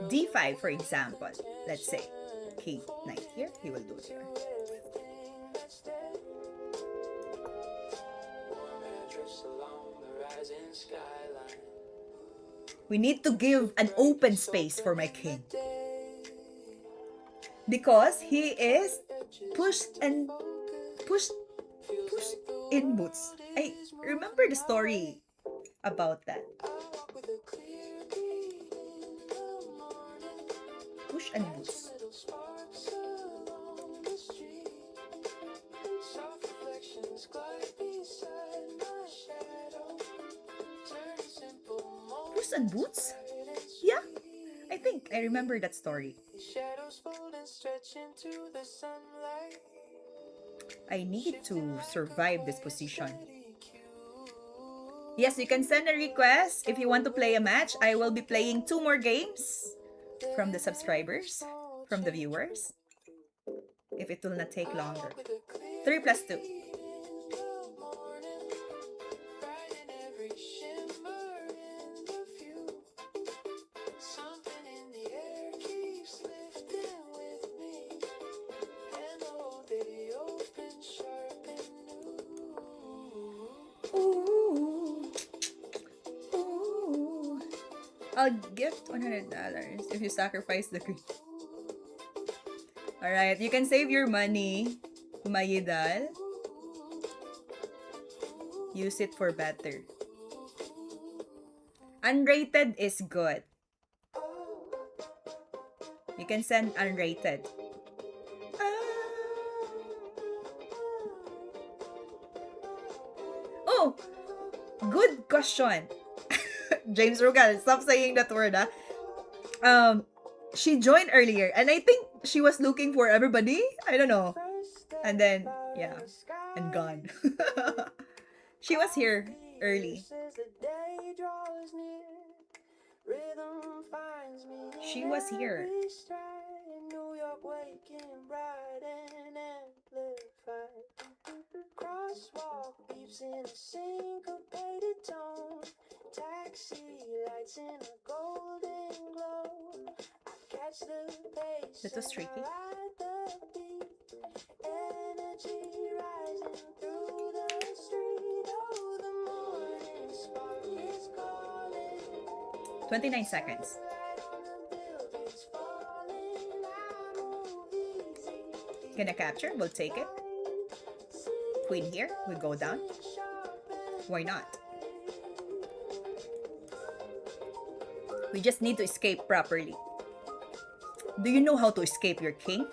D5, for example. Let's say, king, knight here. He will do there. We need to give an open space for my king. Because he is pushed in boots. I remember the story about that. Push and boots. Shoes and boots? Yeah, I think I remember that story. Shadows fold and stretch into the sunlight. I need to survive this position. Yes, you can send a request if you want to play a match. I will be playing 2 more games from the subscribers, from the viewers, if it will not take longer. 3 plus 2. Ooh. Ooh. I'll gift $100 if you sacrifice the queen. Alright, you can save your money, Mayidal. Use it for better. Unrated is good. You can send unrated. Oh! Good question. James Rugal, stop saying that word, she joined earlier, and I think she was looking for everybody. I don't know. And then, yeah, and gone. She was here early. She was here. Crosswalk beeps in a syncopated tone. Taxi lights in a golden glow. I catch the pace. That was tricky. Energy rising through the street. Oh, the morning spark is calling. 29 seconds. Gonna capture, we'll take it. Queen here, we go down. Why not? We just need to escape properly. Do you know how to escape your king?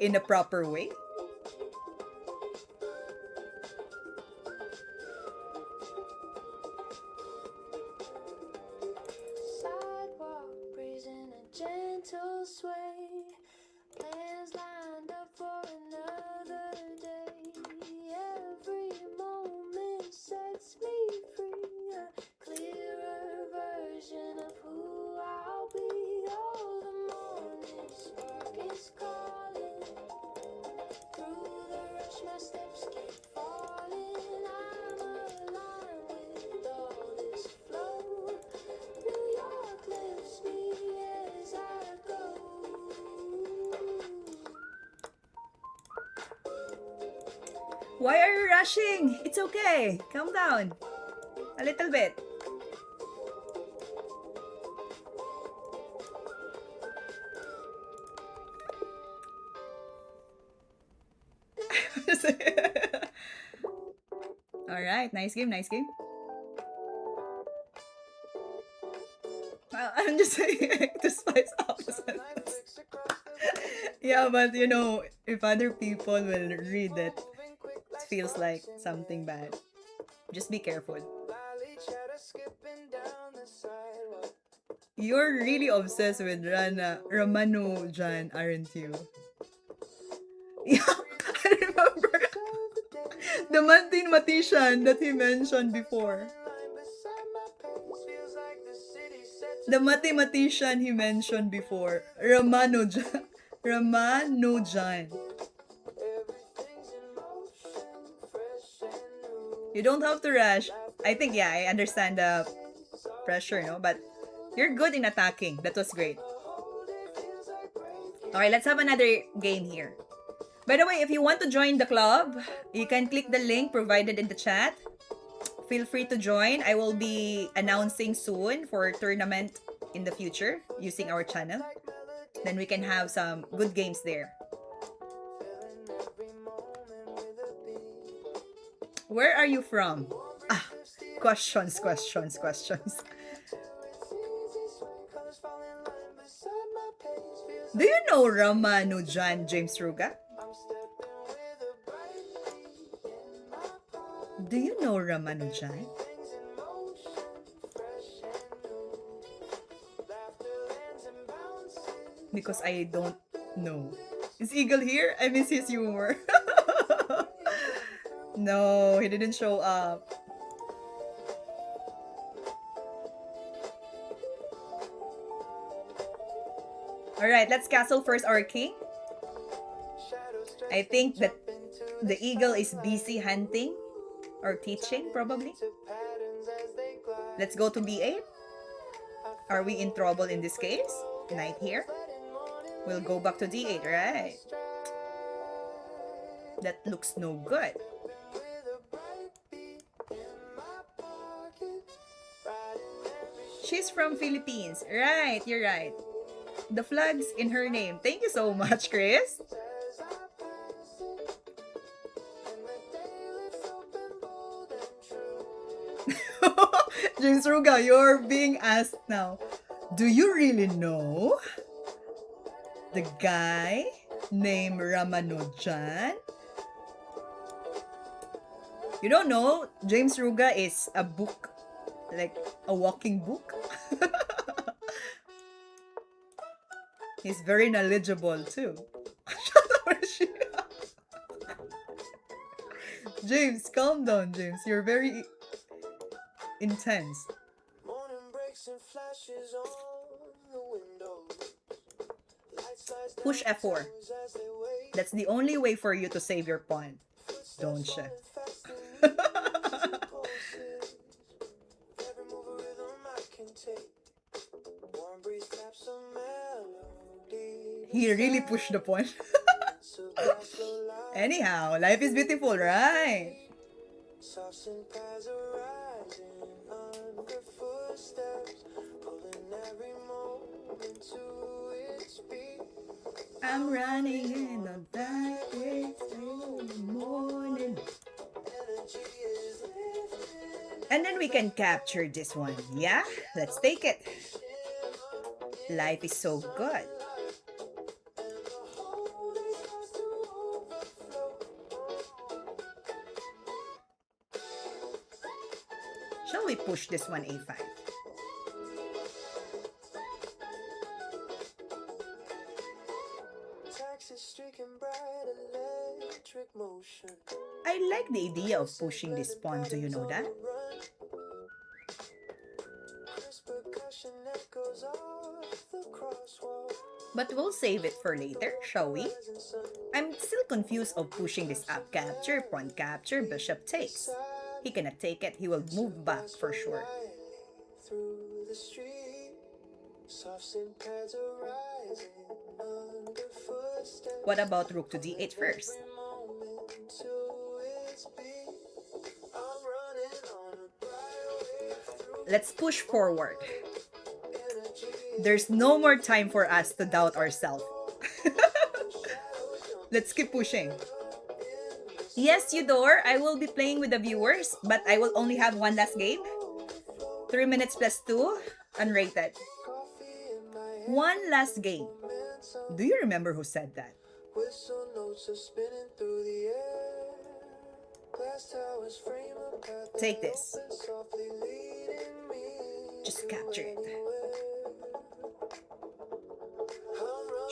In a proper way? Sidewalk breeze in a gentle sway. Plans lined up for another day. Every moment sets me free. A clearer version of who I'll be. Oh, the morning spark is calling. Through the rush, my steps keep falling. I'm aligned with all this flow. New York lifts me as I go. Why are you rushing? It's okay. Calm down. A little bit. Alright, nice game, nice game. I'm just saying to spice up the sentence. Yeah, but you know, if other people will read it, it feels like something bad. Just be careful. You're really obsessed with Ramano Jan, aren't you? Yeah, I remember the mathematician that he mentioned before. The mathematician he mentioned before, Ramanujan. Ramanujan. You don't have to rush. I think, yeah, I understand the pressure, no? But you're good in attacking. That was great. Okay, let's have another game here. By the way, if you want to join the club, you can click the link provided in the chat. Feel free to join. I will be announcing soon for a tournament in the future using our channel. Then we can have some good games there. Where are you from? Ah, questions. Do you know Ramanujan, James Ruga? Do you know Ramanujan? because I don't know. Is Eagle here? I miss his humor. No, he didn't show up. Alright, let's castle first our king. I think that the eagle is busy hunting or teaching, probably. Let's go to b8. Are we in trouble in this case? Knight here. We'll go back to d8, right? That looks no good. She's from Philippines. Right, you're right. The flag's in her name. Thank you so much, Chris. James Ruga, you're being asked now. Do you really know the guy named Ramanujan? You don't know? James Ruga is a book, like a walking book. He's very knowledgeable too. James, calm down, James. You're very intense. Push F4. That's the only way for you to save your pawn. Don't you? He really pushed the pawn. Anyhow, life is beautiful, right? I'm running in the dark way through the morning. And then we can capture this one. Yeah, let's take it. Life is so good. Shall we push this one a5? I like the idea of pushing this pawn. Do you know that? But we'll save it for later, shall we? I'm still confused of pushing this up capture, pawn capture, bishop takes. He cannot take it, he will move back for sure. What about rook to d8 first? Let's push forward. There's no more time for us to doubt ourselves. Let's keep pushing. Yes, Eudor, I will be playing with the viewers, but I will only have one last game. 3 minutes plus 2, unrated. One last game. Do you remember who said that? Take this. Just capture it.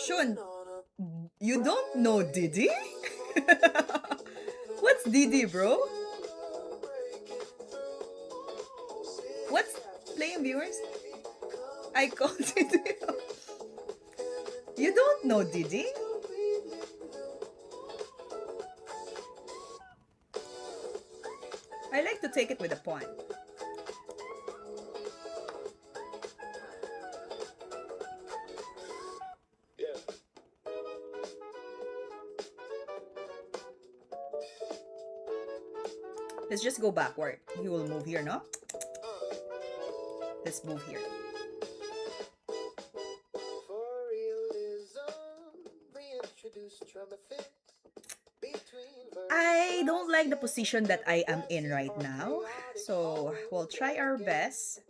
Shun, you don't know Didi? What's Didi, bro? What's playing viewers? I called Didi. You don't know Didi? I like to take it with a pawn. Let's just go backward. He will move here, no? Let's move here. I don't like the position that I am in right now. So we'll try our best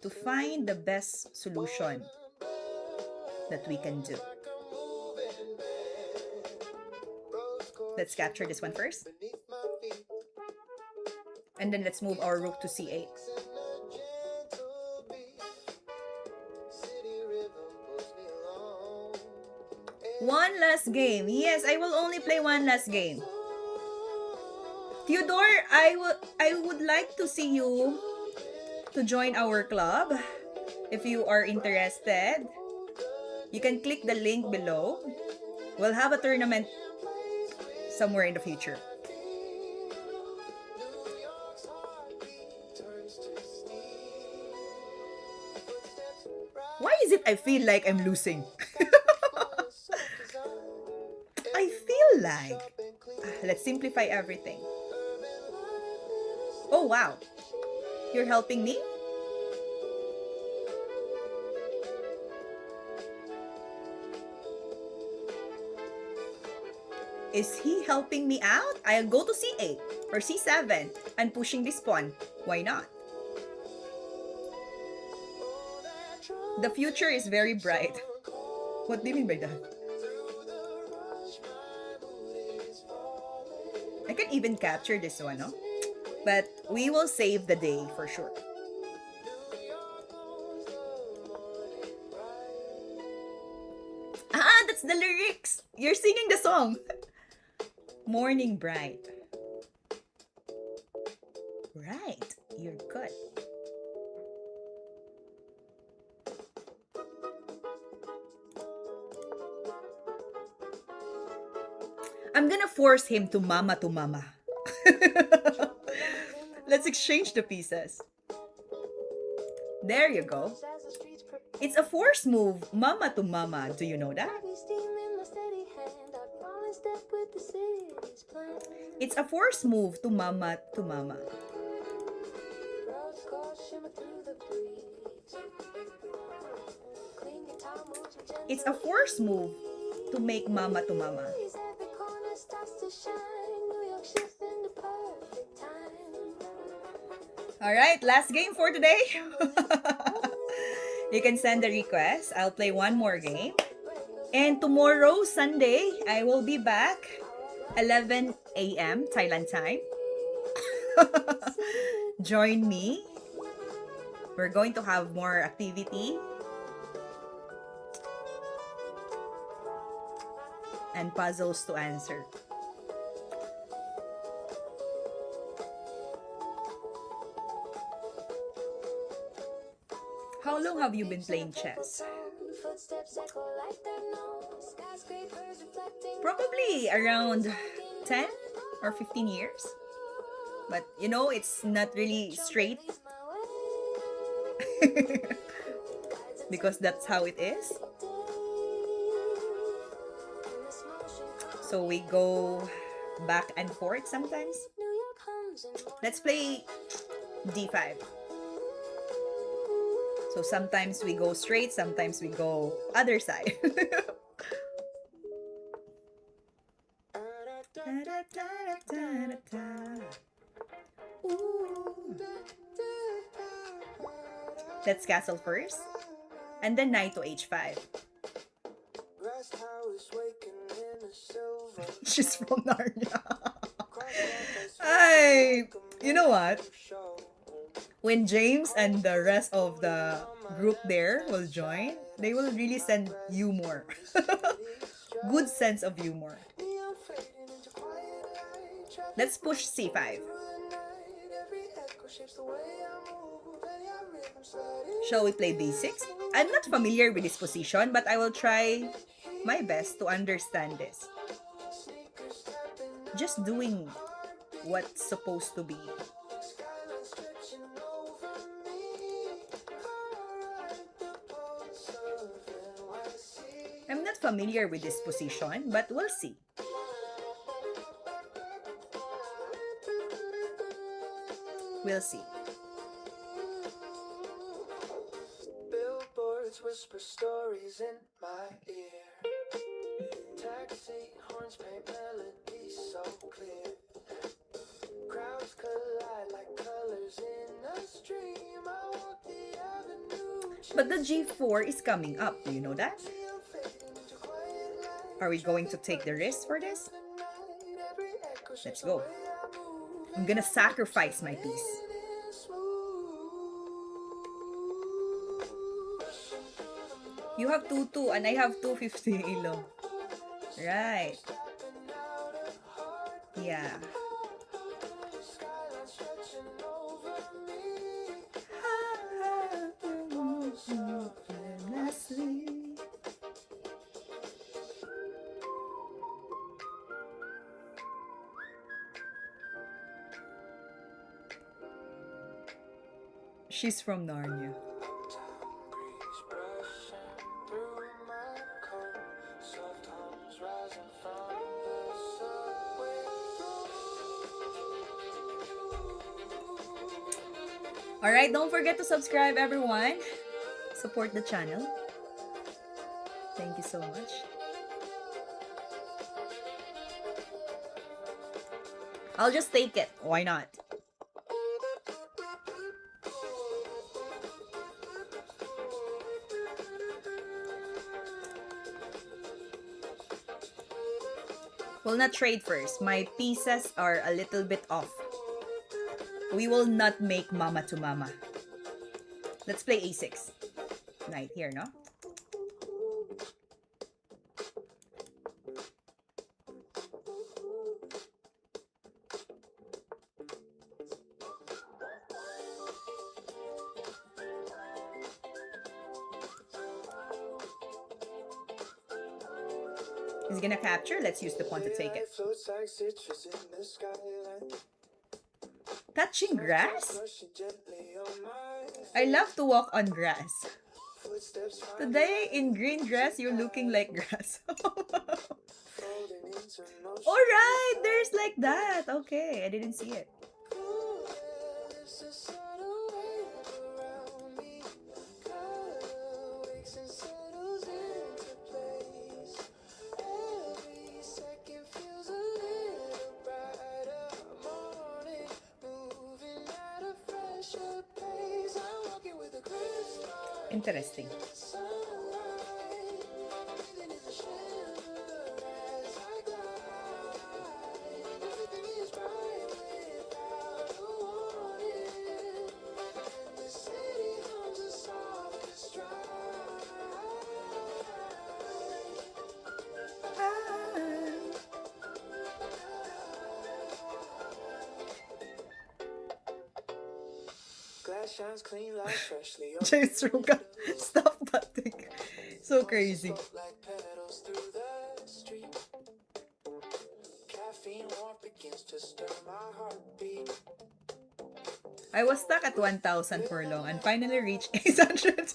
to find the best solution that we can do. Let's capture this one first. And then let's move our rook to c8. One last game. Yes, I will only play one last game. Theodore, I would like to see you to join our club. If you are interested, you can click the link below. We'll have a tournament somewhere in the future. Why is it I feel like I'm losing? I feel like... Let's simplify everything. Oh, wow. You're helping me? Is he helping me out? I'll go to C8 or C7 and pushing this pawn. Why not? The future is very bright. What do you mean by that? I can even capture this one, no? But we will save the day for sure. Ah, that's the lyrics! You're singing the song! Morning bright. Right, you're good. I'm gonna force him to mama. Let's exchange the pieces. There you go. It's a force move, mama to mama. Do you know that? It's a force move to mama to mama. It's a force move to make mama to mama. Alright, last game for today. You can send a request. I'll play one more game. And tomorrow, Sunday, I will be back 11 a.m. Thailand time. Join me. We're going to have more activity. And puzzles to answer. How long have you been playing chess? Probably around 10 or 15 years. But you know, it's not really straight. Because that's how it is. So we go back and forth sometimes. Let's play D5. So sometimes we go straight, sometimes we go other side. Let's castle first. And then knight to h5. She's from Narnia. Ay, you know what? When James and the rest of the group there will join, they will really send humor. Good sense of humor. Let's push c5. Shall we play b6? I'm not familiar with this position, but I will try my best to understand this. Just doing what's supposed to be. I'm not familiar with this position, but we'll see. We'll see. Billboards whisper stories in my ear. Taxi horns paint melodies so clear. Crowds collide like colors in a stream. I walk the avenue. But the g4 is coming up. Do you know that? Are we going to take the risk for this? Let's go. I'm gonna sacrifice my piece. You have 2-2 and I have 250 elo. Right. Yeah. Skyline stretching over me. Endlessly. She's from Narnia. Breeze brushing through my coat. Soft hums rising from the subway through. Alright, don't forget to subscribe, everyone. Support the channel. Thank you so much. I'll just take it. Why not? We'll not trade first. My pieces are a little bit off. We will not make mama to mama. Let's play a6. Knight here, no? He's gonna capture. Let's use the pawn to take it. Floats like citrus in the skyline. Touching grass? Brushing gently on my I love to walk on grass. footsteps. Today, in green dress, you're looking like grass. Folding into motion. Alright, there's like that. Okay, I didn't see it. Cool air lifts a subtle wave around me. Color wakes and settles into place. Every second feels a little brighter. Morning, moving at a fresher pace. I'm walking with a crisp mind. Interesting. Sunlight, breathing in the shimmer as I glide. Everything is bright without a warning, and the city hums a soft stride. Glass shines clean like freshly James Rogan, stop that thing. So crazy. like petals through the street. Caffeine warmth begins to stir my heartbeat. I was stuck at 1,000 for long and finally reached 800.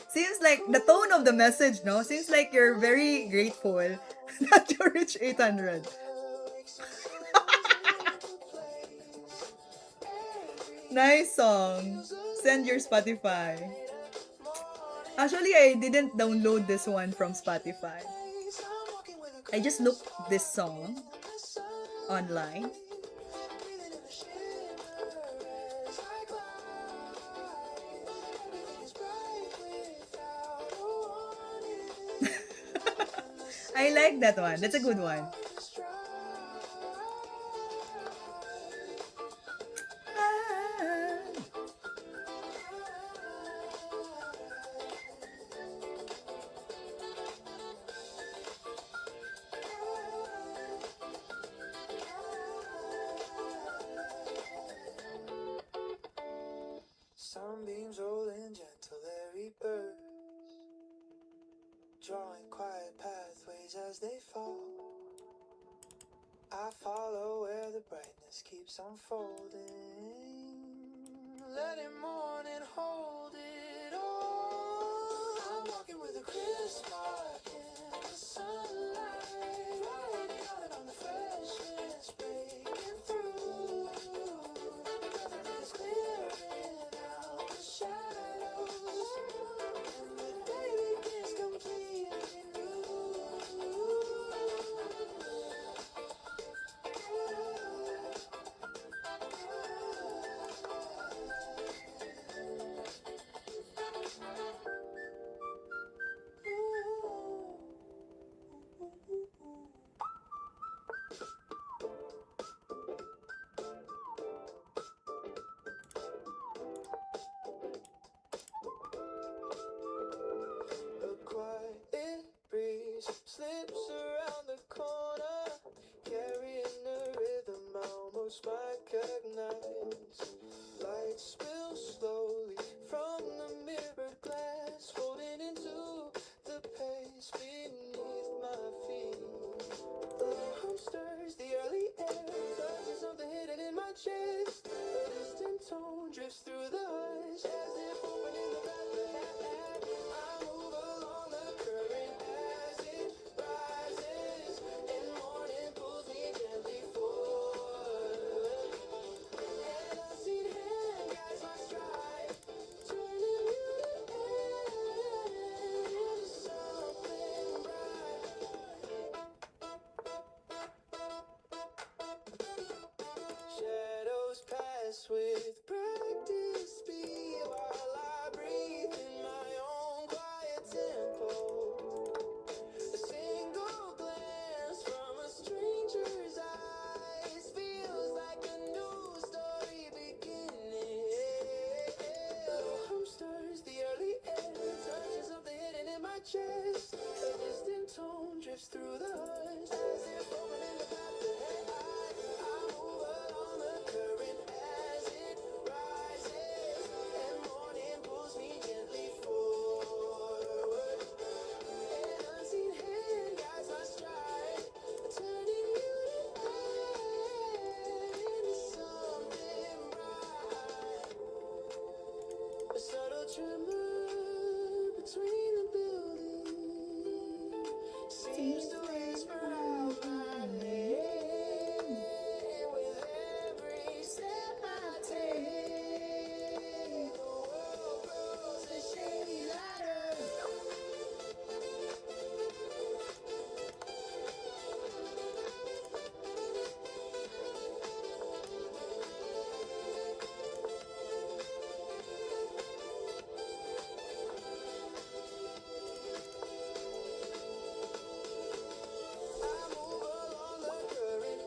Seems like the tone of the message, no? Seems like you're very grateful that you reached 800. Nice song. Send your Spotify. Actually, I didn't download this one from Spotify. I just looked this song online. I like that one. That's a good one. Sunbeams rolling gentle, airy birds, drawing quiet pathways as they fall. I follow where the brightness keeps unfolding, letting morning hold it all. I'm walking with a crisp spark in the sunlight, riding out on the freshness breaking through. Nothing is clear without the shadows, and the day begins completely new. spark ignites. Light spills slowly from the mirrored glass, folding into the pace beneath my feet. The hum stirs the early air, touches something hidden in my chest. A distant tone drifts through the hush, as if opening the path ahead. I move along the current as it rises, and morning pulls me gently forward. An unseen hand guides my stride, turning beauty into something bright. Shadows pass with practice speed while I breathe in my own quiet tempo. A single glance from a stranger's eyes feels like a new story beginning. Hum stirs the early air, touches something hidden in my chest. A distant tone drifts through the hush, as if opening the path ahead. I move along the current as it rises, and morning pulls me gently forward. An unseen hand guides my stride, turning beauty into something bright. A subtle tremor between the buildings seems to whisper out my name. With every step I take, the world grows a shady ladder. I move along the current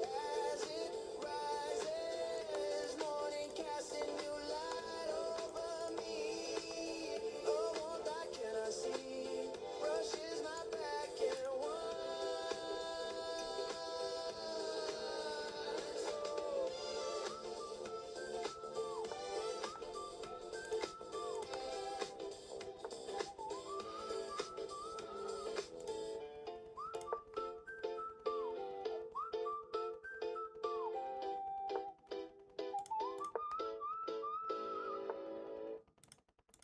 as it rises, morning casting new light over me. A warmth I cannot see brushes my back and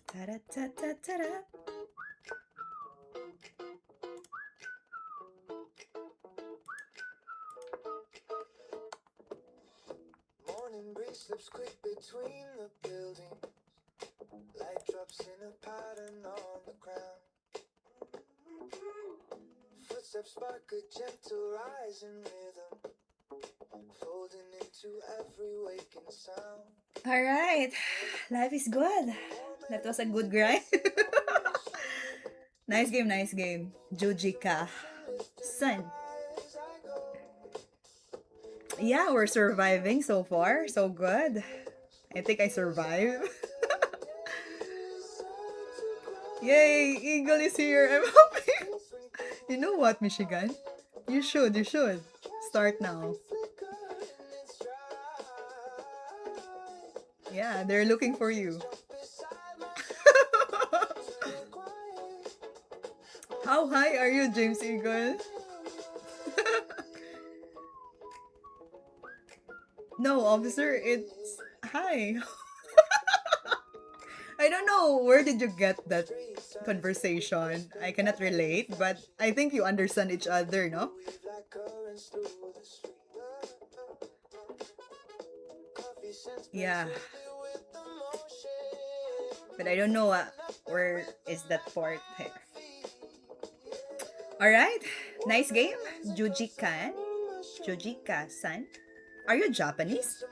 Ta-da-ta-ta-ta-da. morning breeze slips quick between the buildings. Light drops in a pattern on the ground. Footsteps spark a gentle rising rhythm, folding into every waking sound. All right. Life is good. That was a good grind. Nice game, nice game. Jujika. Son. As I go, Yeah, we're surviving so far. So good. I think I survived. Yay! Eagle is here. I'm happy. You know what, Michigan? You should. Start now. Yeah, they're looking for you. How high are you, James Eagle? No, officer, it's high. I don't know where did you get that conversation. I cannot relate, but I think you understand each other, no? weave like currents through the street. Coffee scents Yeah, with the motion. but I don't know where is that part here. Alright, nice game. Jujika-san. Are you Japanese?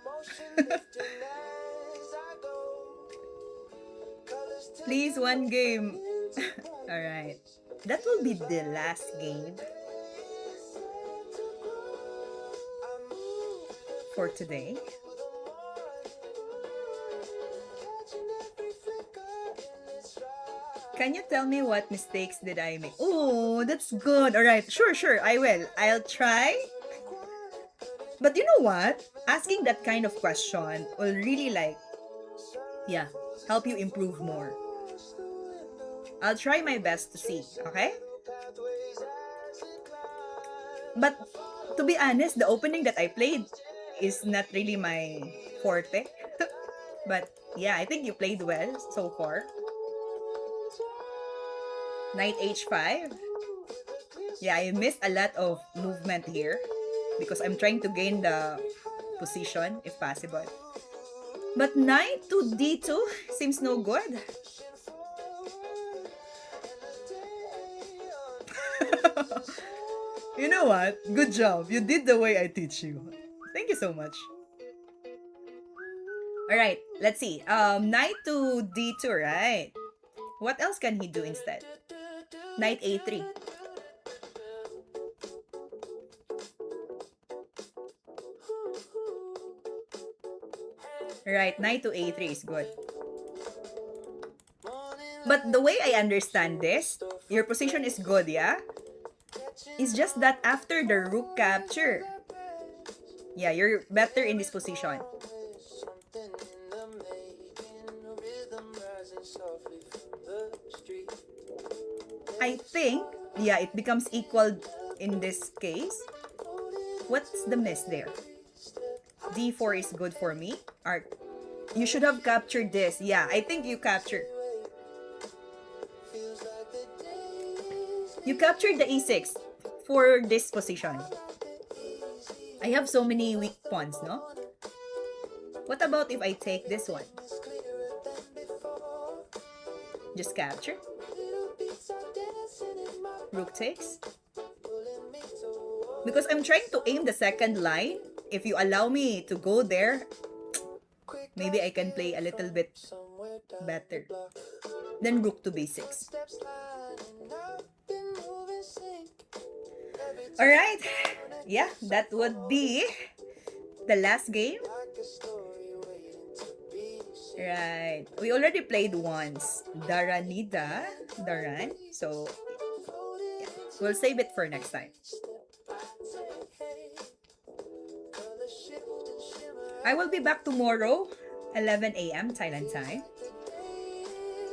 Please, one game. Alright. That will be the last game for today. Can you tell me what mistakes did I make? Oh, that's good. Alright, sure, I will. I'll try But you know what? Asking that kind of question will really yeah, help you improve more. I'll try my best to see, okay? But to be honest, the opening that I played is not really my forte. But yeah, I think you played well so far. Knight h5. Yeah, I missed a lot of movement here because I'm trying to gain the position if possible. But knight to d2 seems no good. You know what? Good job. You did the way I teach you. Thank you so much. Alright, let's see. Knight to d2, right? What else can he do instead? Knight a3. Right, knight to a3 is good. But the way I understand this, your position is good, yeah? It's just that after the rook capture, yeah, you're better in this position. I think, yeah, it becomes equal in this case. What's the miss there? d4 is good for me. Or you should have captured this. Yeah, I think you captured. You captured the e6 for this position. I have so many weak pawns, no? What about if I take this one? Just capture. Rook takes. Because I'm trying to aim the second line. If you allow me to go there, maybe I can play a little bit better. Then rook to b6. Alright. Yeah, that would be the last game. Right. We already played once. Daranida. Daran. So, yeah. We'll save it for next time. I will be back tomorrow, 11 a.m. Thailand time.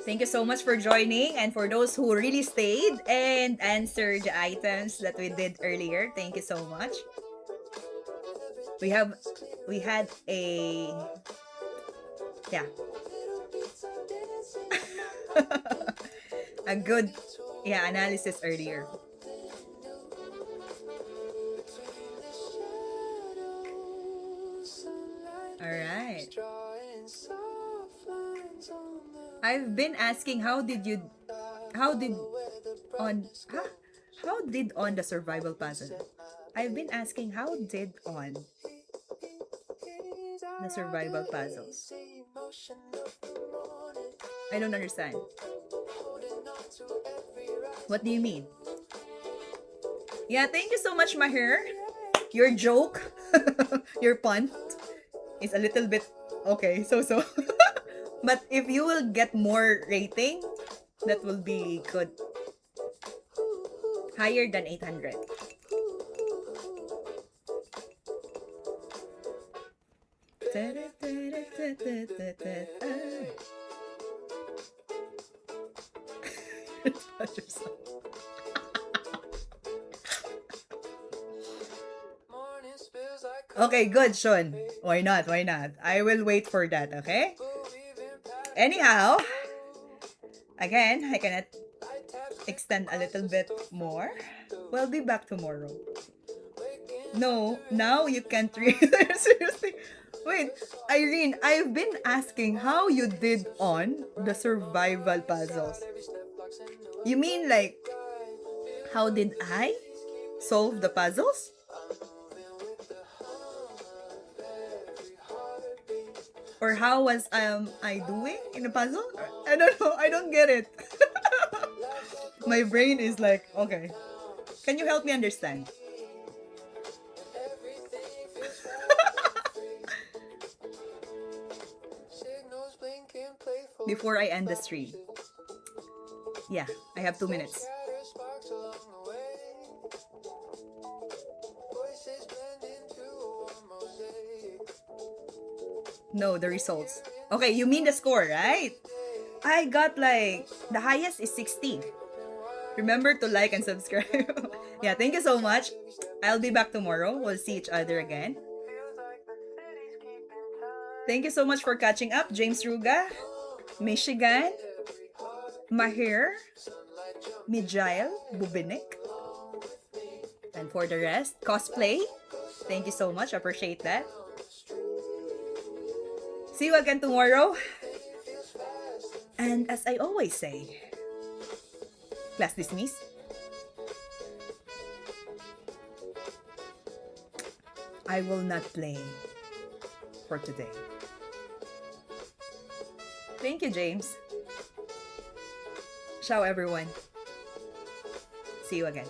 Thank you so much for joining, and for those who really stayed and answered the items that we did earlier, thank you so much. We had a a good analysis earlier. Alright. I've been asking how did on the survival puzzle? I've been asking how did on the survival puzzles. I don't understand. What do you mean? Yeah, thank you so much, Maher. Your joke, your pun is a little bit okay, so. But if you will get more rating, that will be good. Higher than 800. Okay, good, Sean. Why not? Why not? I will wait for that, okay? Anyhow, again, I cannot extend a little bit more. We'll be back tomorrow. No, now you can't read. Seriously. Wait, Irene, I've been asking how you did on the survival puzzles. You mean like, how did I solve the puzzles? Or how was I doing in the puzzle? I don't know. I don't get it. My brain is like, okay. Can you help me understand? Before I end the stream. Yeah, I have 2 minutes. No, the results. Okay, you mean the score, right? I got like, the highest is 60. Remember to like and subscribe. Yeah, thank you so much. I'll be back tomorrow. We'll see each other again. Thank you so much for catching up, James Ruga, Michigan, Mahir, Mijail, Bubinik, and for the rest, cosplay. Thank you so much. Appreciate that. See you again tomorrow. And as I always say, class dismissed. I will not play for today. Thank you, James. Ciao, everyone. See you again.